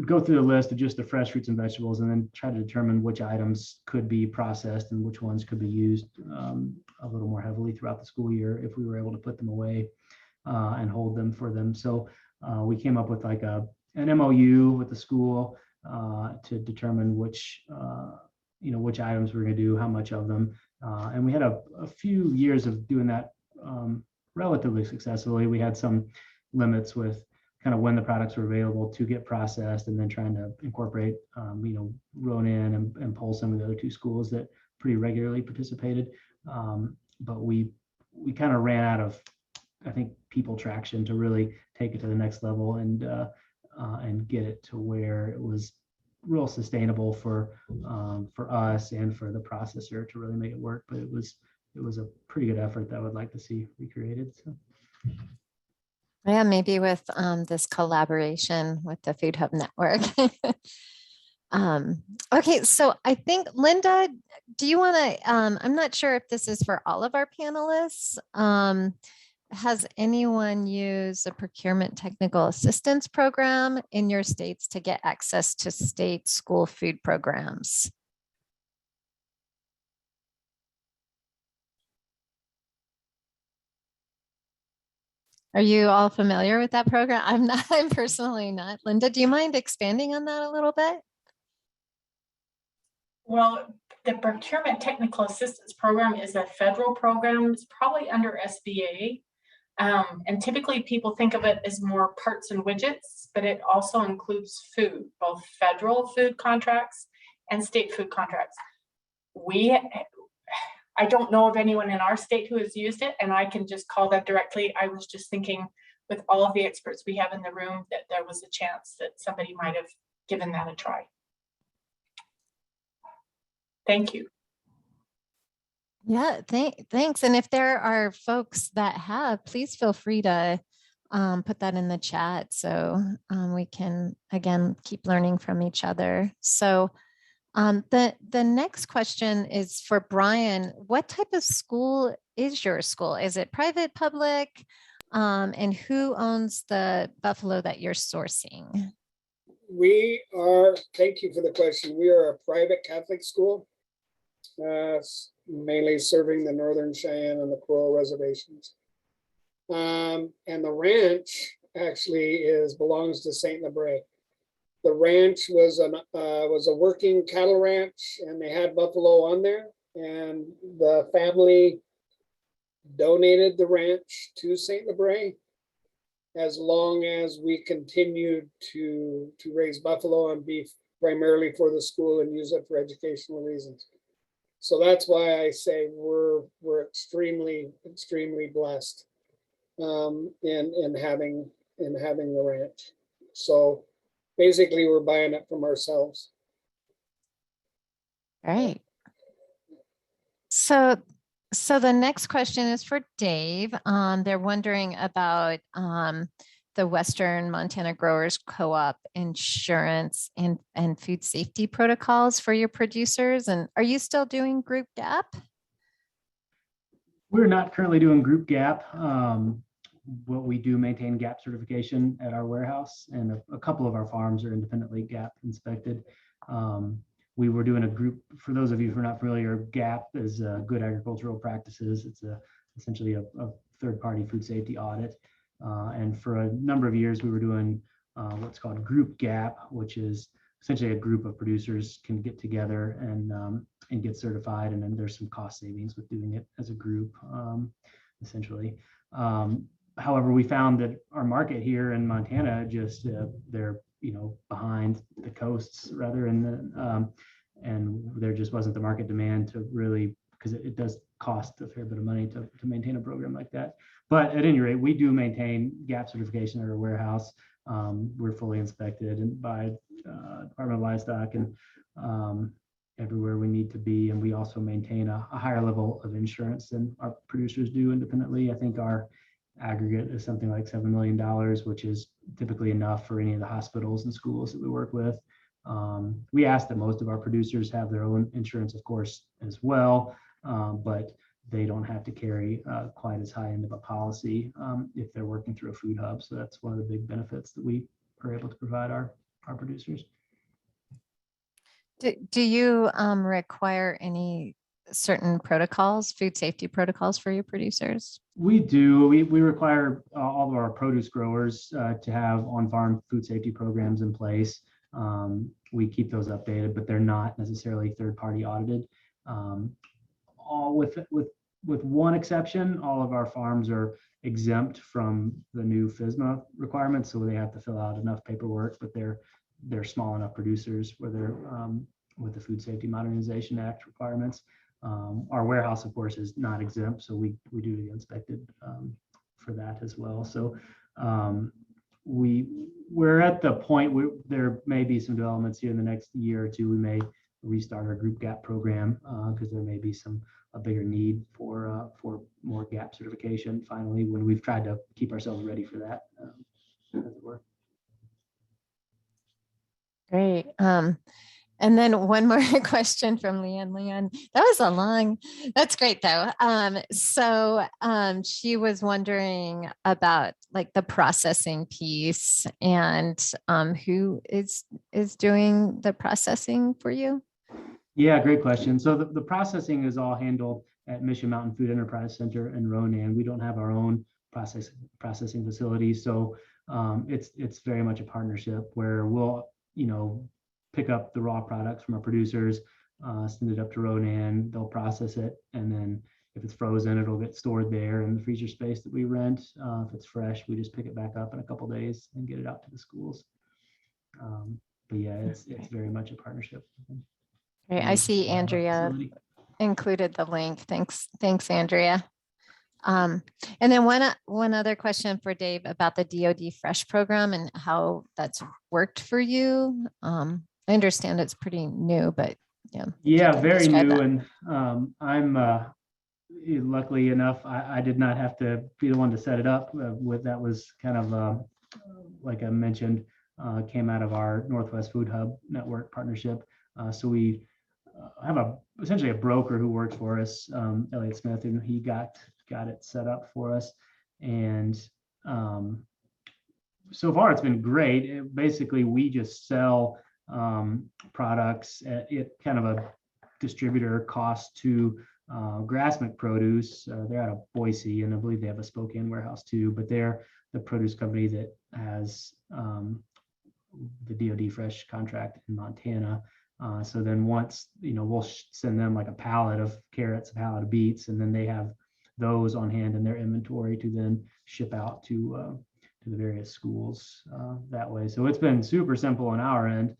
go through the list of just the fresh fruits and vegetables, and then try to determine which items could be processed and which ones could be used a little more heavily throughout the school year if we were able to put them away and hold them for them. So we came up with like an MOU with the school to determine which items we're going to do, how much of them, and we had a few years of doing that relatively successfully. We had some limits with kind of when the products were available to get processed, and then trying to incorporate, Ronan and Pulse, some of the other two schools that pretty regularly participated. But we kind of ran out of, I think, people traction to really take it to the next level and get it to where it was real sustainable for us and for the processor to really make it work. But it was a pretty good effort that I would like to see recreated. So. Yeah, maybe with this collaboration with the Food Hub Network. Okay, so I think, Linda, do you want to, I'm not sure if this is for all of our panelists. Has anyone used a procurement technical assistance program in your states to get access to state school food programs? Are you all familiar with that program? I'm not, I'm personally not. Linda, do you mind expanding on that a little bit? Well, the Procurement Technical Assistance Program is a federal program. It's probably under SBA. And typically people think of it as more parts and widgets, but it also includes food, both federal food contracts and state food contracts. I don't know of anyone in our state who has used it, and I can just call them directly. I was just thinking, with all of the experts we have in the room, that there was a chance that somebody might have given that a try. Thank you. Yeah, thanks. And if there are folks that have, please feel free to put that in the chat so we can, again, keep learning from each other. So the next question is for Brian. What type of school is your school? Is it private, public? And who owns the buffalo that you're sourcing? We are, thank you for the question. We are a private Catholic school, mainly serving the Northern Cheyenne and the Crow reservations. And the ranch actually belongs to St. Lebre. The ranch was a working cattle ranch, and they had buffalo on there, and the family donated the ranch to St. Lebre as long as we continued to raise buffalo and beef primarily for the school and use it for educational reasons. So that's why I say we're extremely blessed in having the ranch. So basically, we're buying it from ourselves. All right. So the next question is for Dave. They're wondering about the Western Montana Growers Co-op insurance and food safety protocols for your producers. And are you still doing group GAP? We're not currently doing group GAP. What we do maintain GAP certification at our warehouse, and a couple of our farms are independently GAP inspected. We were doing a group, for those of you who are not familiar, GAP is Good Agricultural Practices. It's essentially a third-party food safety audit. And for a number of years, we were doing what's called group GAP, which is essentially a group of producers can get together and get certified. And then there's some cost savings with doing it as a group, essentially. However, we found that our market here in Montana, just they're behind the coasts rather, and there just wasn't the market demand to really, because it does cost a fair bit of money to maintain a program like that. But at any rate, we do maintain GAP certification at our warehouse. We're fully inspected by Department of Livestock and everywhere we need to be. And we also maintain a higher level of insurance than our producers do independently. I think our aggregate is something like $7 million, which is typically enough for any of the hospitals and schools that we work with. We ask that most of our producers have their own insurance, of course, as well, but they don't have to carry quite as high end of a policy if they're working through a food hub. So that's one of the big benefits that we are able to provide our producers. Do you require any certain protocols, food safety protocols for your producers? We do. We require all of our produce growers to have on-farm food safety programs in place. We keep those updated, but they're not necessarily third-party audited. All with one exception, all of our farms are exempt from the new FSMA requirements, so they have to fill out enough paperwork, but they're small enough producers where they're with the Food Safety Modernization Act requirements. Our warehouse, of course, is not exempt, so we do get inspected for that as well. So we're at the point where there may be some developments here in the next year or two. We may restart our group GAP program because there may be a bigger need for more GAP certification finally, when we've tried to keep ourselves ready for that, as it were. Great. And then one more question from Leanne. Leanne, that was that's great though. So she was wondering about like the processing piece and who is doing the processing for you? Yeah, great question. So the processing is all handled at Mission Mountain Food Enterprise Center in Ronan. We don't have our own processing facility. So it's very much a partnership where we'll, pick up the raw products from our producers, send it up to Ronan, they'll process it. And then if it's frozen, it'll get stored there in the freezer space that we rent. If it's fresh, we just pick it back up in a couple of days and get it out to the schools. But yeah, it's very much a partnership. Great. I see Andrea included the link. Thanks, Andrea. And then one other question for Dave about the DoD Fresh program and how that's worked for you. I understand it's pretty new, but yeah. Yeah, very new. That. And I'm luckily enough, I did not have to be the one to set it up. That was kind of like I mentioned, came out of our Northwest Food Hub Network partnership. So we have essentially a broker who works for us, Elliot Smith, and he got it set up for us. And so far it's been great. Basically, we just sell products at kind of a distributor cost to Grassmick Produce. They're out of Boise, and I believe they have a Spokane warehouse too, but they're the produce company that has the DoD Fresh contract in Montana. So then once, we'll send them like a pallet of carrots, a pallet of beets, and then they have those on hand in their inventory to then ship out to the various schools that way. So it's been super simple on our end.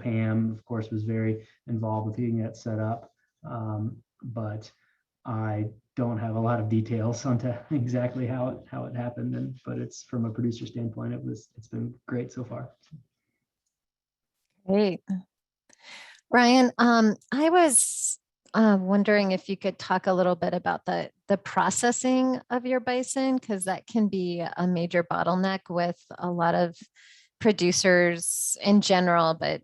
Pam, of course, was very involved with getting that set up, but I don't have a lot of details onto exactly how it happened. But it's from a producer standpoint, it's been great so far. Great. Brian, I was wondering if you could talk a little bit about the processing of your bison, because that can be a major bottleneck with a lot of producers in general, but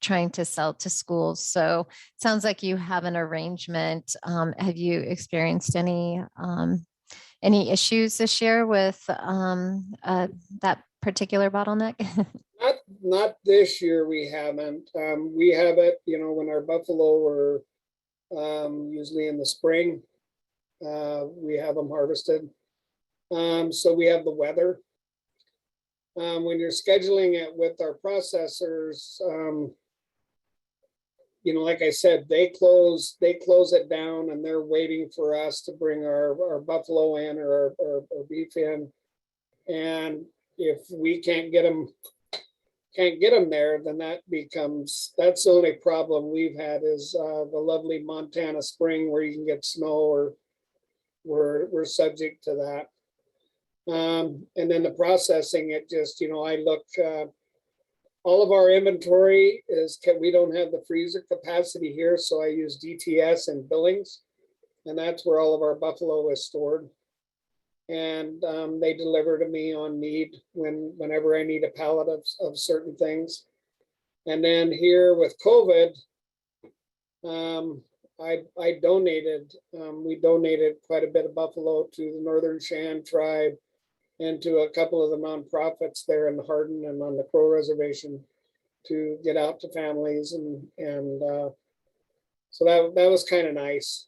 trying to sell to schools. So it sounds like you have an arrangement. Have you experienced any issues this year with that particular bottleneck? Not this year, we haven't. We have it, when our buffalo were usually in the spring, we have them harvested. So we have the weather. When you're scheduling it with our processors, like I said, they close it down and they're waiting for us to bring our buffalo in or our beef in. And if we can't get them there, then that's the only problem we've had is the lovely Montana spring where you can get snow, or we're subject to that. And then the processing, it just, I look, all of our inventory we don't have the freezer capacity here. So I use DTS and Billings, and that's where all of our buffalo is stored. And they deliver to me on need whenever I need a pallet of certain things. And then here with COVID, I donated, we donated quite a bit of buffalo to the Northern Shan tribe and to a couple of the nonprofits there in the Hardin and on the Crow Reservation to get out to families. And so that was kind of nice.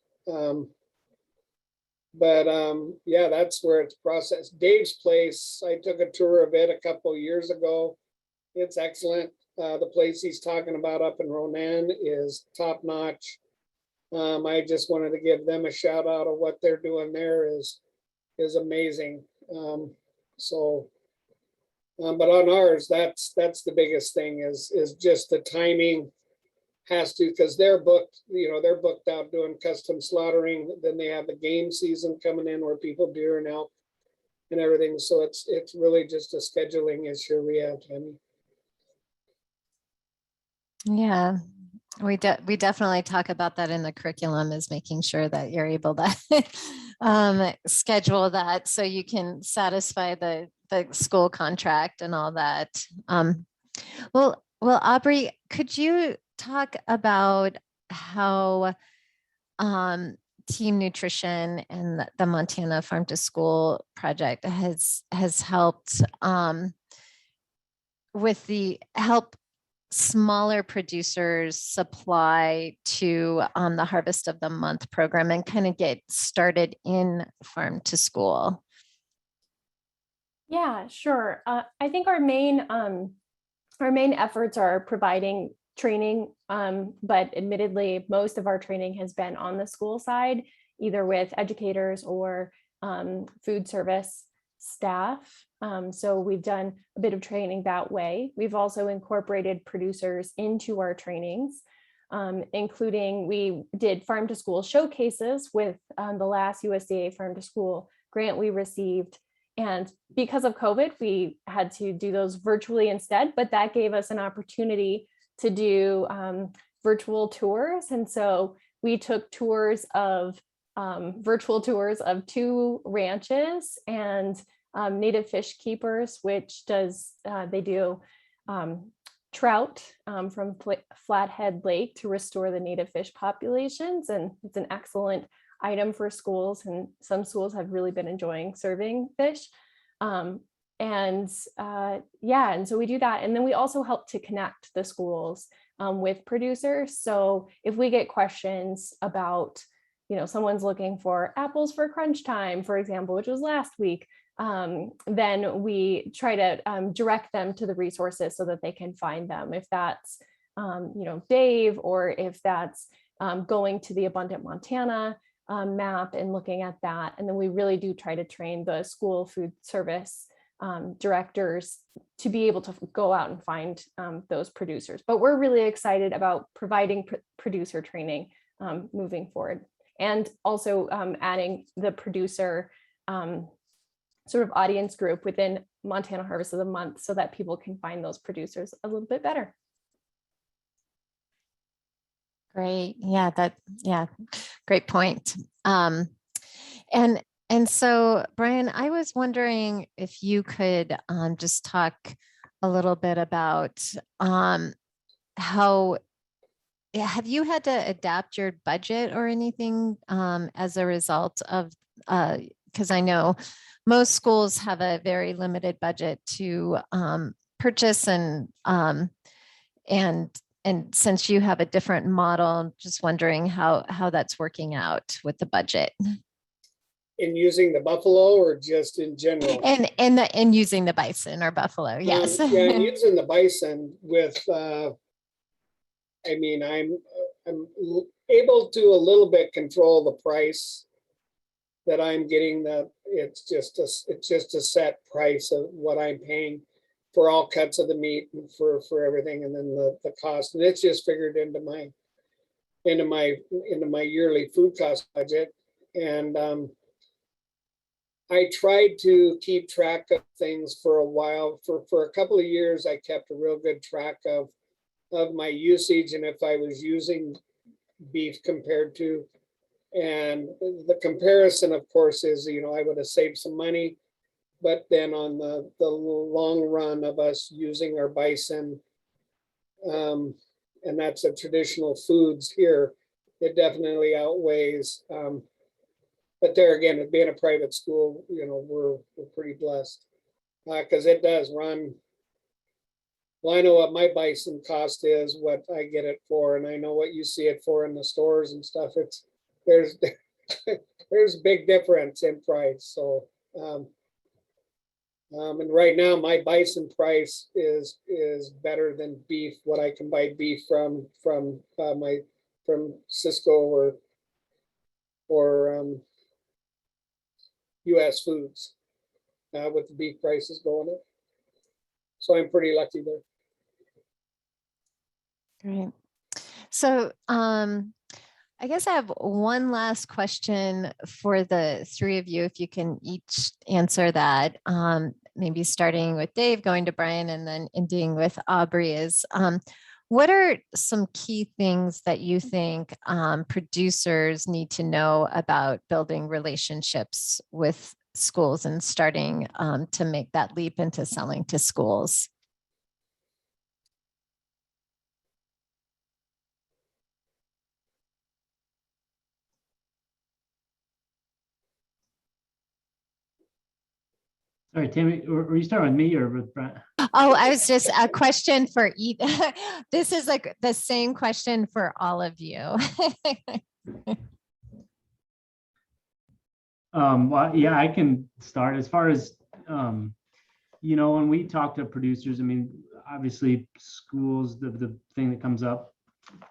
Yeah, that's where it's processed. Dave's place, I took a tour of it a couple of years ago. It's excellent. The place he's talking about up in Ronan is top notch. I just wanted to give them a shout out of what they're doing there is amazing. But on ours, that's the biggest thing is just the timing has to, because they're booked out doing custom slaughtering. Then they have the game season coming in where people deer and elk and everything. So it's really just a scheduling issue we have, Tammy. Yeah, we definitely talk about that in the curriculum, is making sure that you're able to schedule that so you can satisfy the school contract and all that. Well, Aubrey, could you talk about how Team Nutrition and the Montana Farm to School project has helped with the help smaller producers supply to the Harvest of the Month program and kind of get started in farm to school? Yeah, sure. I think our main efforts are providing training, but admittedly, most of our training has been on the school side, either with educators or food service staff. So we've done a bit of training that way. We've also incorporated producers into our trainings, including we did farm to school showcases with the last USDA farm to school grant we received. And because of COVID, we had to do those virtually instead, but that gave us an opportunity to do virtual tours. And so we took virtual tours of 2 ranches and native fish keepers, which they do trout from Flathead Lake to restore the native fish populations. And it's an excellent item for schools, and some schools have really been enjoying serving fish. And so we do that. And then we also help to connect the schools with producers. So if we get questions about, someone's looking for apples for crunch time, for example, which was last week, then we try to direct them to the resources so that they can find them. If that's, Dave, or if that's going to the Abundant Montana map and looking at that. And then we really do try to train the school food service directors to be able to go out and find those producers. But we're really excited about providing producer training moving forward, and also adding the producer sort of audience group within Montana Harvest of the Month so that people can find those producers a little bit better. Great. Yeah, great point. And so, Brian, I was wondering if you could just talk a little bit about how have you had to adapt your budget or anything as a result of, because I know most schools have a very limited budget to purchase and since you have a different model, just wondering how that's working out with the budget In using the buffalo or just in general? and using the bison or buffalo. Yes. Yeah, I'm using the bison with, I mean, I'm able to a little bit control the price that I'm getting. That it's just a set price of what I'm paying for all cuts of the meat and for everything, and then the cost, and it's just figured into my yearly food cost budget. And I tried to keep track of things for a while. For a couple of years, I kept a real good track of my usage and if I was using beef compared to. And the comparison, of course, is, I would have saved some money, but then on the long run of us using our bison, and that's a traditional foods here, it definitely outweighs. But there again, it being a private school, we're pretty blessed because it does run. Well, I know what my bison cost is, what I get it for, and I know what you see it for in the stores and stuff. There's a big difference in price. So, and right now my bison price is better than beef. What I can buy beef from Cisco or U.S. Foods with the beef prices going up. So I'm pretty lucky there. Great. So I guess I have one last question for the three of you, if you can each answer that. Maybe starting with Dave, going to Brian, and then ending with Aubrey is, what are some key things that you think producers need to know about building relationships with schools and starting to make that leap into selling to schools? All right, Tammy, or you start with me or with Brian? Oh, I was just a question for each. This is like the same question for all of you. Well, yeah, I can start as far as, when we talk to producers, I mean, obviously schools, the thing that comes up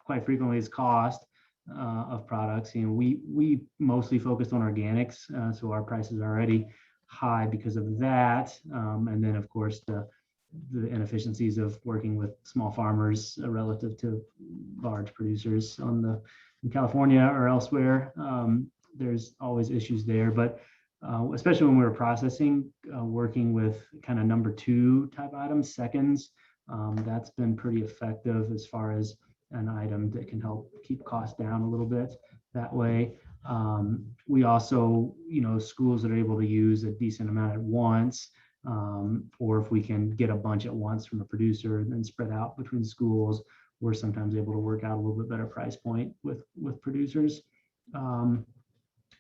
quite frequently is cost of products. We mostly focused on organics, so our prices are already high because of that. And then of course the inefficiencies of working with small farmers relative to large producers in California or elsewhere. There's always issues there, but especially when we were processing, working with kind of number two type items, seconds, that's been pretty effective as far as an item that can help keep costs down a little bit that way. We also, schools that are able to use a decent amount at once, or if we can get a bunch at once from a producer and then spread out between schools, we're sometimes able to work out a little bit better price point with producers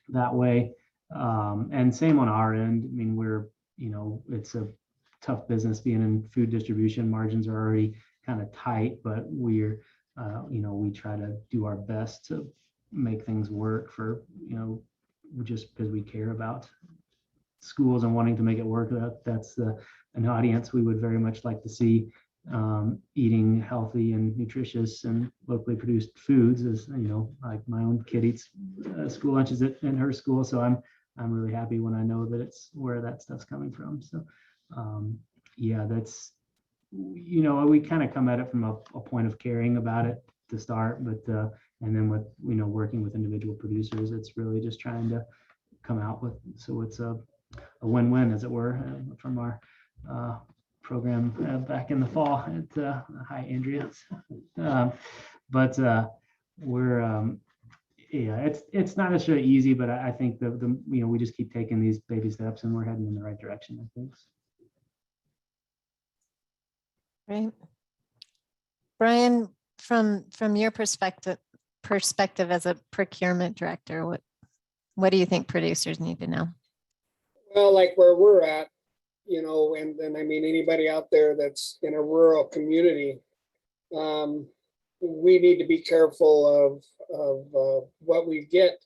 that way. And same on our end. I mean, it's a tough business being in food distribution. Margins are already kind of tight, but we try to do our best to make things work for, just because we care about schools and wanting to make it work. That's an audience we would very much like to see eating healthy and nutritious and locally produced foods. As like my own kid eats school lunches in her school, so I'm really happy when I know that it's where that stuff's coming from. So yeah, that's we kind of come at it from a point of caring about it to start, but and then with working with individual producers, it's really just trying to come out with, so it's a win-win, as it were, from our program back in the fall at hi Andrea. But we're yeah, it's not necessarily easy, but I think the we just keep taking these baby steps and we're heading in the right direction, I think. Right. Brian, from your perspective as a procurement director, what do you think producers need to know? Well, like where we're at, and I mean, anybody out there that's in a rural community, we need to be careful of what we get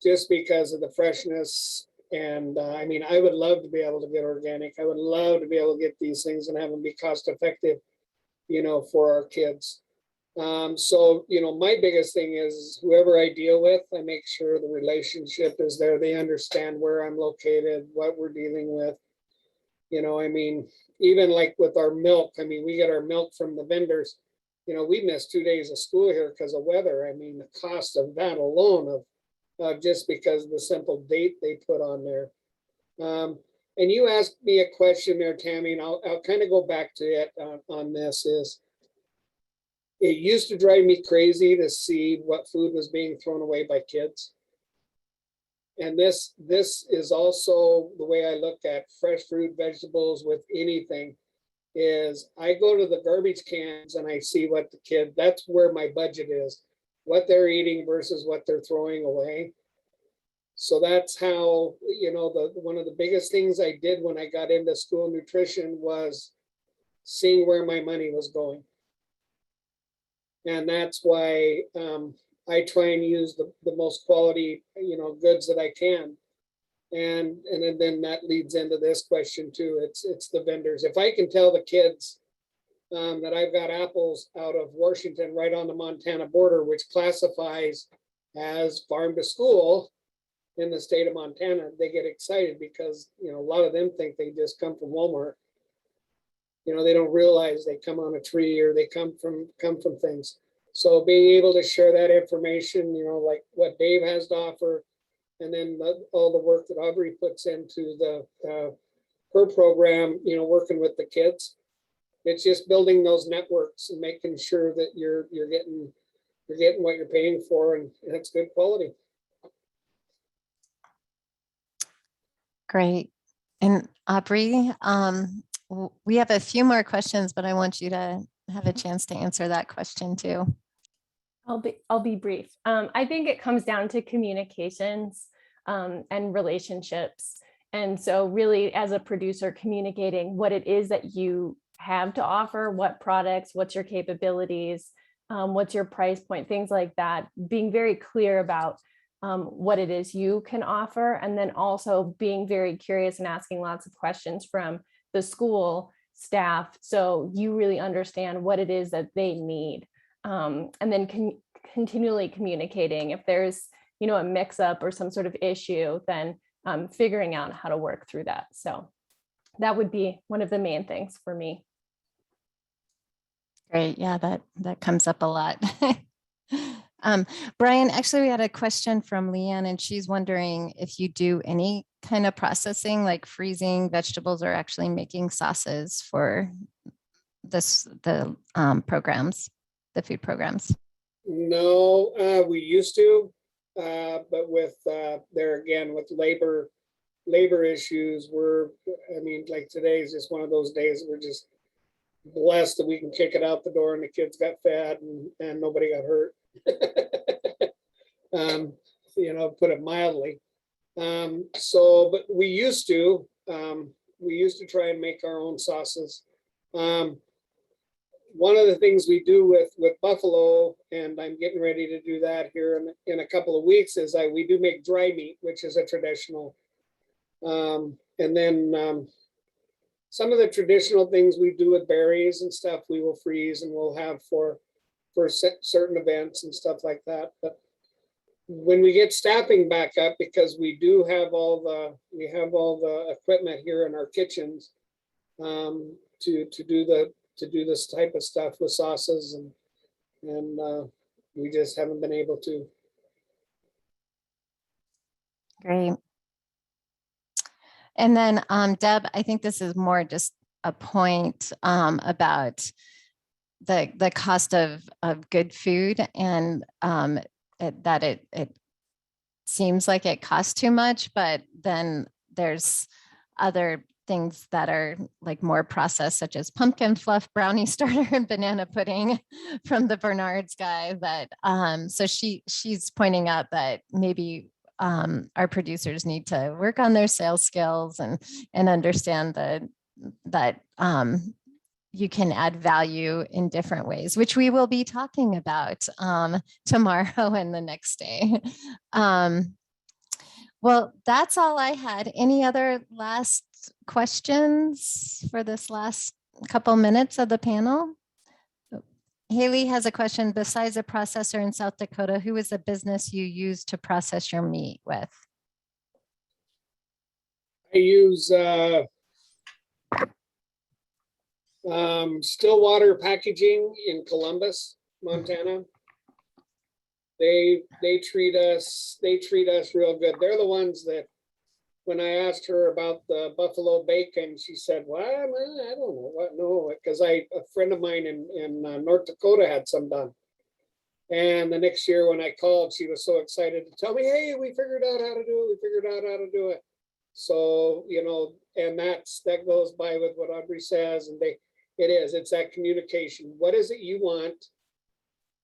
just because of the freshness. And I mean, I would love to be able to get organic. I would love to be able to get these things and have them be cost effective, for our kids. So, my biggest thing is whoever I deal with, I make sure the relationship is there. They understand where I'm located, what we're dealing with. I mean, even like with our milk, I mean, we get our milk from the vendors. We missed 2 days of school here because of weather. I mean, the cost of that alone of just because of the simple date they put on there. And you asked me a question there, Tammy, and I'll kind of go back to it on this is, it used to drive me crazy to see what food was being thrown away by kids. And this is also the way I look at fresh fruit, vegetables with anything is I go to the garbage cans and I see what that's where my budget is, what they're eating versus what they're throwing away. So that's how, one of the biggest things I did when I got into school nutrition was seeing where my money was going. And that's why I try and use the most quality, goods that I can. And then that leads into this question too. It's the vendors. If I can tell the kids that I've got apples out of Washington right on the Montana border, which classifies as farm to school in the state of Montana, they get excited because, a lot of them think they just come from Walmart. They don't realize they come on a tree or they come from things. So being able to share that information, like what Dave has to offer, and then all the work that Aubrey puts into her program, working with the kids. It's just building those networks and making sure that you're getting what you're paying for, and it's good quality. Great. And Aubrey, we have a few more questions, but I want you to have a chance to answer that question too. I'll be brief. I think it comes down to communications and relationships. And so really as a producer, communicating what it is that you have to offer, what products, what's your capabilities, what's your price point, things like that, being very clear about what it is you can offer, and then also being very curious and asking lots of questions from the school staff so you really understand what it is that they need. And then continually communicating. If there's, a mix up or some sort of issue, then figuring out how to work through that. So that would be one of the main things for me. Great. Yeah, that comes up a lot. Brian, actually, we had a question from Leanne, and she's wondering if you do any kind of processing, like freezing vegetables or actually making sauces for the programs, the food programs. No, we used to, but with there again with labor issues, like today's just one of those days we're just blessed that we can kick it out the door and the kids got fed and nobody got hurt. Put it mildly. But we used to try and make our own sauces. One of the things we do with buffalo, and I'm getting ready to do that here in a couple of weeks, is we do make dry meat, which is a traditional. And then some of the traditional things we do with berries and stuff, we will freeze and we'll have for certain events and stuff like that. But when we get staffing back up, because we do have all the equipment here in our kitchens to do this type of stuff with sauces, and we just haven't been able to. Great. And then Deb, I think this is more just a point about the cost of good food, and it seems like it costs too much, but then there's other things that are like more processed, such as pumpkin fluff, brownie starter, and banana pudding from the Bernard's guy. That so she's pointing out that maybe our producers need to work on their sales skills and understand that you can add value in different ways, which we will be talking about tomorrow and the next day. Well, that's all I had. Any other last questions for this last couple minutes of the panel? Haley has a question. Besides a processor in South Dakota, who is the business you use to process your meat with? I use Stillwater Packaging in Columbus, Montana. They treat us real good. They're the ones that, when I asked her about the buffalo bacon, she said, "What? I don't know what. No, because a friend of mine in North Dakota had some done." And the next year when I called, she was so excited to tell me, "Hey, we figured out how to do it. We figured out how to do it." So, you know, and that goes by with what Audrey says, and it's that communication. What is it you want?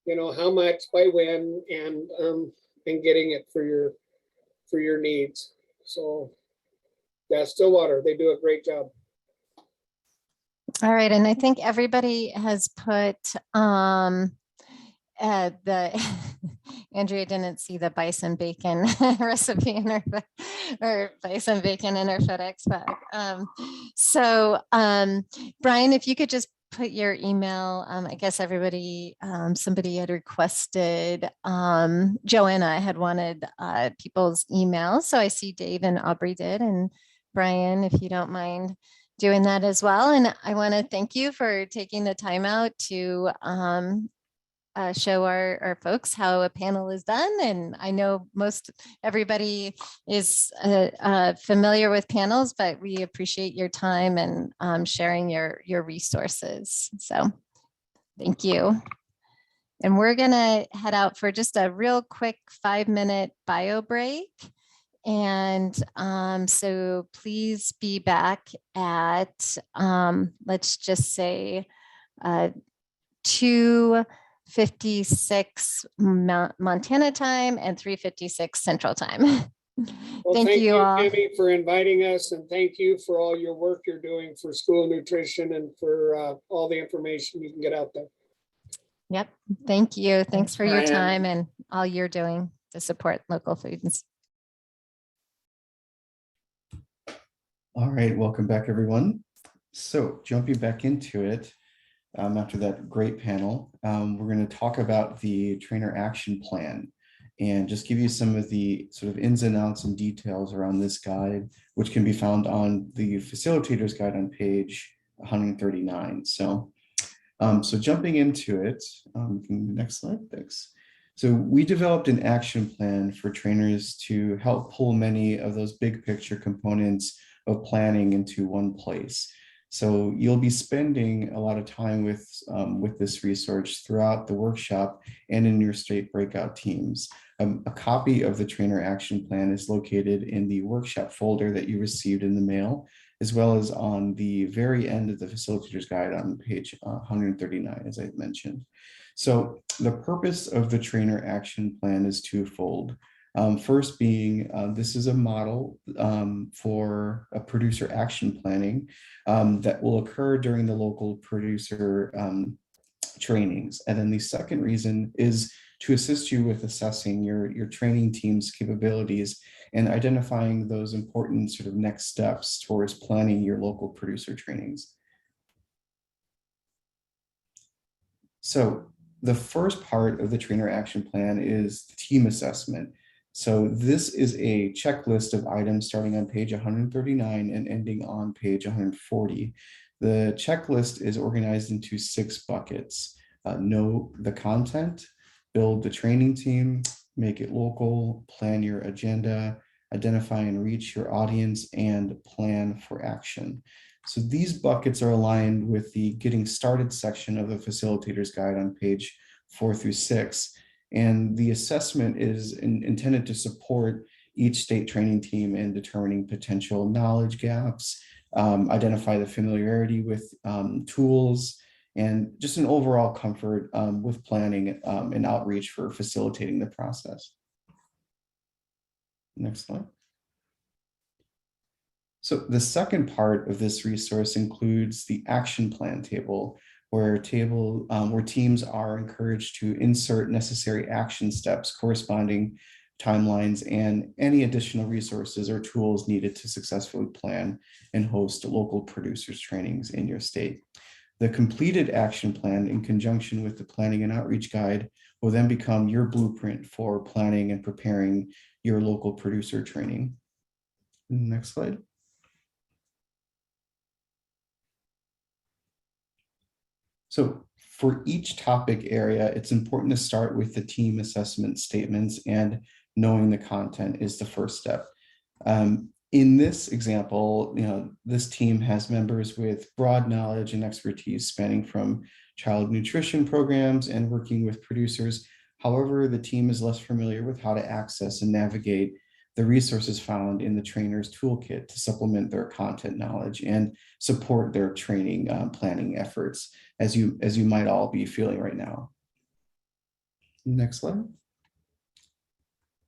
You know, how much, by when, and getting it for your needs. So yeah, Stillwater, they do a great job. All right, and I think everybody has put the Andrea didn't see the bison bacon recipe in her, or bison bacon in her FedEx bag. Brian, if you could just put your email, I guess everybody, somebody had requested, Joanna had wanted people's emails. So I see Dave and Aubrey did, and Brian, if you don't mind doing that as well. And I want to thank you for taking the time out to show our folks how a panel is done. And I know most everybody is familiar with panels, but we appreciate your time and sharing your resources. So thank you. And we're gonna head out for just a real quick 5-minute bio break. And so please be back at, let's just say 2:56 Montana time and 3:56 Central Time. Well, thank you all. Tammy, for inviting us, and thank you for all your work you're doing for school nutrition and for all the information you can get out there. Yep. Thank you. Thanks for your Brian. time and all you're doing to support local foods. All right, welcome back, everyone. So jumping back into it, after that great panel, we're going to talk about the trainer action plan and just give you some of the sort of ins and outs and details around this guide, which can be found on the Facilitator's Guide on page 139. So jumping into it, next slide, thanks. So we developed an action plan for trainers to help pull many of those big picture components of planning into one place. So you'll be spending a lot of time with this research throughout the workshop and in your state breakout teams. A copy of the trainer action plan is located in the workshop folder that you received in the mail, as well as on the very end of the Facilitator's Guide on page 139, as I mentioned. So the purpose of the trainer action plan is twofold. First being, this is a model for a producer action planning that will occur during the local producer trainings. And then the second reason is to assist you with assessing your training team's capabilities and identifying those important sort of next steps towards planning your local producer trainings. So the first part of the trainer action plan is the team assessment. So this is a checklist of items starting on page 139 and ending on page 140. The checklist is organized into 6 buckets. Know the content, build the training team, make it local, plan your agenda, identify and reach your audience, and plan for action. So these buckets are aligned with the Getting Started section of the Facilitator's Guide on page 4 through 6. And the assessment is intended to support each state training team in determining potential knowledge gaps, identify the familiarity with tools, and just an overall comfort with planning and outreach for facilitating the process. Next slide. So the second part of this resource includes the action plan table, where teams are encouraged to insert necessary action steps, corresponding timelines, and any additional resources or tools needed to successfully plan and host local producers trainings in your state. The completed action plan, in conjunction with the planning and outreach guide, will then become your blueprint for planning and preparing your local producer training. Next slide. So for each topic area, it's important to start with the team assessment statements, and knowing the content is the first step. In this example, this team has members with broad knowledge and expertise spanning from child nutrition programs and working with producers. However, the team is less familiar with how to access and navigate the resources found in the trainer's toolkit to supplement their content knowledge and support their training planning efforts, as you might all be feeling right now. Next slide.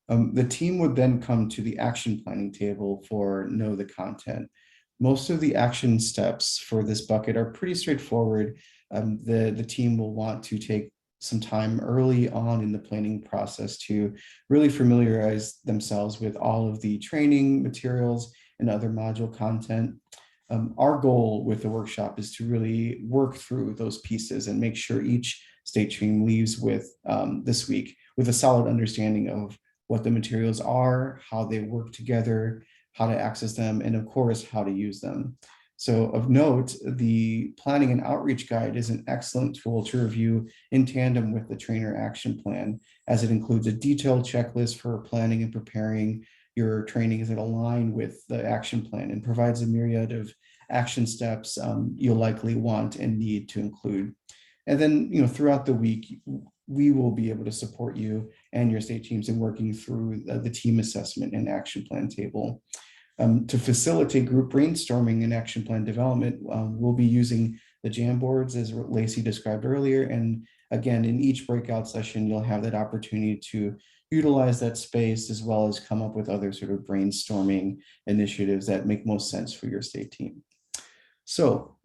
The team would then come to the action planning table for know the content. Most of the action steps for this bucket are pretty straightforward. The team will want to take some time early on in the planning process to really familiarize themselves with all of the training materials and other module content. Our goal with the workshop is to really work through those pieces and make sure each state team leaves with this week with a solid understanding of what the materials are, how they work together, how to access them, and of course, how to use them. So of note, the planning and outreach guide is an excellent tool to review in tandem with the trainer action plan, as it includes a detailed checklist for planning and preparing your trainings that align with the action plan and provides a myriad of action steps you'll likely want and need to include. And then, throughout the week, we will be able to support you and your state teams in working through the team assessment and action plan table. To facilitate group brainstorming and action plan development, we'll be using the Jamboards as Lacey described earlier. And again, in each breakout session, you'll have that opportunity to utilize that space, as well as come up with other sort of brainstorming initiatives that make most sense for your state team. So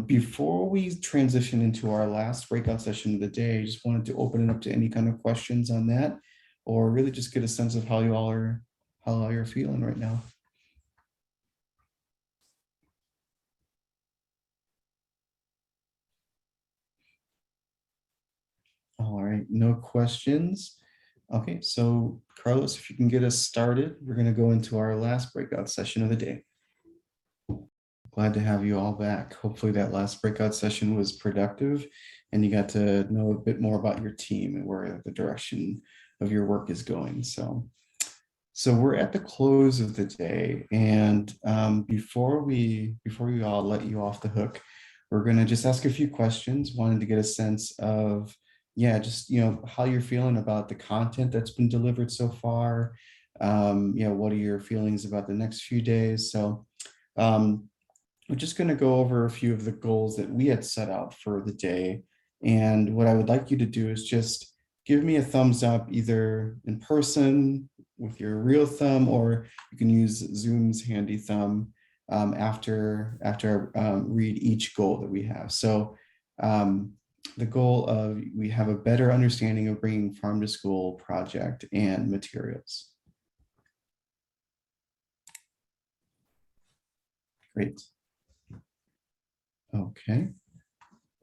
before we transition into our last breakout session of the day, I just wanted to open it up to any kind of questions on that, or really just get a sense of how you all are feeling right now. All right, no questions. Okay, so Carlos, if you can get us started, we're going to go into our last breakout session of the day. Glad to have you all back. Hopefully that last breakout session was productive and you got to know a bit more about your team and where the direction of your work is going. So we're at the close of the day, and before we all let you off the hook, we're going to just ask a few questions. Wanted to get a sense of, just how you're feeling about the content that's been delivered so far. What are your feelings about the next few days? So we're just going to go over a few of the goals that we had set out for the day. And what I would like you to do is just give me a thumbs up, either in person with your real thumb, or you can use Zoom's handy thumb after I read each goal that we have. So the goal of, we have a better understanding of bringing farm to school project and materials. Great. Okay.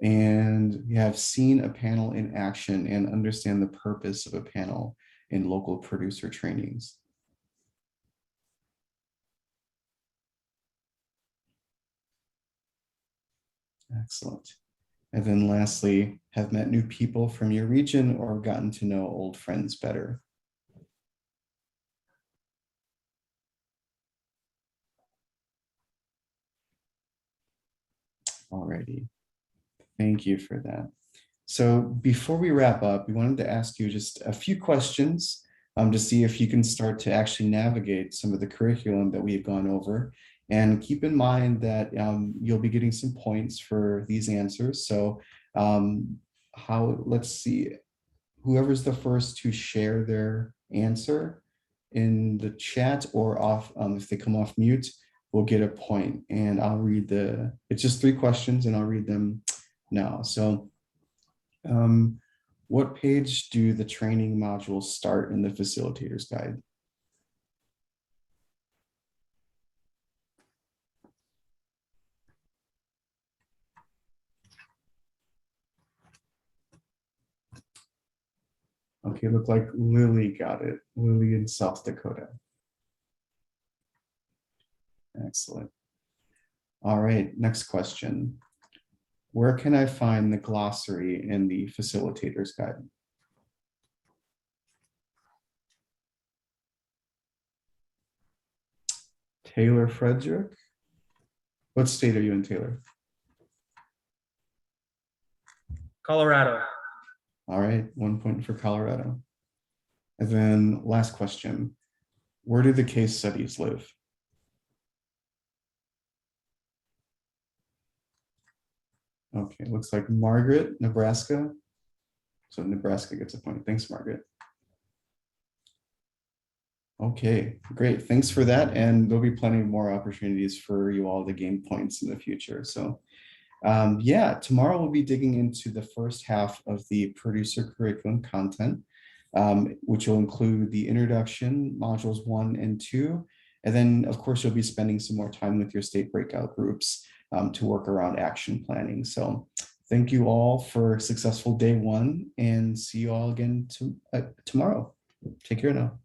And we have seen a panel in action and understand the purpose of a panel in local producer trainings. Excellent. And then lastly, have met new people from your region or gotten to know old friends better. Alrighty. Thank you for that. So before we wrap up, we wanted to ask you just a few questions to see if you can start to actually navigate some of the curriculum that we've gone over. And keep in mind that you'll be getting some points for these answers. So let's see, whoever's the first to share their answer in the chat or off, if they come off mute, will get a point. And I'll read it's just 3 questions and I'll read them now. So what page do the training modules start in the facilitator's guide? Okay, look like Lily got it. Lily in South Dakota. Excellent. All right, next question. Where can I find the glossary in the facilitator's guide? Taylor Frederick. What state are you in, Taylor? Colorado. All right, 1 point for Colorado. And then last question. Where do the case studies live? Okay, looks like Margaret, Nebraska. So Nebraska gets a point. Thanks, Margaret. Okay, great. Thanks for that. And there'll be plenty more opportunities for you all to gain points in the future. So yeah, tomorrow we'll be digging into the first half of the producer curriculum content, which will include the introduction, modules 1 and 2. And then, of course, you'll be spending some more time with your state breakout groups to work around action planning. So thank you all for a successful day 1 and see you all again tomorrow. Take care now.